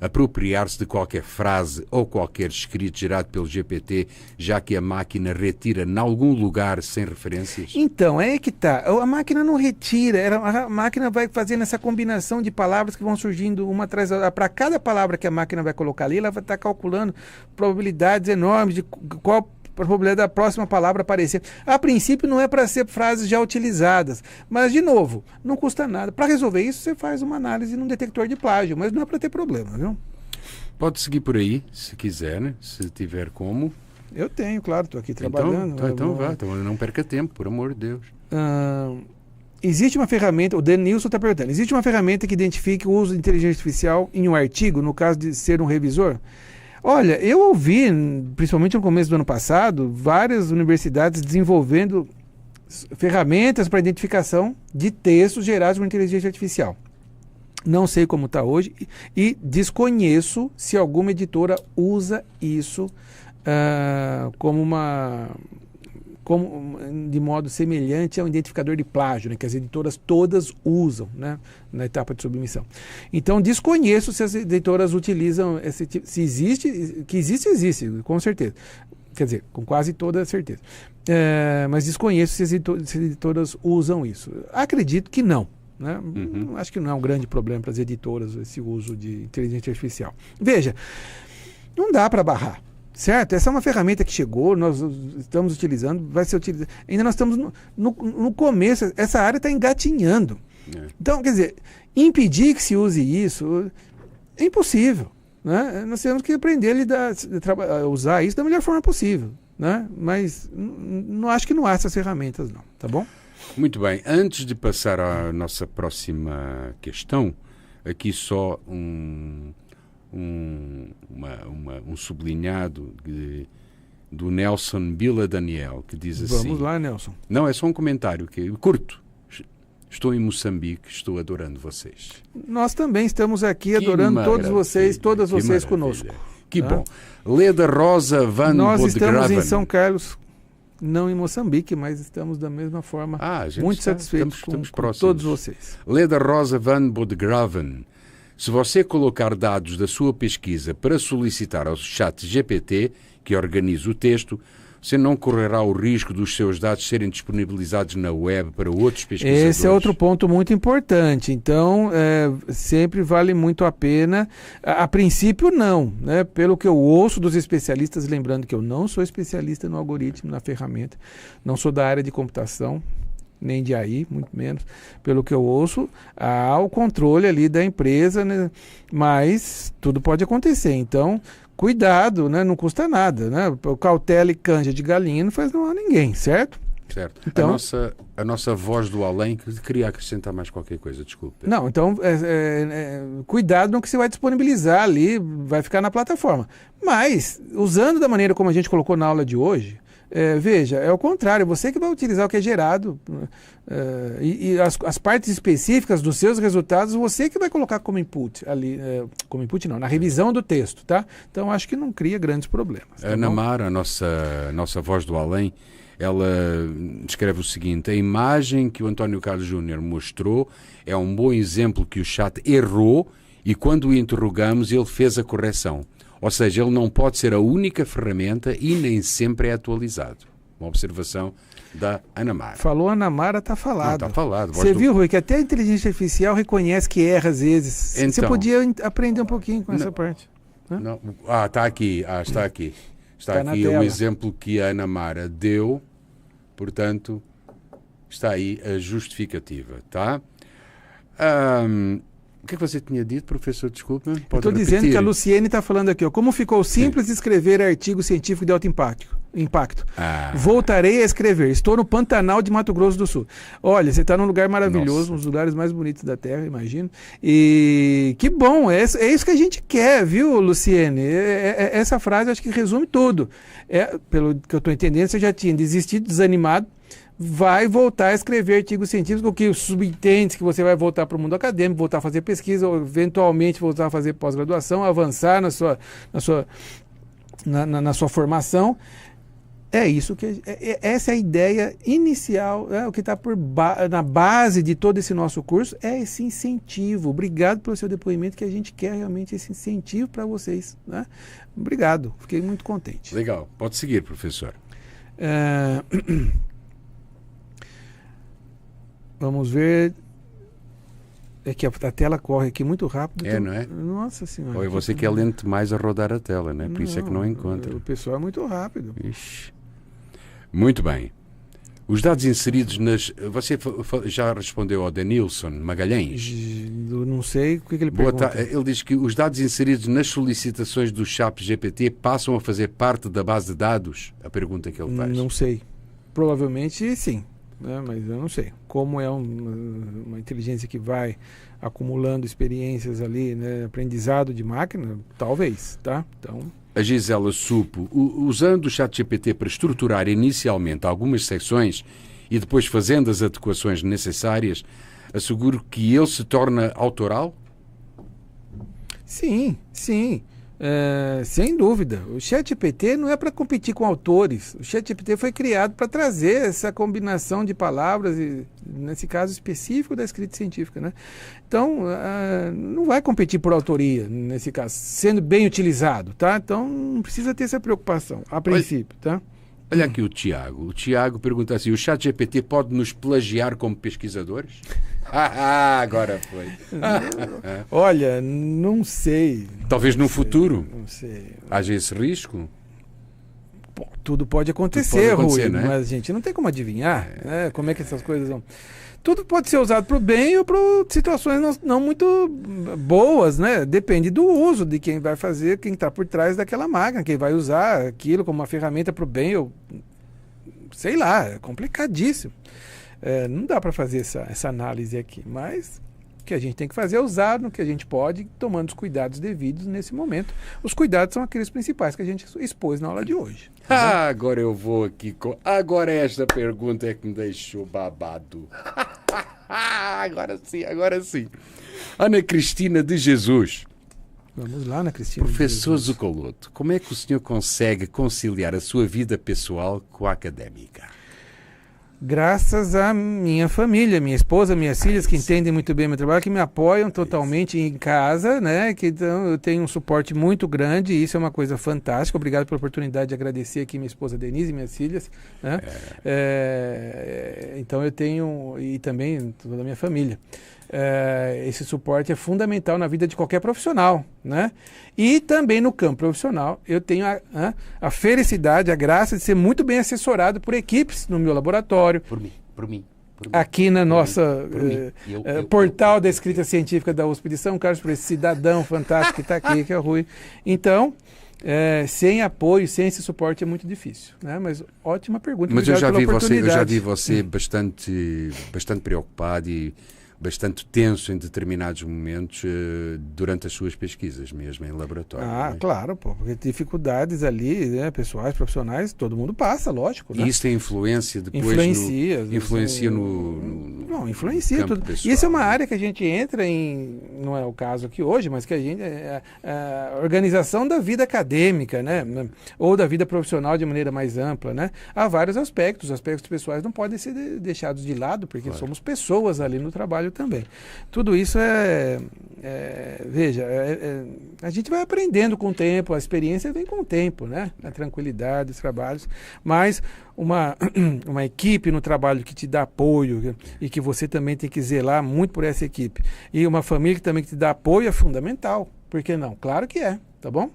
apropriar-se de qualquer frase ou qualquer escrito gerado pelo GPT, já que a máquina retira em algum lugar sem referências? Então, é que tá. A máquina não retira, a máquina vai fazendo essa combinação de palavras que vão surgindo uma atrás da outra. Para cada palavra que a máquina vai colocar ali, ela vai estar calculando probabilidades enormes de qual a probabilidade da próxima palavra aparecer. A princípio não é para ser frases já utilizadas, mas de novo, não custa nada. Para resolver isso, você faz uma análise num detector de plágio, mas não é para ter problema, viu? Pode seguir por aí, se quiser, né? Se tiver como. Eu tenho, claro, estou aqui trabalhando. Então vá, não perca tempo, por amor de Deus. Existe uma ferramenta, o Denilson está perguntando, existe uma ferramenta que identifique o uso de inteligência artificial em um artigo, no caso de ser um revisor? Olha, eu ouvi, principalmente no começo do ano passado, várias universidades desenvolvendo ferramentas para identificação de textos gerados por inteligência artificial. Não sei como está hoje e desconheço se alguma editora usa isso de modo semelhante ao identificador de plágio, né, que as editoras todas usam, né, na etapa de submissão. Então, desconheço se as editoras utilizam esse tipo, se existe, que existe, com certeza. Quer dizer, com quase toda certeza. Mas desconheço se as editoras usam isso. Acredito que não. Né? Acho que não é um grande problema para as editoras esse uso de inteligência artificial. Veja, não dá para barrar. Certo? Essa é uma ferramenta que chegou, nós estamos utilizando, vai ser utilizada. Ainda nós estamos no começo, essa área está engatinhando. Então, quer dizer, impedir que se use isso é impossível. Né? Nós temos que aprender a usar isso da melhor forma possível. Né? Mas não acho que não há essas ferramentas, não. Tá bom? Muito bem. Antes de passar à nossa próxima questão, aqui só um sublinhado do Nelson Bila Daniel, que diz assim... Vamos lá, Nelson. Não, é só um comentário curto. Estou em Moçambique, estou adorando vocês. Nós também estamos aqui adorando todos vocês, todas vocês conosco. Que bom. Leda Rosa Van Nós Bodegraven. estamos em São Carlos, não em Moçambique, mas estamos da mesma forma muito satisfeitos com todos vocês. Leda Rosa Van Bodegraven. Se você colocar dados da sua pesquisa para solicitar ao chat GPT, que organiza o texto, você não correrá o risco dos seus dados serem disponibilizados na web para outros pesquisadores. Esse é outro ponto muito importante. Então, sempre vale muito a pena. A princípio, não. Né? Pelo que eu ouço dos especialistas, lembrando que eu não sou especialista no algoritmo, na ferramenta, não sou da área de computação, nem de AI, muito menos. Pelo que eu ouço, há o controle ali da empresa, né? Mas tudo pode acontecer. Então, cuidado, né? Não custa nada. Né? Cautela e canja de galinha não faz mal a ninguém, certo? Certo. Então, a nossa voz do além, que queria acrescentar mais qualquer coisa, desculpe. Não, então, cuidado no que você vai disponibilizar ali, vai ficar na plataforma. Mas, usando da maneira como a gente colocou na aula de hoje, veja, é o contrário, você que vai utilizar o que é gerado e as partes específicas dos seus resultados, você que vai colocar como input ali, como input não, na revisão do texto, tá? Então acho que não cria grandes problemas. Tá Ana Mara, a nossa voz do além, ela escreve o seguinte: a imagem que o António Carlos Júnior mostrou é um bom exemplo que o chat errou e quando o interrogamos ele fez a correção. Ou seja, ele não pode ser a única ferramenta e nem sempre é atualizado. Uma observação da Ana Mara. Falou Ana Mara, está falado. Está falado. Você viu, Rui, que até a inteligência artificial reconhece que erra às vezes. Então, você podia aprender um pouquinho com essa parte. Não, está aqui. Está aqui. Está aqui o exemplo que a Ana Mara deu. Portanto, está aí a justificativa. Tá? O que você tinha dito, professor? Desculpa. Estou dizendo que a Luciene está falando aqui. Como ficou simples escrever artigo científico de alto impacto. Voltarei a escrever. Estou no Pantanal de Mato Grosso do Sul. Olha, você está num lugar maravilhoso, um dos lugares mais bonitos da Terra, imagino. E que bom, é isso que a gente quer, viu, Luciene? Essa frase acho que resume tudo. Pelo que eu estou entendendo, você já tinha desistido, desanimado, vai voltar a escrever artigos científicos, o que subentende que você vai voltar para o mundo acadêmico, voltar a fazer pesquisa, ou eventualmente voltar a fazer pós-graduação, avançar na sua formação. É isso que essa é a ideia inicial, o que está na base de todo esse nosso curso é esse incentivo. Obrigado pelo seu depoimento, que a gente quer realmente esse incentivo para vocês. Né? Obrigado, fiquei muito contente. Legal, pode seguir, professor. Vamos ver. É que a tela corre aqui muito rápido. Não é? Nossa Senhora. Ou é você que é lento mais a rodar a tela, né? Por isso é que não encontra. O pessoal é muito rápido. Ixi. Muito bem. Os dados inseridos nas... Você já respondeu ao Denilson Magalhães? Não sei o que ele pergunta. Ele diz que os dados inseridos nas solicitações do chat GPT passam a fazer parte da base de dados? A pergunta que ele faz. Não sei. Provavelmente sim. Mas eu não sei. Como é uma inteligência que vai acumulando experiências ali, né, aprendizado de máquina, talvez, tá? Então... A Gisela Supo, usando o ChatGPT para estruturar inicialmente algumas secções e depois fazendo as adequações necessárias, asseguro que ele se torna autoral? Sim, sim. Sem dúvida. O ChatGPT não é para competir com autores. O ChatGPT foi criado para trazer essa combinação de palavras, nesse caso específico da escrita científica, né? Então, não vai competir por autoria, nesse caso, sendo bem utilizado, tá? Então, não precisa ter essa preocupação, a princípio, tá? Olha aqui o Tiago. O Tiago pergunta assim, o ChatGPT pode nos plagiar como pesquisadores? Agora foi. Olha, não sei. Talvez no futuro Não sei. haja esse risco? Bom, tudo pode acontecer, Rui, né? mas a gente não tem como adivinhar, né? Como é que essas coisas vão... Tudo pode ser usado para o bem ou para situações não muito boas, né? Depende do uso de quem vai fazer, quem está por trás daquela máquina, quem vai usar aquilo como uma ferramenta para o bem ou... Sei lá, é complicadíssimo. Não dá para fazer essa análise aqui, mas o que a gente tem que fazer é usar no que a gente pode, tomando os cuidados devidos nesse momento. Os cuidados são aqueles principais que a gente expôs na aula de hoje. Agora eu vou aqui com... Agora esta pergunta é que me deixou babado. Agora sim, agora sim. Ana Cristina de Jesus. Vamos lá, Ana Cristina. Professor Zucoloto, como é que o senhor consegue conciliar a sua vida pessoal com a académica? Graças à minha família, minha esposa, minhas filhas, que entendem muito bem meu trabalho, que me apoiam totalmente em casa, né? Que então, eu tenho um suporte muito grande, e isso é uma coisa fantástica. Obrigado pela oportunidade de agradecer aqui minha esposa Denise e minhas filhas, né? Então eu tenho, e também toda a minha família. Esse suporte é fundamental na vida de qualquer profissional, né? E também no campo profissional eu tenho a felicidade, a graça de ser muito bem assessorado por equipes no meu laboratório. Por mim. Aqui na nossa portal da escrita científica da USP de São Carlos, por esse cidadão fantástico que está aqui, que é o Rui. Então, sem apoio, sem esse suporte é muito difícil, né? Mas ótima pergunta. Mas eu já vi você bastante preocupado e bastante tenso em determinados momentos durante as suas pesquisas mesmo em laboratório. Né? Claro, porque dificuldades ali, né, pessoais, profissionais, todo mundo passa, lógico. Né? E isso tem influência depois influencia influencia campo tudo. pessoal. Isso é uma área que a gente entra em, não é o caso aqui hoje, mas que a gente a organização da vida acadêmica, né, ou da vida profissional de maneira mais ampla, né? Há vários aspectos, os aspectos pessoais não podem ser deixados de lado, porque somos pessoas ali no trabalho também. Tudo isso a gente vai aprendendo com o tempo, a experiência vem com o tempo, né? A tranquilidade, os trabalhos, mas uma equipe no trabalho que te dá apoio e que você também tem que zelar muito por essa equipe, e uma família que também te dá apoio é fundamental. Por que não? Claro que é, tá bom?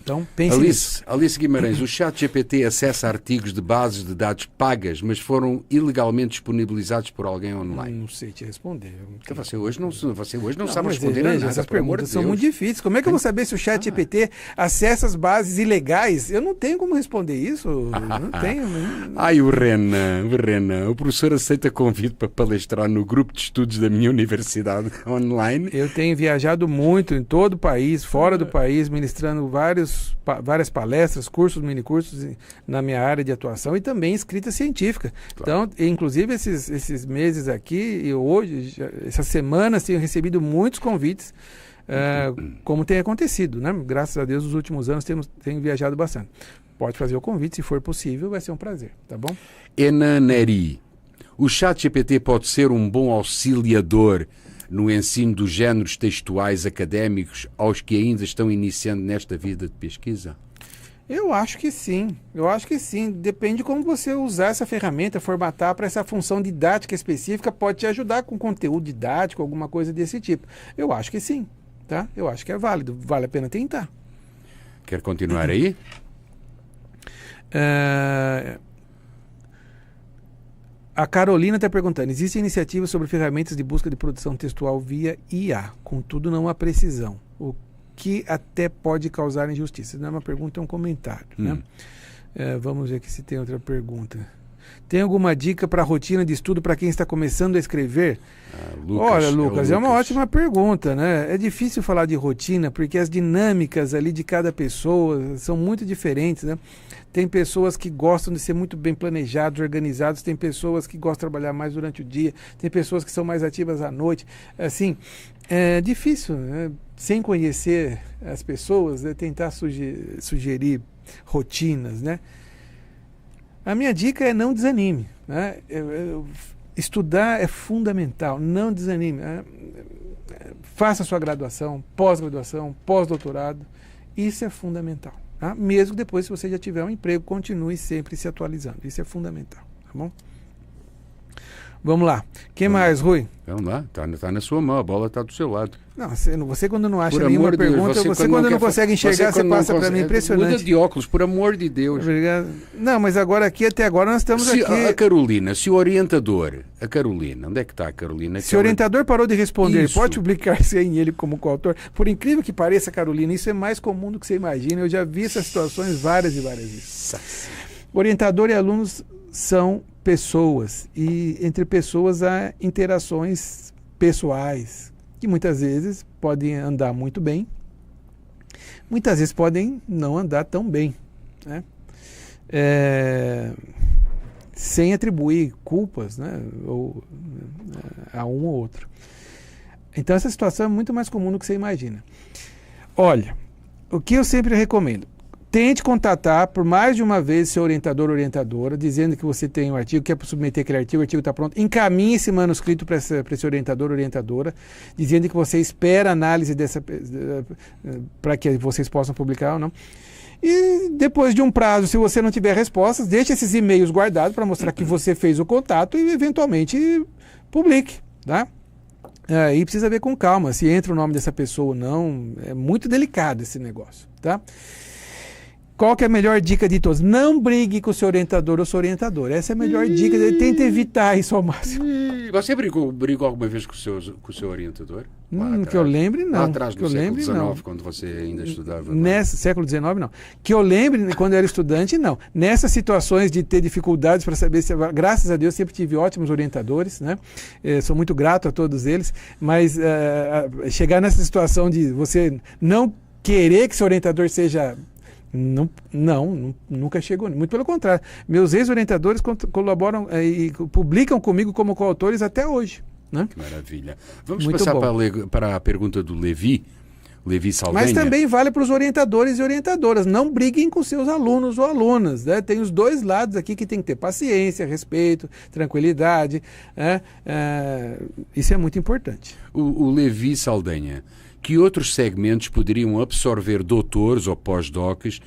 Então, pense nisso. Alice Guimarães, o ChatGPT acessa artigos de bases de dados pagas, mas foram ilegalmente disponibilizados por alguém online. Não sei te responder. Você hoje não sabe responder a nada. Essas perguntas são muito difíceis. Como é que eu vou saber se o ChatGPT acessa as bases ilegais? Eu não tenho como responder isso. Não tenho. O Renan, o professor aceita convite para palestrar no grupo de estudos da minha universidade online? Eu tenho viajado muito em todo o país, fora do país, ministrando várias palestras, cursos, minicursos na minha área de atuação, e também escrita científica. Claro. Então, inclusive esses meses aqui e hoje, essas semanas, tenho recebido muitos convites, como tem acontecido, né? Graças a Deus, nos últimos anos tenho viajado bastante. Pode fazer o convite, se for possível, vai ser um prazer, tá bom? Enaneri, o ChatGPT pode ser um bom auxiliador no ensino dos géneros textuais académicos aos que ainda estão iniciando nesta vida de pesquisa? Eu acho que sim. Depende de como você usar essa ferramenta, formatar para essa função didática específica, pode te ajudar com conteúdo didático, alguma coisa desse tipo. Eu acho que sim, tá? Eu acho que é válido, vale a pena tentar. Quer continuar aí? A Carolina está perguntando, existem iniciativas sobre ferramentas de busca de produção textual via IA, contudo não há precisão, o que até pode causar injustiça. Não é uma pergunta, é um comentário. Né? Vamos ver aqui se tem outra pergunta. Tem alguma dica para a rotina de estudo para quem está começando a escrever? Olha, Lucas, é uma ótima pergunta, né? É difícil falar de rotina, porque as dinâmicas ali de cada pessoa são muito diferentes, né? Tem pessoas que gostam de ser muito bem planejados, organizados, tem pessoas que gostam de trabalhar mais durante o dia, tem pessoas que são mais ativas à noite. Assim, é difícil, né? sem conhecer as pessoas, tentar sugerir rotinas, né? A minha dica é não desanime, né? Estudar é fundamental, não desanime, né? Faça sua graduação, pós-graduação, pós-doutorado, isso é fundamental, tá? Mesmo depois, se você já tiver um emprego, continue sempre se atualizando, isso é fundamental, tá bom? Vamos lá. Quem mais, Rui? Vamos lá, tá na sua mão, a bola está do seu lado. Não, você quando não acha Por nenhuma amor de Deus, pergunta, você quando não consegue enxergar, você passa para mim. Impressionante. Muda de óculos, por amor de Deus. Obrigado. Não, mas agora aqui, até agora, nós estamos aqui. A Carolina, se o orientador, a Carolina, onde é que está a Carolina? Se o orientador parou de responder, Isso. pode publicar sem ele como coautor? Por incrível que pareça, Carolina, isso é mais comum do que você imagina. Eu já vi essas situações várias e várias vezes. Orientador e alunos são pessoas, e entre pessoas há interações pessoais, que muitas vezes podem andar muito bem, muitas vezes podem não andar tão bem, né? Sem atribuir culpas, né, a um ou outro. Então essa situação é muito mais comum do que você imagina. Olha, o que eu sempre recomendo: tente contatar por mais de uma vez seu orientador ou orientadora, dizendo que você tem um artigo, quer submeter aquele artigo, o artigo está pronto. Encaminhe esse manuscrito para esse orientador ou orientadora, dizendo que você espera a análise para que vocês possam publicar ou não. E depois de um prazo, se você não tiver respostas, deixe esses e-mails guardados para mostrar que você fez o contato e eventualmente publique, tá? E precisa ver com calma se entra o nome dessa pessoa ou não. É muito delicado esse negócio, tá? Qual que é a melhor dica de todos? Não brigue com o seu orientador ou sua orientadora. Essa é a melhor dica. Tente evitar isso ao máximo. Você brigou alguma vez com o seu orientador? Que eu lembre, não. Lá atrás, no século XIX, não. quando você ainda estudava. Século XIX, não. Que eu lembre, quando eu era estudante, não. Nessas situações de ter dificuldades para saber se... Graças a Deus, sempre tive ótimos orientadores, né? Sou muito grato a todos eles. Mas chegar nessa situação de você não querer que seu orientador seja... Nunca chegou. Muito pelo contrário. Meus ex-orientadores colaboram e publicam comigo como coautores até hoje, né? Que maravilha. Vamos Muito passar bom. para a pergunta do Levi Saldanha. Mas também vale para os orientadores e orientadoras. Não briguem com seus alunos ou alunas, né? Tem os dois lados aqui que tem que ter paciência, respeito, tranquilidade, né? Isso é muito importante. O Levi Saldanha: que outros segmentos poderiam absorver doutores ou pós-docs,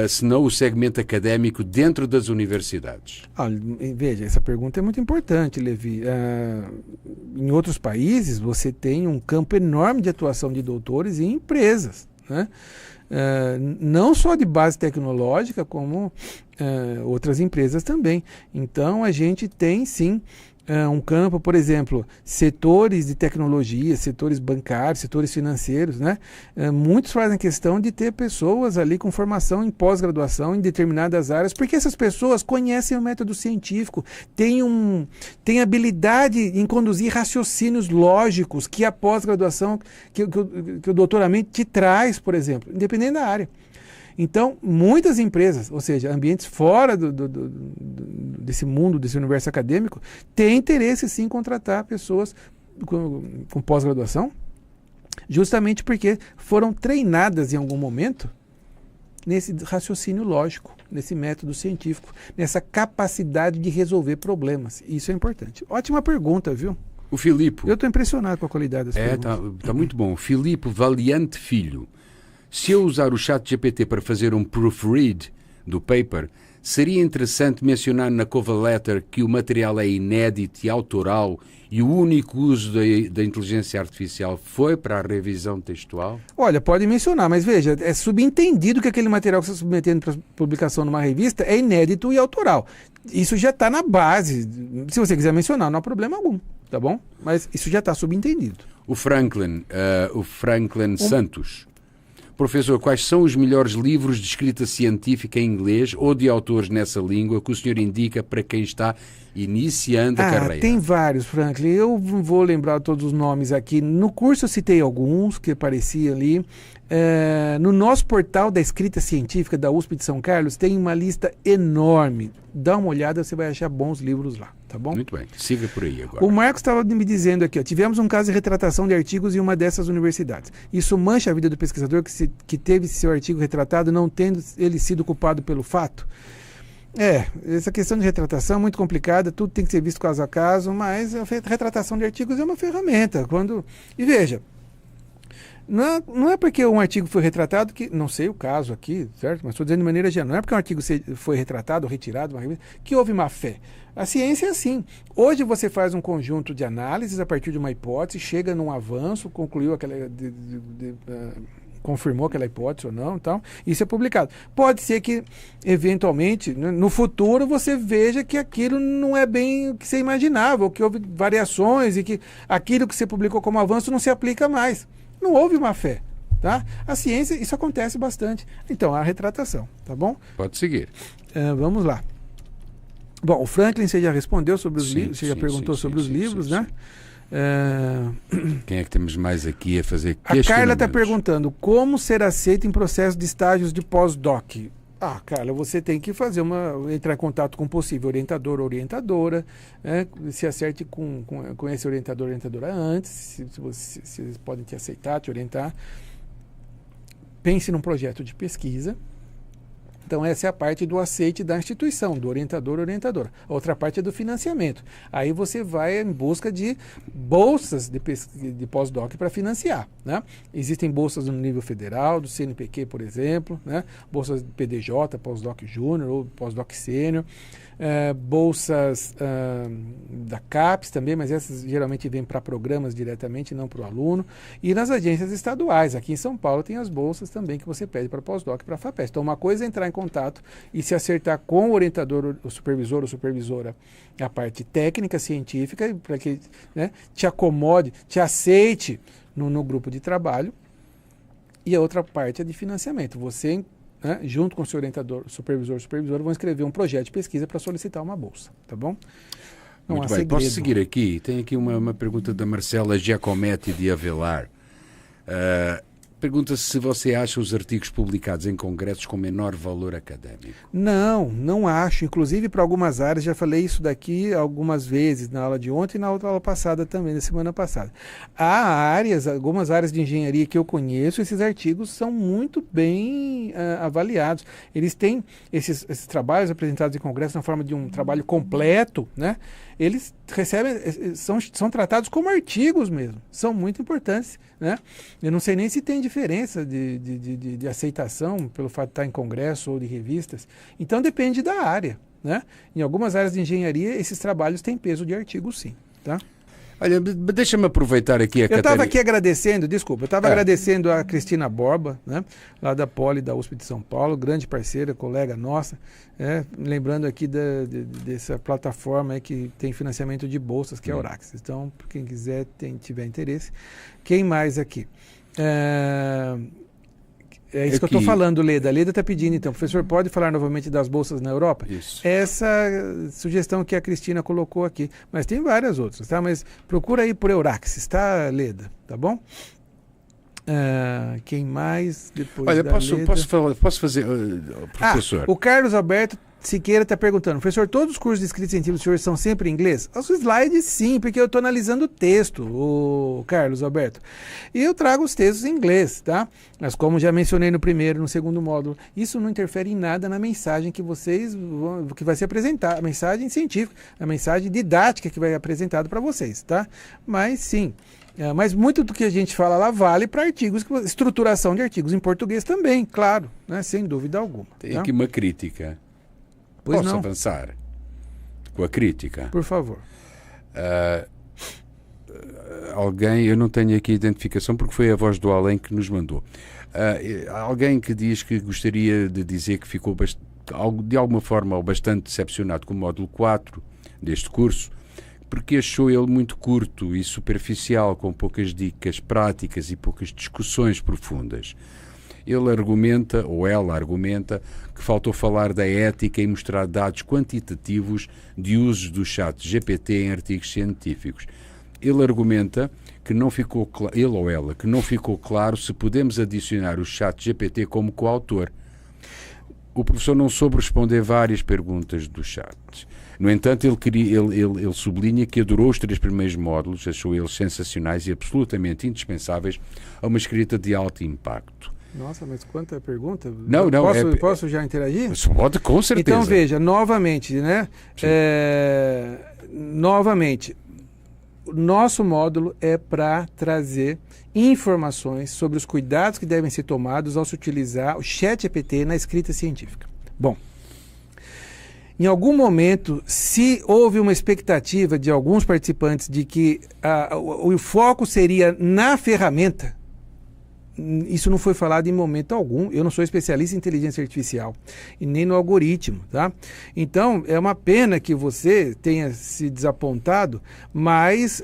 senão o segmento académico dentro das universidades? Veja, essa pergunta é muito importante, Levi. Em outros países, você tem um campo enorme de atuação de doutores em empresas, né? Não só de base tecnológica, como outras empresas também. Então, a gente tem, sim, um campo, por exemplo, setores de tecnologia, setores bancários, setores financeiros, né? Muitos fazem questão de ter pessoas ali com formação em pós-graduação em determinadas áreas, porque essas pessoas conhecem o método científico, têm habilidade em conduzir raciocínios lógicos que a pós-graduação, que o doutoramento te traz, por exemplo, independente da área. Então, muitas empresas, ou seja, ambientes fora desse mundo, desse universo acadêmico, têm interesse sim em contratar pessoas com pós-graduação, justamente porque foram treinadas em algum momento nesse raciocínio lógico, nesse método científico, nessa capacidade de resolver problemas. Isso é importante. Ótima pergunta, viu? O Filipe. Eu estou impressionado com a qualidade das perguntas. Tá muito bom. Filipe Valiante Filho: se eu usar o ChatGPT para fazer um proofread do paper, seria interessante mencionar na cover letter que o material é inédito e autoral e o único uso da inteligência artificial foi para a revisão textual? Olha, pode mencionar, mas veja, é subentendido que aquele material que você está submetendo para publicação numa revista é inédito e autoral. Isso já está na base. Se você quiser mencionar, não há problema algum, tá bom? Mas isso já está subentendido. O Franklin Santos: professor, quais são os melhores livros de escrita científica em inglês ou de autores nessa língua que o senhor indica para quem está iniciando a carreira? Tem vários, Franklin. Eu não vou lembrar todos os nomes aqui. No curso eu citei alguns que apareciam ali. No nosso portal da escrita científica da USP de São Carlos tem uma lista enorme. Dá uma olhada, você vai achar bons livros lá, tá? tá bom? Muito bem, siga por aí agora. O Marcos estava me dizendo aqui, ó, tivemos um caso de retratação de artigos em uma dessas universidades. Isso mancha a vida do pesquisador que teve seu artigo retratado, não tendo ele sido culpado pelo fato? Essa questão de retratação é muito complicada, tudo tem que ser visto caso a caso, mas a retratação de artigos é uma ferramenta. E veja, não é porque um artigo foi retratado que, não sei o caso aqui, certo? Mas estou dizendo de maneira geral, não é porque um artigo foi retratado ou retirado que houve má fé. A ciência é assim. Hoje você faz um conjunto de análises a partir de uma hipótese, chega num avanço, concluiu aquela... confirmou aquela hipótese ou não, então, isso é publicado. Pode ser que, eventualmente, no futuro, você veja que aquilo não é bem o que você imaginava, ou que houve variações e que aquilo que você publicou como avanço não se aplica mais. Não houve má fé, tá? A ciência, isso acontece bastante. Então, a retratação, tá bom? Pode seguir. Vamos lá. Bom, o Franklin, você já respondeu sobre os livros, você já perguntou sobre os livros, né? Quem é que temos mais aqui a fazer questionamentos? A Carla está perguntando como ser aceito em processo de estágios de pós-doc. Carla, você tem que entrar em contato com um possível orientador ou orientadora, se acerte com esse orientador ou orientadora antes, se eles podem te aceitar, te orientar. Pense num projeto de pesquisa. Então, essa é a parte do aceite da instituição, do orientador ou orientadora. A outra parte é do financiamento. Aí você vai em busca de bolsas de pós-doc para financiar, né? Existem bolsas no nível federal, do CNPq, por exemplo, né? Bolsas de PDJ, pós-doc júnior ou pós-doc sênior. Bolsas da CAPES também, mas essas geralmente vêm para programas diretamente, não para o aluno. E nas agências estaduais, aqui em São Paulo, tem as bolsas também que você pede para pós-doc e para a FAPESP. Então, uma coisa é entrar em contato e se acertar com o orientador, o supervisor ou supervisora, a parte técnica, científica, para que, né, te acomode, te aceite no grupo de trabalho. E a outra parte é de financiamento. Você, junto com o seu orientador, supervisor, supervisora, vão escrever um projeto de pesquisa para solicitar uma bolsa, tá bom? Não Muito bem, posso seguir aqui? Tem aqui uma pergunta da Marcela Giacometti de Avelar. Pergunta se você acha os artigos publicados em congressos com menor valor académico. Não acho. Inclusive, para algumas áreas, já falei isso daqui algumas vezes, na aula de ontem e na outra aula passada também, na semana passada. Há algumas áreas de engenharia que eu conheço, esses artigos são muito bem avaliados. Eles têm esses trabalhos apresentados em congresso na forma de um trabalho completo, né? Eles recebem, são tratados como artigos mesmo, são muito importantes, né? Eu não sei nem se tem diferença de aceitação pelo fato de estar em congresso ou de revistas, então depende da área, né? Em algumas áreas de engenharia, esses trabalhos têm peso de artigo, sim, tá? Olha, deixa-me aproveitar aqui a Eu estava aqui agradecendo, agradecendo a Cristina Borba, né, lá da Poli, da USP de São Paulo, grande parceira, colega nossa, lembrando aqui dessa plataforma aí que tem financiamento de bolsas, que é a Oraxis. Então, para quem quiser, tiver interesse. Quem mais aqui? É isso que eu estou falando, Leda. A Leda está pedindo, então, professor, pode falar novamente das bolsas na Europa? Isso. Essa sugestão que a Cristina colocou aqui. Mas tem várias outras, tá? Mas procura aí por Euraxis, tá, Leda? Tá bom? Quem mais? Depois Olha, Leda? posso fazer, professor? O Carlos Alberto Siqueira está perguntando, professor, todos os cursos de escrita científica do senhor são sempre em inglês? Os slides sim, porque eu estou analisando o texto, o Carlos Alberto. E eu trago os textos em inglês, tá? Mas como já mencionei no primeiro, no segundo módulo, isso não interfere em nada na mensagem que que vai ser apresentada, a mensagem científica, a mensagem didática que vai ser apresentada para vocês, tá? Mas sim. Mas muito do que a gente fala lá vale para artigos, estruturação de artigos em português também, claro, né? Sem dúvida alguma. Tem aqui uma crítica. Pois Posso não. avançar com a crítica? Por favor. Alguém, eu não tenho aqui a identificação porque foi a voz do além que nos mandou. Alguém que diz que gostaria de dizer que ficou de alguma forma bastante decepcionado com o módulo 4 deste curso, porque achou ele muito curto e superficial, com poucas dicas práticas e poucas discussões profundas. Ele argumenta, ou ela argumenta, que faltou falar da ética e mostrar dados quantitativos de usos do chat GPT em artigos científicos. Ele argumenta que não ficou ele ou ela, que não ficou claro se podemos adicionar o chat GPT como coautor. O professor não soube responder várias perguntas do chat. No entanto, ele sublinha que adorou os 3 primeiros módulos, achou eles sensacionais e absolutamente indispensáveis a uma escrita de alto impacto. Nossa, mas quanta pergunta. Não, Posso já interagir? Pode, com certeza. Então, veja, novamente, né? Novamente, nosso módulo é para trazer informações sobre os cuidados que devem ser tomados ao se utilizar o ChatGPT na escrita científica. Bom, em algum momento, se houve uma expectativa de alguns participantes de que o foco seria na ferramenta, isso não foi falado em momento algum. Eu não sou especialista em inteligência artificial e nem no algoritmo, tá? Então, é uma pena que você tenha se desapontado, mas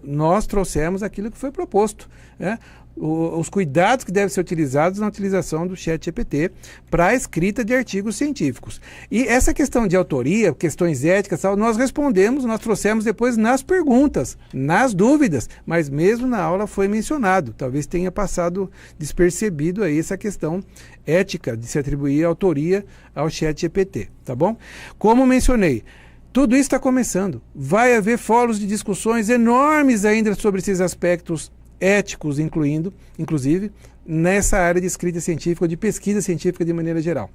nós trouxemos aquilo que foi proposto, né? Os cuidados que devem ser utilizados na utilização do ChatGPT para a escrita de artigos científicos. E essa questão de autoria, questões éticas, nós respondemos, nós trouxemos depois nas perguntas, nas dúvidas, mas mesmo na aula foi mencionado. Talvez tenha passado despercebido aí essa questão ética de se atribuir autoria ao ChatGPT, tá bom? Como mencionei, tudo isso está começando. Vai haver fóruns de discussões enormes ainda sobre esses aspectos éticos, inclusive, nessa área de escrita científica ou de pesquisa científica de maneira geral.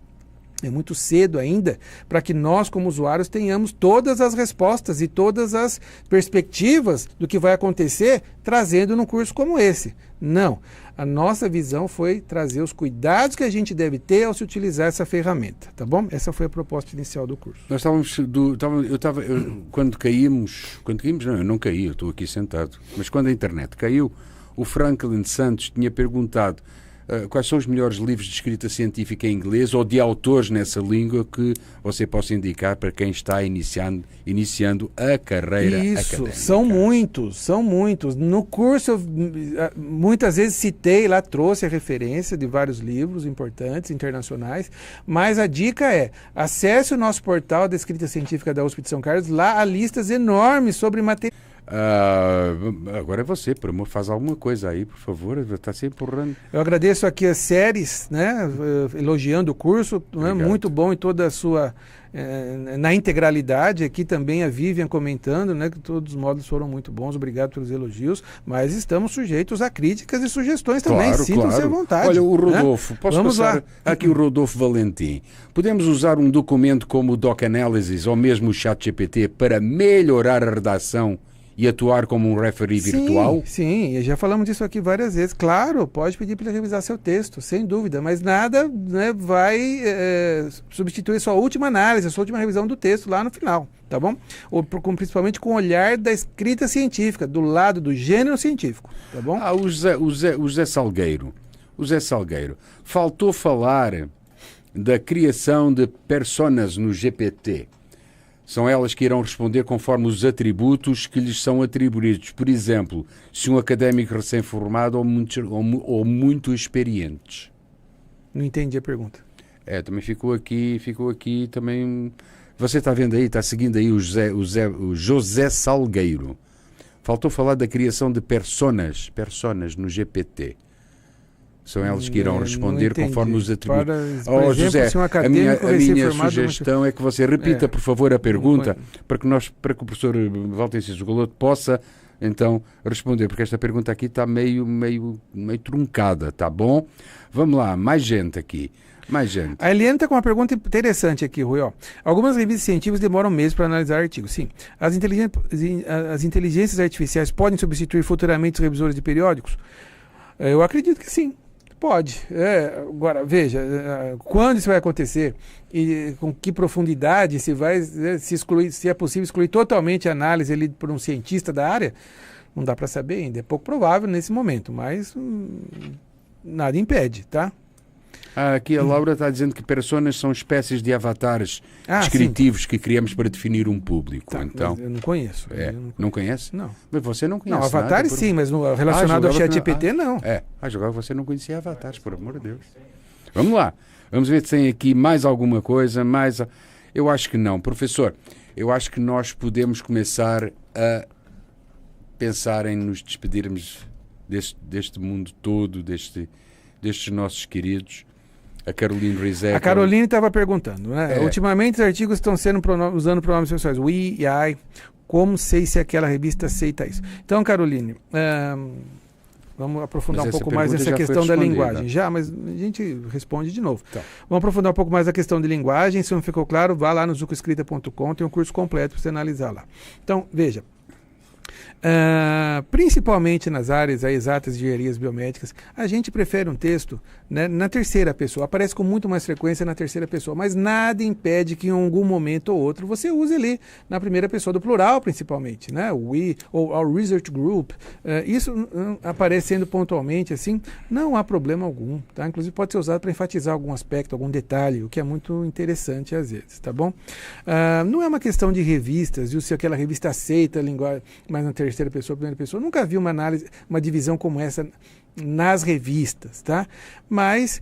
É muito cedo ainda para que nós, como usuários, tenhamos todas as respostas e todas as perspectivas do que vai acontecer trazendo num curso como esse. Não. A nossa visão foi trazer os cuidados que a gente deve ter ao se utilizar essa ferramenta, tá bom? Essa foi a proposta inicial do curso. Nós quando caímos, não, eu não caí, eu estou aqui sentado, mas quando a internet caiu, o Franklin Santos tinha perguntado quais são os melhores livros de escrita científica em inglês ou de autores nessa língua que você possa indicar para quem está iniciando a carreira académica. São muitos. No curso, eu muitas vezes citei lá, trouxe a referência de vários livros importantes, internacionais, mas a dica é, acesse o nosso portal da escrita científica da USP de São Carlos, lá há listas enormes sobre material. Agora é você, por amor, faz alguma coisa aí, por favor, está se empurrando. Eu agradeço aqui as séries, né, elogiando o curso, né, muito bom em toda a sua, na integralidade. Aqui também a Vivian comentando, né, que todos os módulos foram muito bons, obrigado pelos elogios, mas estamos sujeitos a críticas e sugestões também, sintam-se à vontade. Olha, o Rodolfo, né? Posso passar aqui o Rodolfo Valentim. Podemos usar um documento como o Doc Analysis ou mesmo o ChatGPT para melhorar a redação e atuar como um referee virtual? Sim, já falamos disso aqui várias vezes. Claro, pode pedir para ele revisar seu texto, sem dúvida, mas nada, né, vai substituir sua última análise, sua última revisão do texto lá no final, tá bom? Principalmente com o olhar da escrita científica, do lado do gênero científico, tá bom? O Zé Salgueiro. Faltou falar da criação de personas no GPT. São elas que irão responder conforme os atributos que lhes são atribuídos. Por exemplo, se um académico recém-formado ou muito experientes. Não entendi a pergunta. Também ficou aqui também. Você está vendo aí, está seguindo aí o José Salgueiro. Faltou falar da criação de personas no GPT. São elas que irão responder conforme os atributos. Por exemplo, José, se um a minha recém-formado, sugestão é que você repita, por favor, a pergunta para que o professor Walter Ciso Galoto possa, então, responder, porque esta pergunta aqui está meio truncada, tá bom? Vamos lá, mais gente aqui. A Eliane está com uma pergunta interessante aqui, Rui. Algumas revistas científicas demoram meses para analisar artigos. Sim. As inteligências artificiais podem substituir futuramente os revisores de periódicos? Eu acredito que sim. Pode. Agora, veja, quando isso vai acontecer e com que profundidade, se é possível excluir totalmente a análise ali por um cientista da área, não dá para saber ainda. É pouco provável nesse momento, mas nada impede, tá? Aqui a Laura está dizendo que personas são espécies de avatares descritivos que criamos para definir um público. Tá, então, eu não conheço. Não conhece? Não. Mas você não conhece. Não, avatares sim, mas relacionado ao ChatGPT não. Agora você não conhecia avatares, por amor de Deus. Vamos lá. Vamos ver se tem aqui mais alguma coisa. Eu acho que não. Professor, eu acho que nós podemos começar a pensar em nos despedirmos deste mundo todo, destes nossos queridos. A Caroline Rizek. A Caroline estava perguntando, né? Ultimamente os artigos estão sendo usando pronomes pessoais, we e I. Como sei se aquela revista aceita isso? Então, Caroline, vamos aprofundar um pouco mais nessa questão da linguagem. Já, mas a gente responde de novo. Tá. Vamos aprofundar um pouco mais a questão de linguagem. Se não ficou claro, vá lá no zucoescrita.com, tem um curso completo para você analisar lá. Então, veja. Principalmente nas áreas exatas de engenharias biomédicas, a gente prefere um texto, né, na terceira pessoa. Aparece com muito mais frequência na terceira pessoa, mas nada impede que em algum momento ou outro você use ali na primeira pessoa do plural, principalmente, né? We ou our research group. Isso aparecendo pontualmente assim, não há problema algum, tá? Inclusive pode ser usado para enfatizar algum aspecto, algum detalhe, o que é muito interessante às vezes, tá bom? Não é uma questão de revistas, viu? Se aquela revista aceita a linguagem, mas na terceira pessoa, primeira pessoa. Nunca vi uma análise, uma divisão como essa nas revistas, tá? Mas,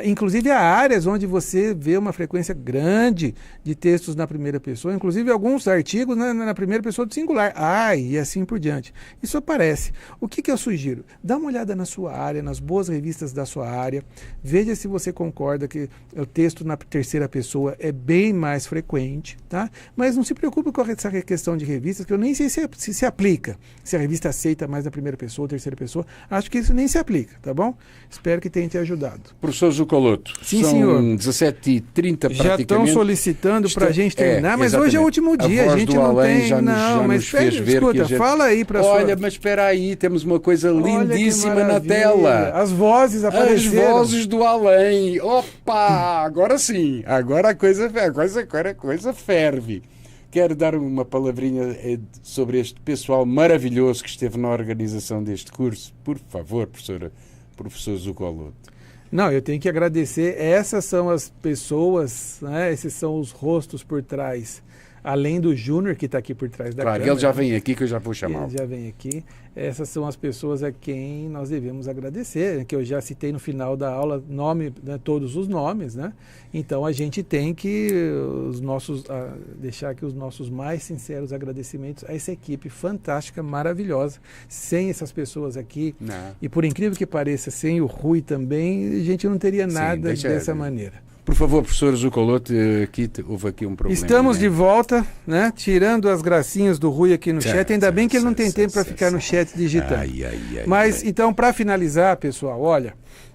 inclusive, há áreas onde você vê uma frequência grande de textos na primeira pessoa, inclusive alguns artigos na primeira pessoa do singular, e assim por diante. Isso aparece. O que eu sugiro? Dá uma olhada na sua área, nas boas revistas da sua área, veja se você concorda que o texto na terceira pessoa é bem mais frequente, tá? Mas não se preocupe com essa questão de revistas, que eu nem sei se aplica, se a revista aceita mais na primeira pessoa ou terceira pessoa. Acho que isso nem se aplica, tá bom? Espero que tenha te ajudado. Professor Zucoloto, sim, são senhor. 17h30 praticamente. Já estão solicitando para a gente terminar, mas hoje é o último dia, a gente não tem... Mas fez ver escuta, que a gente... fala aí para sua... Olha, mas espera aí, temos uma coisa lindíssima na tela. As vozes apareceram. As vozes do além. Opa, agora sim, agora a coisa ferve. Quero dar uma palavrinha sobre este pessoal maravilhoso que esteve na organização deste curso. Por favor, professor Zucoloto. Não, eu tenho que agradecer. Essas são as pessoas, né? Esses são os rostos por trás. Além do Júnior, que está aqui por trás da câmera. Claro, ele já vem aqui, que eu já vou chamar. Ele já vem aqui. Essas são as pessoas a quem nós devemos agradecer, que eu já citei no final da aula todos os nomes, né? Então a gente tem que deixar aqui os nossos mais sinceros agradecimentos a essa equipe fantástica, maravilhosa. Sem essas pessoas aqui, e por incrível que pareça, sem o Rui também, a gente não teria nada dessa maneira. Por favor, professor Zucoloto, houve aqui um problema. Estamos de volta, né? Tirando as gracinhas do Rui aqui no chat. Ainda bem que ele não tem tempo para ficar no chat digitando. Mas, então, para finalizar, pessoal, olha,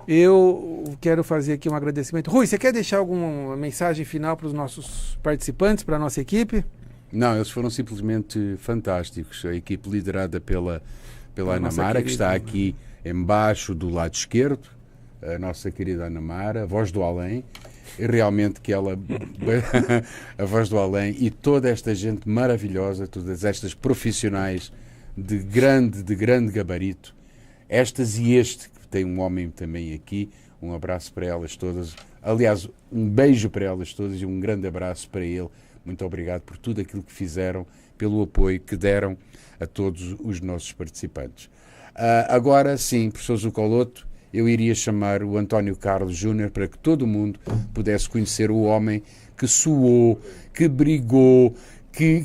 eu quero fazer aqui um agradecimento. Rui, você quer deixar alguma mensagem final para os nossos participantes, para a nossa equipe? Não, eles foram simplesmente fantásticos. A equipe liderada pela Ana Mara, que está aqui embaixo do lado esquerdo, a nossa querida Ana Mara, a voz do além. E realmente que ela, a voz do além e toda esta gente maravilhosa, todas estas profissionais de grande gabarito, estas e este, que tem um homem também aqui, um abraço para elas todas, aliás, um beijo para elas todas e um grande abraço para ele. Muito obrigado por tudo aquilo que fizeram, pelo apoio que deram a todos os nossos participantes. Agora sim, professor Zucoloto, eu iria chamar o António Carlos Júnior para que todo mundo pudesse conhecer o homem que suou, que brigou, que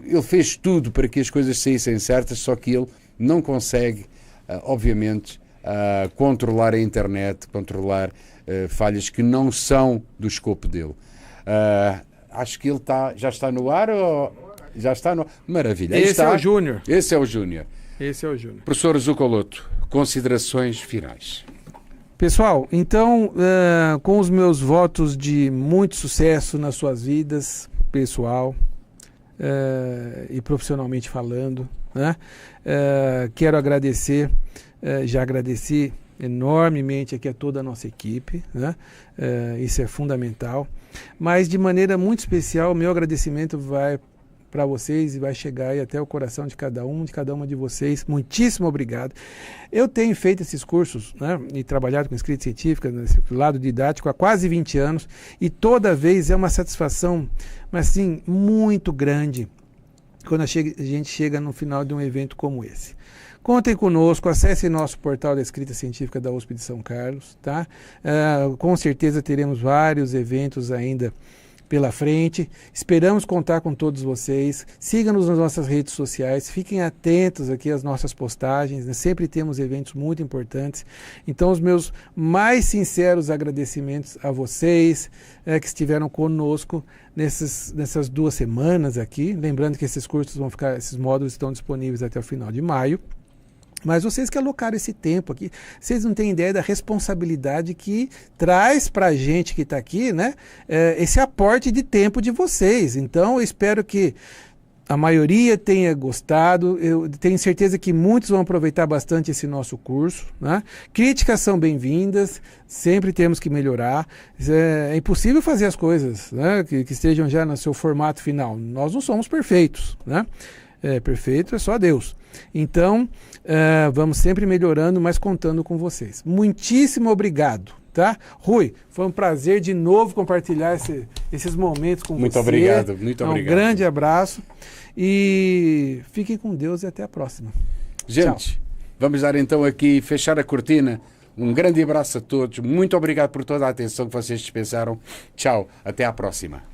ele fez tudo para que as coisas saíssem certas, só que ele não consegue, obviamente, controlar a internet, controlar falhas que não são do escopo dele. Acho que ele já está no ar ou... Já está no... Maravilha. Esse é o Júnior. Esse é o Júnior. Esse é o Júnior. Professor Zucoloto, considerações finais. Pessoal, então, com os meus votos de muito sucesso nas suas vidas, pessoal e profissionalmente falando, né? Quero agradecer, já agradeci enormemente aqui a toda a nossa equipe, né? Isso é fundamental, mas de maneira muito especial, o meu agradecimento vai para vocês e vai chegar aí até o coração de cada uma de vocês. Muitíssimo obrigado. Eu tenho feito esses cursos, né, e trabalhado com escrita científica, nesse lado didático, há quase 20 anos, e toda vez é uma satisfação, mas assim, muito grande, quando a gente chega no final de um evento como esse. Contem conosco, acessem nosso portal da escrita científica da USP de São Carlos, tá? Com certeza teremos vários eventos ainda pela frente. Esperamos contar com todos vocês. Siga-nos nas nossas redes sociais. Fiquem atentos aqui às nossas postagens, né? Sempre temos eventos muito importantes. Então, os meus mais sinceros agradecimentos a vocês que estiveram conosco nessas 2 semanas aqui. Lembrando que esses cursos vão ficar, esses módulos estão disponíveis até o final de maio. Mas vocês que alocaram esse tempo aqui, vocês não têm ideia da responsabilidade que traz para a gente que está aqui, né? Esse aporte de tempo de vocês. Então, eu espero que a maioria tenha gostado. Eu tenho certeza que muitos vão aproveitar bastante esse nosso curso, né? Críticas são bem-vindas, sempre temos que melhorar. É impossível fazer as coisas, né, que estejam já no seu formato final. Nós não somos perfeitos, né? Perfeito é só Deus. Então, vamos sempre melhorando, mas contando com vocês. Muitíssimo obrigado. Tá? Rui, foi um prazer de novo compartilhar esses momentos com você. Muito obrigado, muito obrigado. Um grande abraço e fiquem com Deus e até a próxima. Gente, Tchau. Vamos dar então aqui, fechar a cortina. Um grande abraço a todos. Muito obrigado por toda a atenção que vocês dispensaram. Tchau, até à próxima.